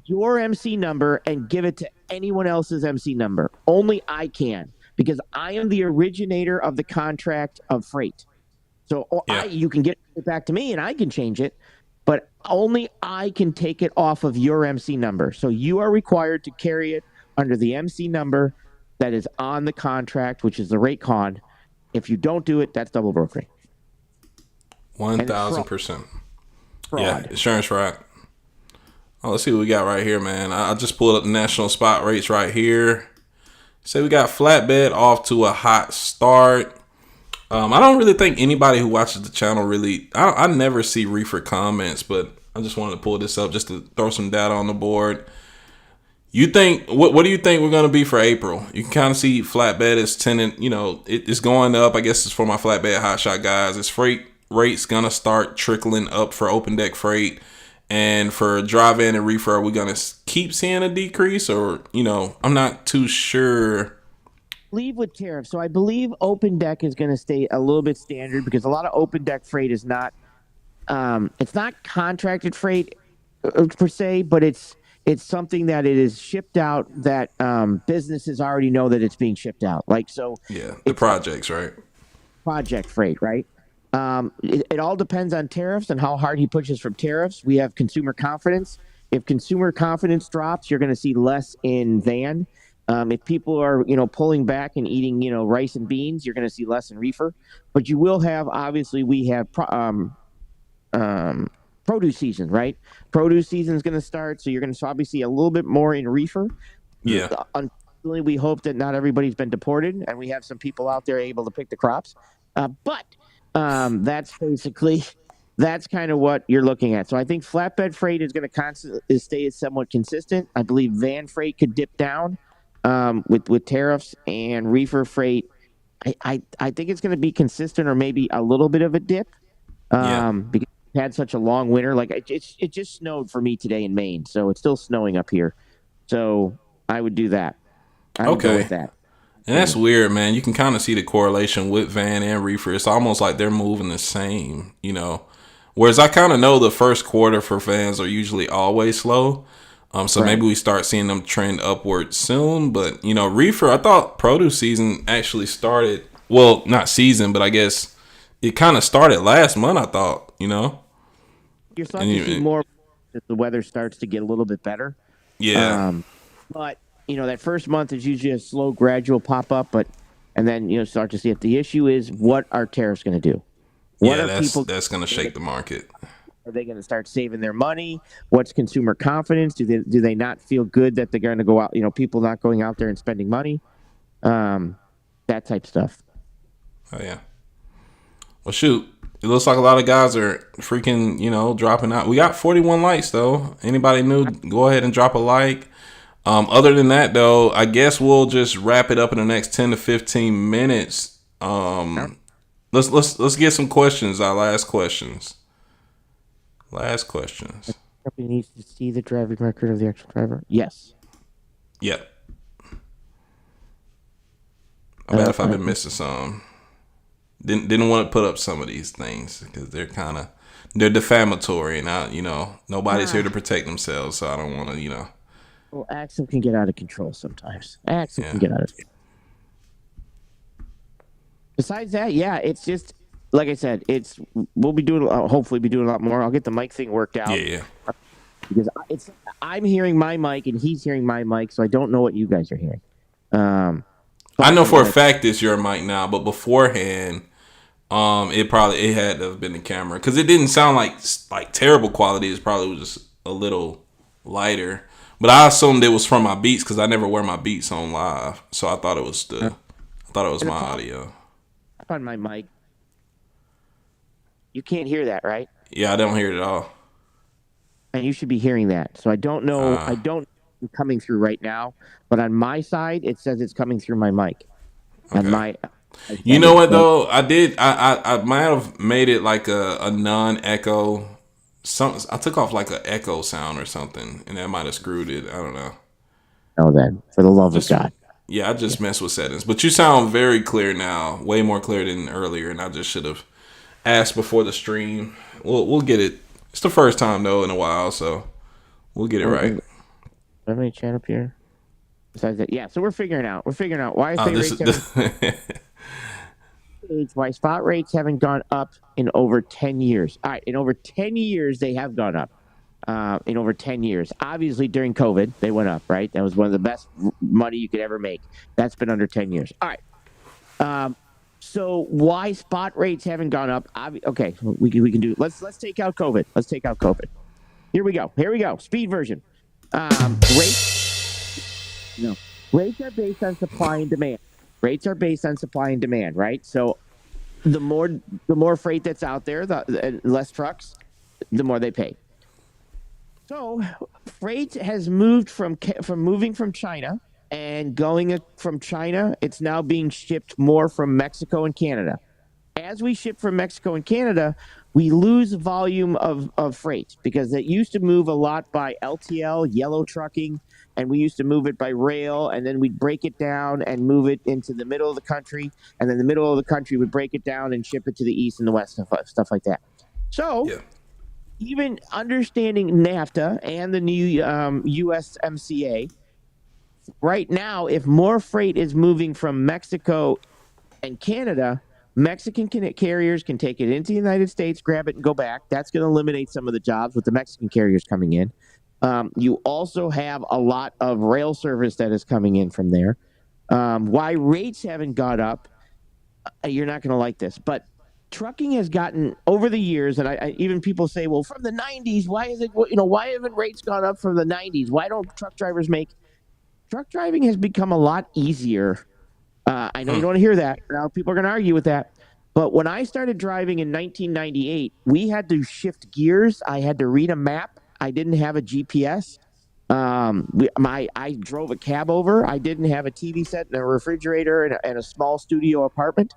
Your MC number and give it to anyone else's MC number. Only I can. Because I am the originator of the contract of freight. So you can get it back to me and I can change it, but only I can take it off of your MC number. So you are required to carry it under the MC number that is on the contract, which is the rate con. If you don't do it, that's double brokering. 1,000%. Yeah, insurance fraud. Oh, let's see what we got right here, man. I just pulled up the national spot rates right here. Say we got flatbed off to a hot start. I don't really think anybody who watches the channel really, I never see reefer comments, but I just wanted to pull this up just to throw some data on the board. You think, what do you think we're going to be for April? You can kind of see flatbed is tending, it's going up. I guess it's for my flatbed hotshot guys. It's freight rates going to start trickling up for open deck freight. And for dry van and reefer, are we going to keep seeing a decrease? Or, I'm not too sure. Leave with tariffs. So I believe open deck is going to stay a little bit standard because a lot of open deck freight is not, it's not contracted freight per se, but it's something that it is shipped out that businesses already know that it's being shipped out. Like, so. Yeah, the projects, right? Project freight, right? It all depends on tariffs and how hard he pushes from tariffs. We have consumer confidence. If consumer confidence drops, you're going to see less in van. If people are, pulling back and eating, rice and beans, you're going to see less in reefer. But you will have, obviously, we have produce season, right? Produce season is going to start, so you're going to probably see a little bit more in reefer. Yeah. Unfortunately, we hope that not everybody's been deported, and we have some people out there able to pick the crops. But that's kind of what you're looking at. So I think flatbed freight is going to constantly stay somewhat consistent. I believe van freight could dip down with tariffs, and reefer freight. I think it's going to be consistent or maybe a little bit of a dip. Because we had such a long winter. Like it just snowed for me today in Maine, so it's still snowing up here. So I would do that. I would go with that. And that's weird, man. You can kind of see the correlation with van and reefer. It's almost like they're moving the same, Whereas I kind of know the first quarter for vans are usually always slow. So maybe we start seeing them trend upward soon. But, reefer, I thought produce season actually started. Well, not season, but I guess it kind of started last month, I thought, You're starting to see more as the weather starts to get a little bit better. Yeah. But, that first month is usually a slow, gradual pop-up, and then, start to see it. The issue is, what are tariffs going to do? That's going to shake the market. Are they going to start saving their money? What's consumer confidence? Do they not feel good that they're going to go out, people not going out there and spending money? That type stuff. Oh, yeah. Well, shoot. It looks like a lot of guys are freaking, dropping out. We got 41 likes, though. Anybody new, go ahead and drop a like. Other than that, though, I guess we'll just wrap it up in the next 10 to 15 minutes. Let's get some questions. Our last questions. The company needs to see the driving record of the actual driver. Yes. Yep. I bet if I've been missing some. Didn't want to put up some of these things because they're defamatory, and nobody's here to protect themselves, so I don't want to, Well, Axel can get out of control sometimes. Can get out of control. Besides that, it's just like I said. We'll be doing hopefully be doing a lot more. I'll get the mic thing worked out. Yeah. Because I'm hearing my mic and he's hearing my mic, so I don't know what you guys are hearing. I know for a fact it's your mic now, but beforehand, it had to have been the camera because it didn't sound like terrible quality. It probably was just a little lighter. But I assumed it was from my beats because I never wear my beats on live, so I thought it was my audio. On my mic, you can't hear that, right? Yeah, I don't hear it at all. And you should be hearing that. So I don't know. I don't coming through right now, but on my side, it says it's coming through my mic. Okay. On you know what though? I might have made it like a non-echo. I took off like an echo sound or something, and that might have screwed it. I don't know. Oh, then for the love of God. Yeah, I just messed with settings, but you sound very clear now, way more clear than earlier, and I just should have asked before the stream. We'll get it. It's the first time though in a while, so we'll get it right. Do I have any chat up here? Besides that, yeah. So we're figuring out why why spot rates haven't gone up in over 10 years. All right, in over 10 years they have gone up. In over 10 years. Obviously, during COVID, they went up, right? That was one of the best money you could ever make. That's been under 10 years. All right. So why spot rates haven't gone up? Okay, we can do it. Let's take out COVID. Here we go. Speed version. Rates are based on supply and demand. Right? So the more freight that's out there, the less trucks, the more they pay. So, freight has moved from moving from China and going from China. It's now being shipped more from Mexico and Canada. As we ship from Mexico and Canada, we lose volume of freight because it used to move a lot by LTL, yellow trucking, and we used to move it by rail, and then we'd break it down and move it into the middle of the country, and then the middle of the country would break it down and ship it to the east and the west, stuff like that. So. Yeah. Even understanding NAFTA and the new USMCA, right now, if more freight is moving from Mexico and Canada, Mexican carriers can take it into the United States, grab it, and go back. That's going to eliminate some of the jobs with the Mexican carriers coming in. You also have a lot of rail service that is coming in from there. Why rates haven't gone up, you're not going to like this, but trucking has gotten over the years, and I even people say, well, from the 90s, why is it, why haven't rates gone up from the 90s? Why don't truck drivers make truck driving has become a lot easier. I know you don't want to hear that. Now people are going to argue with that. But when I started driving in 1998, we had to shift gears. I had to read a map. I didn't have a GPS. I drove a cab over. I didn't have a TV set and a refrigerator and a small studio apartment.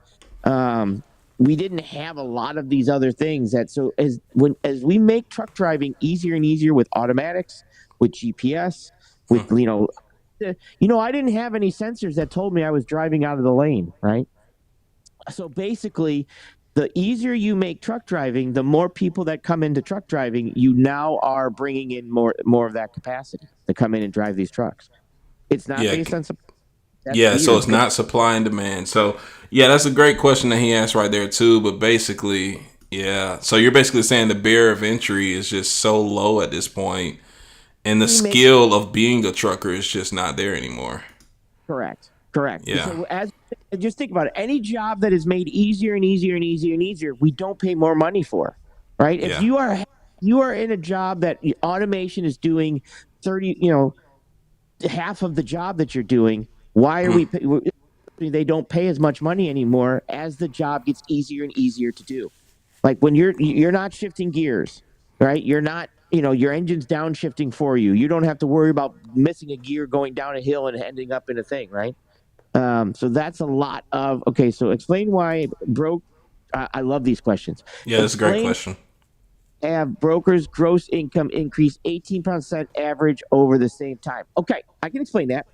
We didn't have a lot of these other things as we make truck driving easier and easier with automatics, with GPS, with I didn't have any sensors that told me I was driving out of the lane, right? So basically, the easier you make truck driving, the more people that come into truck driving, you now are bringing in more of that capacity to come in and drive these trucks. It's not based on supply. So it's not supply and demand. So that's a great question that he asked right there too. But basically, so you're basically saying the barrier of entry is just so low at this point, and the skill of being a trucker is just not there anymore. Correct. Yeah. So just think about it. Any job that is made easier and easier and easier and easier, we don't pay more money for, right? If you are in a job that automation is doing 30, half of the job that you're doing, why are they don't pay as much money anymore as the job gets easier and easier to do. Like when you're not shifting gears, right? You're not, your engine's downshifting for you. You don't have to worry about missing a gear going down a hill and ending up in a thing, right? So that's a lot of, okay, so explain why I love these questions. Yeah, that's a great question. Have brokers' gross income increase 18% average over the same time? Okay, I can explain that.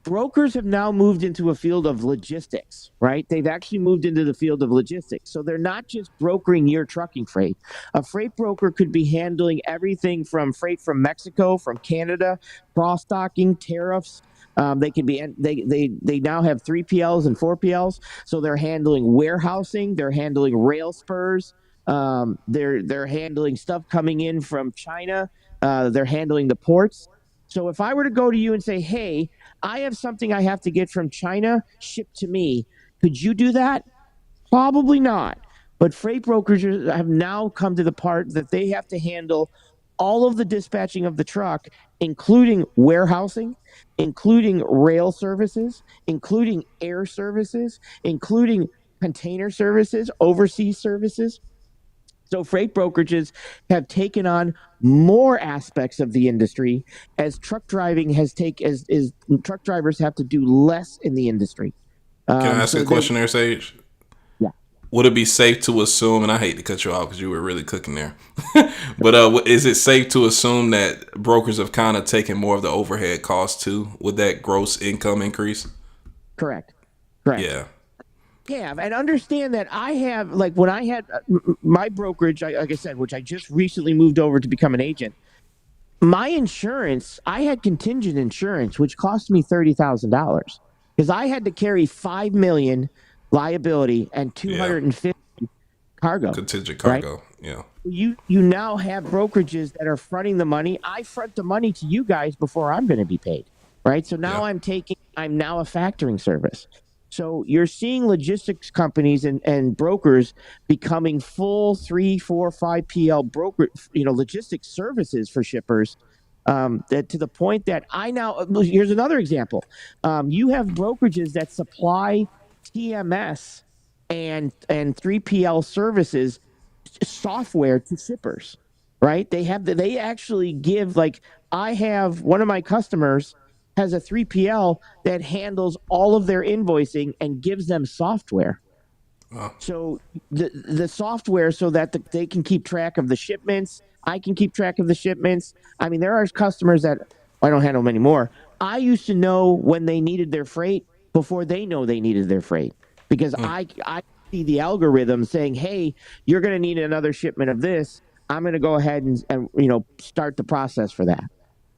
Brokers have now moved into a field of logistics, right? They've actually moved into the field of logistics. So they're not just brokering your trucking freight. A freight broker could be handling everything from freight from Mexico, from Canada, cross-docking, tariffs. They now have 3PLs and 4PLs. So they're handling warehousing, they're handling rail spurs, they're handling stuff coming in from China, they're handling the ports. So if I were to go to you and say, hey, I have something I have to get from China shipped to me, could you do that? Probably not. But freight brokers have now come to the part that they have to handle all of the dispatching of the truck, including warehousing, including rail services, including air services, including container services, overseas services. So freight brokerages have taken on more aspects of the industry as truck driving has truck drivers have to do less in the industry. Can I ask a question there, Sage? Yeah. Would it be safe to assume, and I hate to cut you off because you were really cooking there, but is it safe to assume that brokers have kind of taken more of the overhead costs too with that gross income increase? Correct. Yeah. Have and understand that I have, like when I had my brokerage, like I said, which I just recently moved over to become an agent, my insurance, I had contingent insurance, which cost me $30,000 because I had to carry $5 million liability and 250 cargo. Contingent cargo, right? Yeah. You now have brokerages that are fronting the money. I front the money to you guys before I'm going to be paid, right? So now I'm now a factoring service. So you're seeing logistics companies and brokers becoming full 3, 4, 5 PL broker, logistics services for shippers. That to the point that here's another example. You have brokerages that supply TMS and 3PL services software to shippers, right? They actually give, like, I have one of my customers has a 3PL that handles all of their invoicing and gives them software. Oh. So the software so that they can keep track of the shipments. I can keep track of the shipments. I mean, there are customers that I don't handle them anymore. I used to know when they needed their freight before they know they needed their freight because I see the algorithm saying, hey, you're going to need another shipment of this. I'm going to go ahead and start the process for that.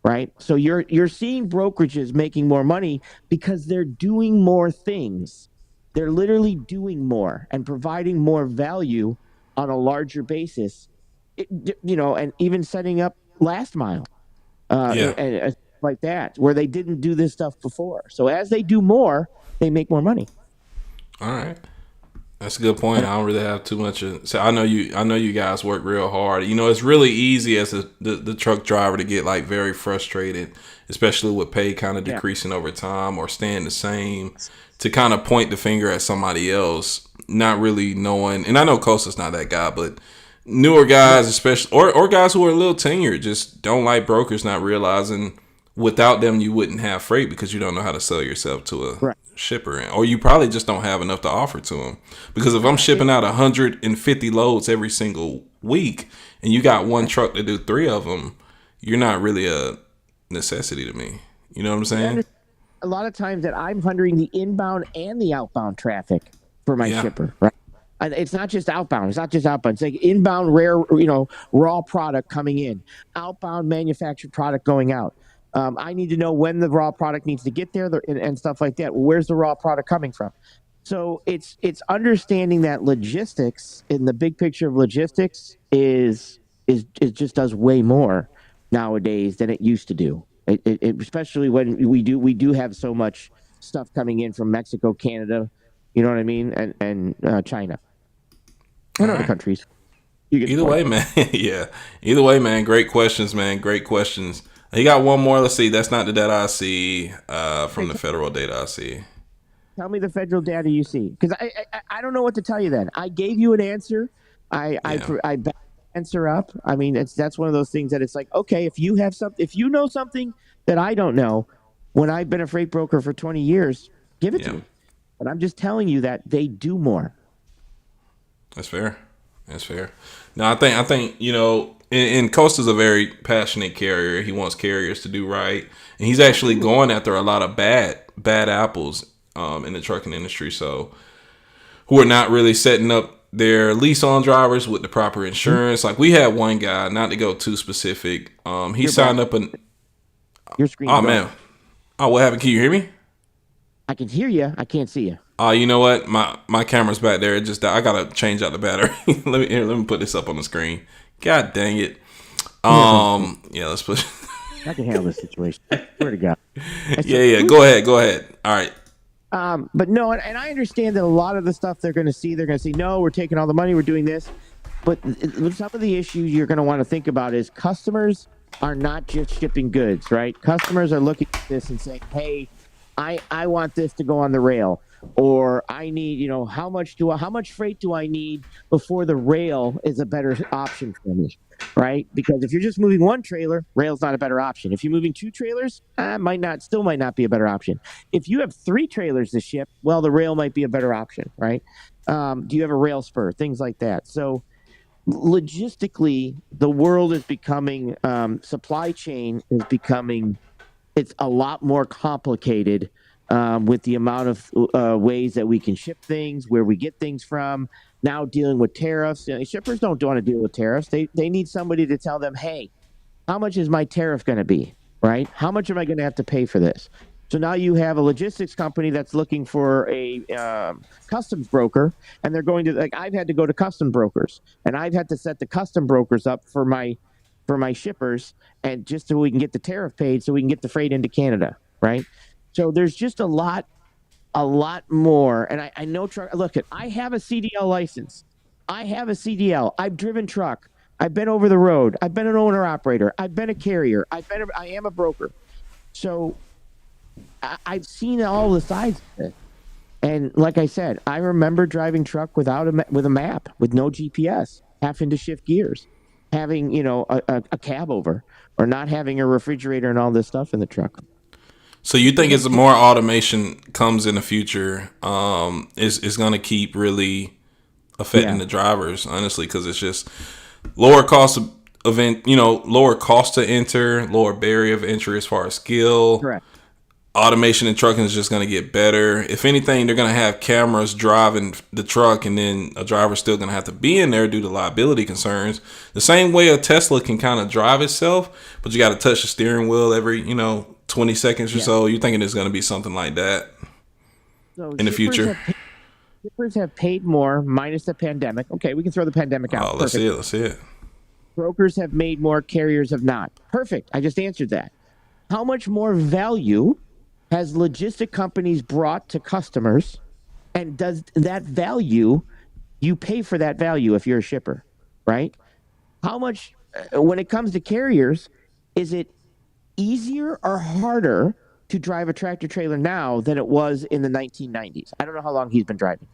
Right. So you're seeing brokerages making more money because they're doing more things. They're literally doing more and providing more value on a larger basis, and even setting up last mile. and like that, where they didn't do this stuff before. So as they do more, they make more money. All right. That's a good point. I don't really have too much. So I know you guys work real hard. It's really easy as the truck driver to get like very frustrated, especially with pay kind of decreasing over time or staying the same, to kind of point the finger at somebody else, not really knowing. And I know Costa's not that guy, but newer guys, especially, or guys who are a little tenured, just don't like brokers, not realizing without them you wouldn't have freight because you don't know how to sell yourself to a shipper, or you probably just don't have enough to offer to them. Because if I'm shipping out 150 loads every single week and you got one truck to do 3 of them, you're not really a necessity to me. You know what I'm saying? A lot of times that I'm handling the inbound and the outbound traffic for my shipper, right? It's not just outbound. It's like inbound rare, raw product coming in, outbound manufactured product going out. I need to know when the raw product needs to get there and stuff like that. Where's the raw product coming from? So it's understanding that logistics in the big picture of logistics is it just does way more nowadays than it used to do. It especially when we do have so much stuff coming in from Mexico, Canada, you know what I mean, and China and other countries. Either way, man. Yeah. Either way, man. Great questions, man. Great questions. You got one more. Let's see. That's not the data I see from the federal data I see. Tell me the federal data you see, because I don't know what to tell you. Then I gave you an answer. I backed the answer up. I mean, that's one of those things that it's like, okay, if you know something that I don't know, when I've been a freight broker for 20 years, give it to me. But I'm just telling you that they do more. That's fair. No, I think and Costa's a very passionate carrier. He wants carriers to do right, and he's actually going after a lot of bad apples in the trucking industry. So, who are not really setting up their lease on drivers with the proper insurance. Like we had one guy, not to go too specific. He signed up your screen. Oh man. Oh, what happened? Can you hear me? I can hear you. I can't see you. You know what? My camera's back there. It just I gotta change out the battery. let me put this up on the screen. God dang it. Let's put. I can handle this situation. I swear to God. Yeah. Go ahead. All right. But no, and I understand that a lot of the stuff they're going to see, no, we're taking all the money, we're doing this. But some of the issues you're going to want to think about is customers are not just shipping goods, right? Customers are looking at this and saying, hey, I want this to go on the rail, or I need, how much freight do I need before the rail is a better option for me, right? Because if you're just moving one trailer, rail's not a better option. If you're moving 2 trailers, might not be a better option. If you have 3 trailers to ship, well, the rail might be a better option, right? Do you have a rail spur? Things like that. So logistically, the world is becoming, supply chain is becoming, it's a lot more complicated with the amount of ways that we can ship things, where we get things from. Now dealing with tariffs. Shippers don't want to deal with tariffs. They need somebody to tell them, hey, how much is my tariff going to be, right? How much am I going to have to pay for this? So now you have a logistics company that's looking for a customs broker, and they're going to, I've had to go to custom brokers, and I've had to set the custom brokers up for my shippers, and just so we can get the tariff paid so we can get the freight into Canada, right? So there's just a lot more. And I know look, I have a CDL license. I have a CDL. I've driven truck. I've been over the road. I've been an owner operator. I've been a carrier. I am a broker. So I've seen all the sides of it. And like I said, I remember driving truck with a map, with no GPS, having to shift gears, having, a cab over, or not having a refrigerator and all this stuff in the truck. So you think as more automation comes in the future, is going to keep really affecting the drivers, honestly, because it's just lower cost lower cost to enter, lower barrier of entry as far as skill. Correct. Automation in trucking is just going to get better. If anything, they're going to have cameras driving the truck, and then a driver's still going to have to be in there due to liability concerns. The same way a Tesla can kind of drive itself, but you got to touch the steering wheel every, 20 seconds or so. You're thinking it's going to be something like that in the future? Shippers have paid more minus the pandemic. Okay, we can throw the pandemic out. Oh, let's see it. Brokers have made more, carriers have not. Perfect. I just answered that. How much more value has logistic companies brought to customers? And does that value, you pay for that value if you're a shipper, right? How much, when it comes to carriers, is it easier or harder to drive a tractor trailer now than it was in the 1990s? I don't know how long he's been driving.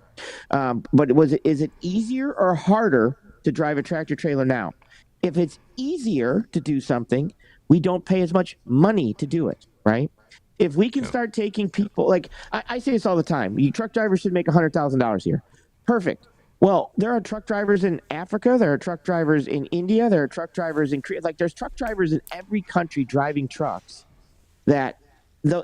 But is it easier or harder to drive a tractor trailer now? If it's easier to do something, we don't pay as much money to do it, right? If we can start taking people, like I say this all the time, you truck drivers should make $100,000 here. Perfect. Well, there are truck drivers in Africa. There are truck drivers in India. There are truck drivers in Korea. Like there's truck drivers in every country driving trucks that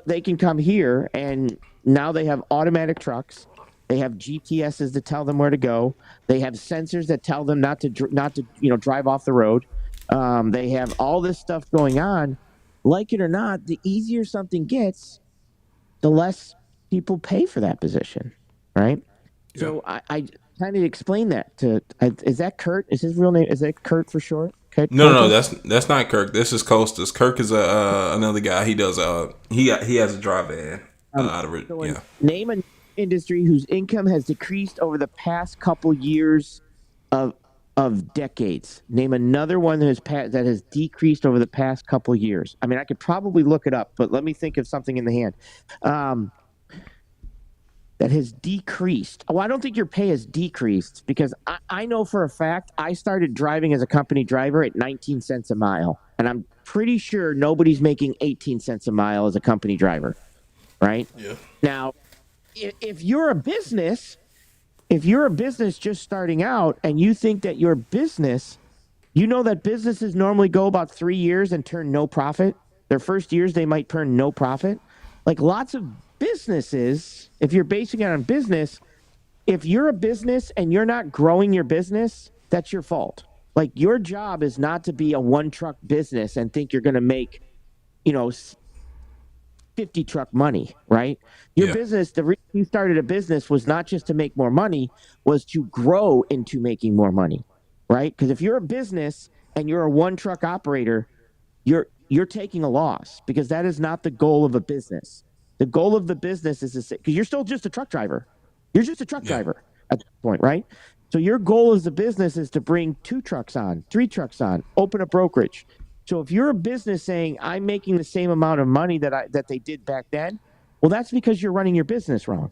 they can come here, and now they have automatic trucks. They have GPSs that tell them where to go. They have sensors that tell them not to drive off the road. They have all this stuff going on. Like it or not, the easier something gets, the less people pay for that position, right? Yeah. So I kind of explained that to. Is that Kurt? Is his real name? Is that Kurt for short? Okay. No, that's not Kirk. This is Costas. Kirk is another guy. He does he has a dry van out of it. So name an industry whose income has decreased over the past couple years of decades. Name another one that has decreased over the past couple years. I mean, I could probably look it up, but let me think of something in the hand that has decreased. Well, I don't think your pay has decreased, because I know for a fact I started driving as a company driver at 19 cents a mile, and I'm pretty sure nobody's making 18 cents a mile as a company driver, right? Yeah. Now, if you're a business just starting out and you think that your business, that businesses normally go about 3 years and turn no profit. Their first years, they might turn no profit. Like lots of businesses, if you're basing it on business, if you're a business and you're not growing your business, that's your fault. Like your job is not to be a one truck business and think you're going to make, 50 truck money, right? Your business, the reason you started a business was not just to make more money, was to grow into making more money, right? Because if you're a business and you're a one truck operator, you're taking a loss, because that is not the goal of a business. The goal of the business is to say, because you're still just a truck driver. You're just a truck driver at this point, right? So your goal as a business is to bring 2 trucks on, 3 trucks on, open a brokerage. So if you're a business saying, I'm making the same amount of money that they did back then, well, that's because you're running your business wrong.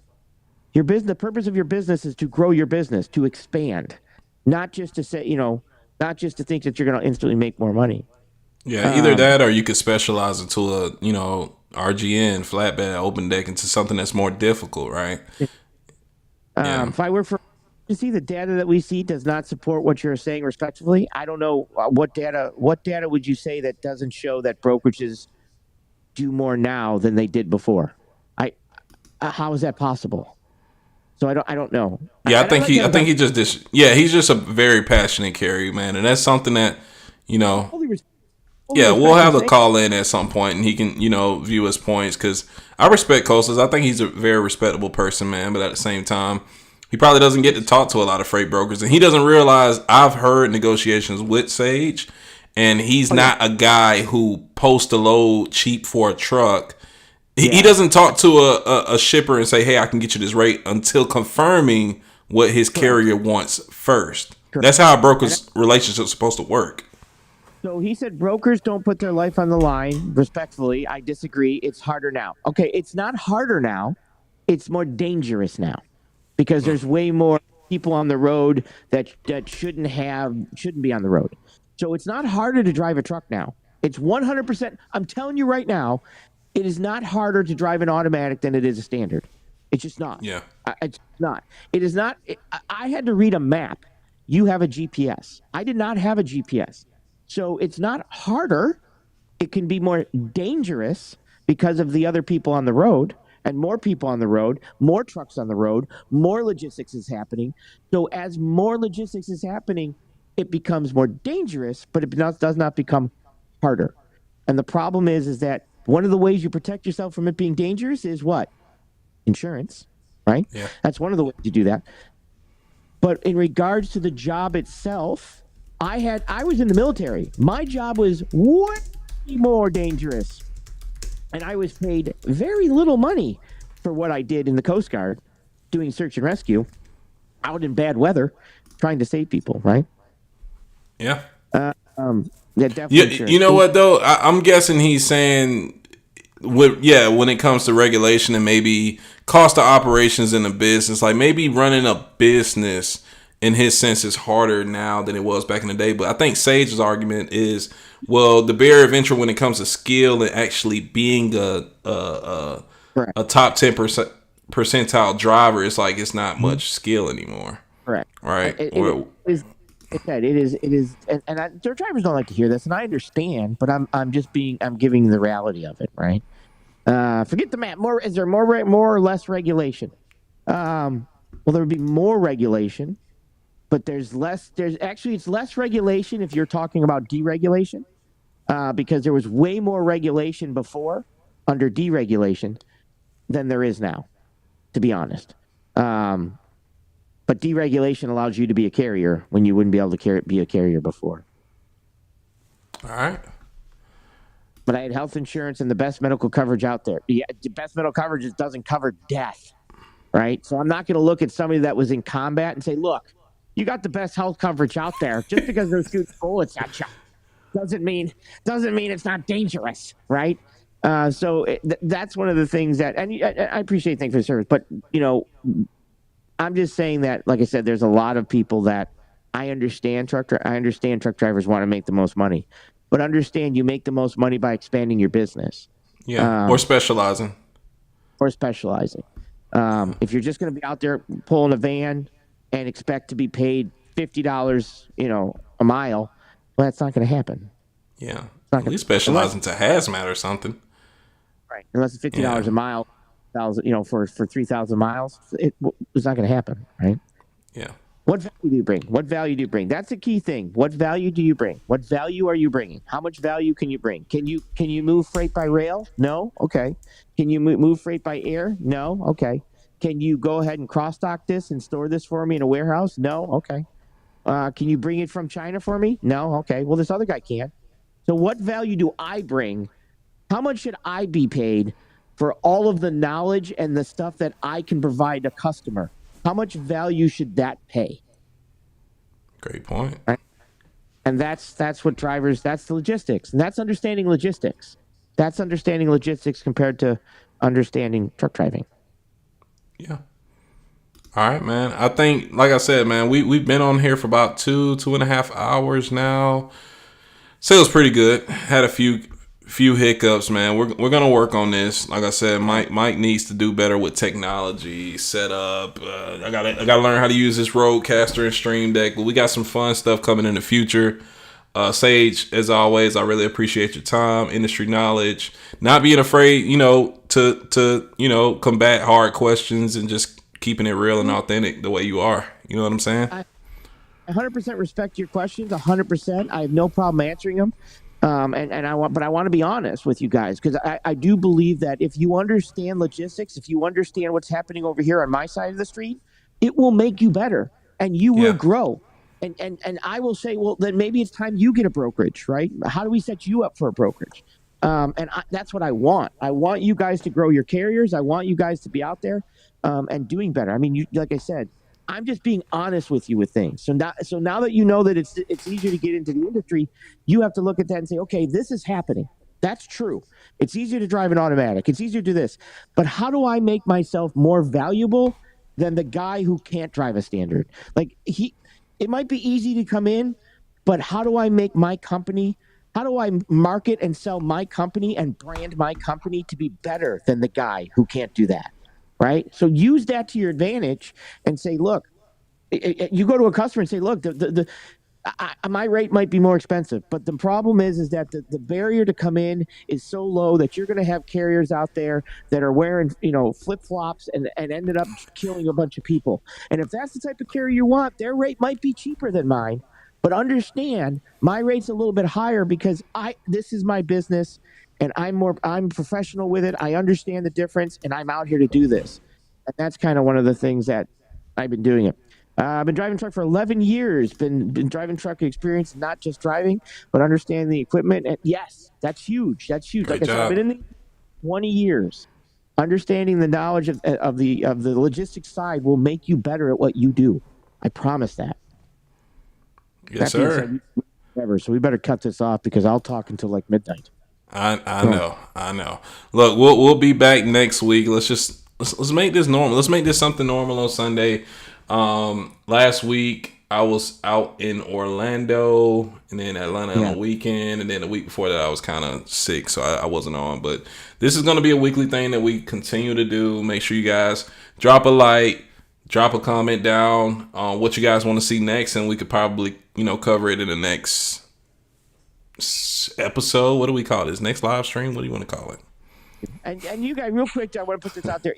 The purpose of your business is to grow your business, to expand, not just to say, not just to think that you're going to instantly make more money. Yeah, either that or you could specialize into a, RGN, flatbed, open deck, into something that's more difficult, right? If I were you see the data that we see does not support what you're saying respectively. I don't know what data would you say that doesn't show that brokerages do more now than they did before? How is that possible? So I don't know. Yeah, I think he's just a very passionate carrier, man, and that's something that we'll have a call in at some point, and he can view his points, because I respect Costas. I think he's a very respectable person, man, but at the same time, he probably doesn't get to talk to a lot of freight brokers, and he doesn't realize I've heard negotiations with Sage, and he's not a guy who posts a load cheap for a truck. He doesn't talk to a shipper and say, hey, I can get you this rate, until confirming what his carrier wants first. That's how a broker's relationship is supposed to work. So he said brokers don't put their life on the line. Respectfully, I disagree. It's harder now. Okay, it's not harder now. It's more dangerous now, because there's way more people on the road that shouldn't be on the road. So it's not harder to drive a truck now. It's 100%. I'm telling you right now, it is not harder to drive an automatic than it is a standard. It's just not. Yeah. It's not. It is not. I had to read a map. You have a GPS. I did not have a GPS. So it's not harder. It can be more dangerous because of the other people on the road, and more people on the road, more trucks on the road, more logistics is happening. So as more logistics is happening, it becomes more dangerous, but it does not become harder. And the problem is that one of the ways you protect yourself from it being dangerous is what? Insurance, right? Yeah. That's one of the ways you do that. But in regards to the job itself, I was in the military. My job was way more dangerous. And I was paid very little money for what I did in the Coast Guard, doing search and rescue, out in bad weather, trying to save people, right? Yeah. Yeah, definitely. You know what though? I'm guessing he's saying, when it comes to regulation and maybe cost of operations in a business, like maybe running a business in his sense is harder now than it was back in the day. But I think Sage's argument is, well, the barrier of entry when it comes to skill and actually being a top 10 percentile driver, it's like it's not much skill anymore. Correct. Right. It is, and their drivers don't like to hear this, and I understand, but I'm giving the reality of it, right? Forget the map. Is there more or less regulation? Well, there would be more regulation, but it's less regulation if you're talking about deregulation, because there was way more regulation before under deregulation than there is now, to be honest. But deregulation allows you to be a carrier when you wouldn't be able to be a carrier before. All right. But I had health insurance and the best medical coverage out there. The best medical coverage doesn't cover death, right? So I'm not going to look at somebody that was in combat and say, look, you got the best health coverage out there. Just because they're shooting bullets at you doesn't mean it's not dangerous, right? So that's one of the things that, and I appreciate things for the service, but I'm just saying that, like I said, there's a lot of people that I understand truck drivers want to make the most money, but understand you make the most money by expanding your business. Yeah, or specializing. If you're just going to be out there pulling a van and expect to be paid $50, a mile, well, that's not going to happen. Yeah, at least specializing to hazmat or something. Right, unless it's $50 a mile. For 3,000 miles, it's not going to happen, right? Yeah. What value do you bring? That's a key thing. What value do you bring? What value are you bringing? How much value can you bring? Can you move freight by rail? No. Okay. Can you move freight by air? No. Okay. Can you go ahead and cross dock this and store this for me in a warehouse? No. Okay. Can you bring it from China for me? No. Okay. Well, this other guy can. So what value do I bring? How much should I be paid for all of the knowledge and the stuff that I can provide a customer? How much value should that pay? Great point. Right? And that's what drivers, that's the logistics. And that's understanding logistics. That's understanding logistics compared to understanding truck driving. Yeah. All right, man. I think, like I said, man, we've been on here for about 2.5 hours now. Sales pretty good. Had a few hiccups, man. We're gonna work on this. Like I said, Mike needs to do better with technology setup. I gotta learn how to use this Roadcaster and Stream Deck. But we got some fun stuff coming in the future. Sage, as always, I really appreciate your time, industry knowledge, not being afraid, to combat hard questions and just keeping it real and authentic the way you are. You know what I'm saying? I 100% respect your questions. 100%. I have no problem answering them. I want to be honest with you guys, because I do believe that if you understand logistics, if you understand what's happening over here on my side of the street, it will make you better and you will grow. And I will say, well, then maybe it's time you get a brokerage, right? How do we set you up for a brokerage? That's what I want. I want you guys to grow your carriers. I want you guys to be out there and doing better. I mean, like I said, I'm just being honest with you with things. So now that you know that it's easier to get into the industry, you have to look at that and say, okay, this is happening. That's true. It's easier to drive an automatic. It's easier to do this. But how do I make myself more valuable than the guy who can't drive a standard? Like it might be easy to come in, but how do I make my company, how do I market and sell my company and brand my company to be better than the guy who can't do that? Right? So use that to your advantage and say, look, you go to a customer and say, look, my rate might be more expensive, but the problem is that the barrier to come in is so low that you're going to have carriers out there that are wearing, flip-flops and ended up killing a bunch of people. And if that's the type of carrier you want, their rate might be cheaper than mine. But understand, my rate's a little bit higher because this is my business. And I'm professional with it. I understand the difference, and I'm out here to do this. And that's kind of one of the things that I've been doing it. I've been driving truck for 11 years. Been driving truck experience, not just driving, but understanding the equipment. And yes, that's huge. That's huge. Great Like I said, I've job. been in the 20 years. Understanding the knowledge of the logistics side will make you better at what you do. I promise that. Yes, That being sir. said, never. So we better cut this off because I'll talk until like midnight. I know. Look, we'll be back next week. Let's make this normal. Let's make this something normal on Sunday. Last week I was out in Orlando and then Atlanta on the weekend, and then the week before that I was kind of sick, so I wasn't on. But this is going to be a weekly thing that we continue to do. Make sure you guys drop a like, drop a comment down on what you guys want to see next, and we could probably cover it in the next episode. What do we call this? Next live stream? What do you want to call it? And you guys, real quick, I want to put this out there.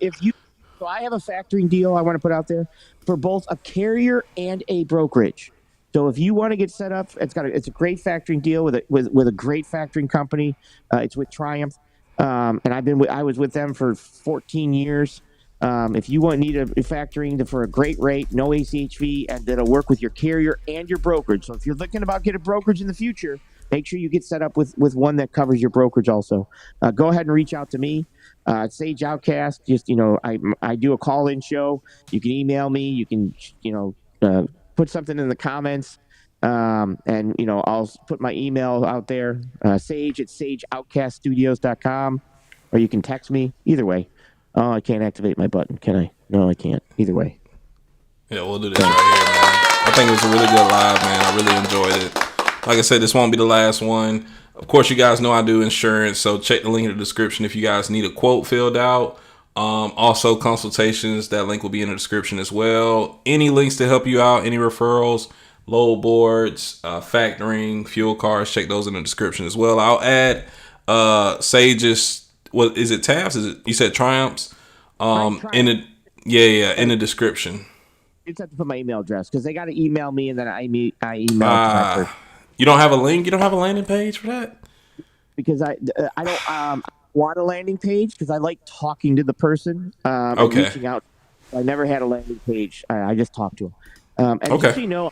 So I have a factoring deal I want to put out there for both a carrier and a brokerage. So if you want to get set up, it's a great factoring deal with a great factoring company. It's with Triumph, and I was with them for 14 years. If you need a factoring for a great rate, no ACH fee, and that'll work with your carrier and your brokerage. So if you're looking about get a brokerage in the future, make sure you get set up with one that covers your brokerage also. Go ahead and reach out to me. Sage Outcast. Just I do a call-in show. You can email me. You can put something in the comments, and I'll put my email out there. Sage at sageoutcaststudios.com, or you can text me. Either way. Oh, I can't activate my button, can I? No, I can't. Either way. Yeah, we'll do this right here, man. I think it was a really good live, man. I really enjoyed it. Like I said, this won't be the last one. Of course, you guys know I do insurance, so check the link in the description if you guys need a quote filled out. Also, consultations, that link will be in the description as well. Any links to help you out, any referrals, load boards, factoring, fuel cards, check those in the description as well. I'll add Sage's, what is it, tabs? You said Triumphs? In the in the description. You just have to put my email address because they got to email me, and then I email. You don't have a link? You don't have a landing page for that? Because I don't want a landing page because I like talking to the person. And reaching out. I never had a landing page. I just talked to them. And just so you know,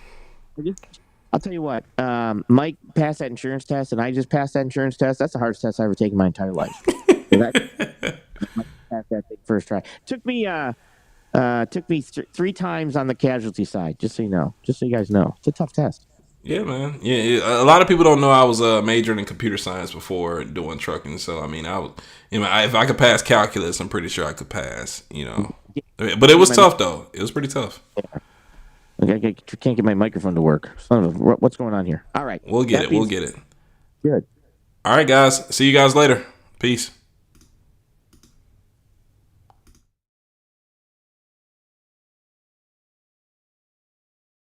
I'll tell you what. Mike passed that insurance test, and I just passed that insurance test. That's the hardest test I ever taken in my entire life. So passed that thing first try. Took me 3 times on the casualty side. Just so you know. Just so you guys know, it's a tough test. Yeah, man. Yeah, a lot of people don't know I was majoring in computer science before doing trucking. So I mean, if I could pass calculus, I'm pretty sure I could pass. But it was tough though. It was pretty tough. Yeah. I can't get my microphone to work. What's going on here? All right, we'll get it. Good. All right, guys. See you guys later. Peace.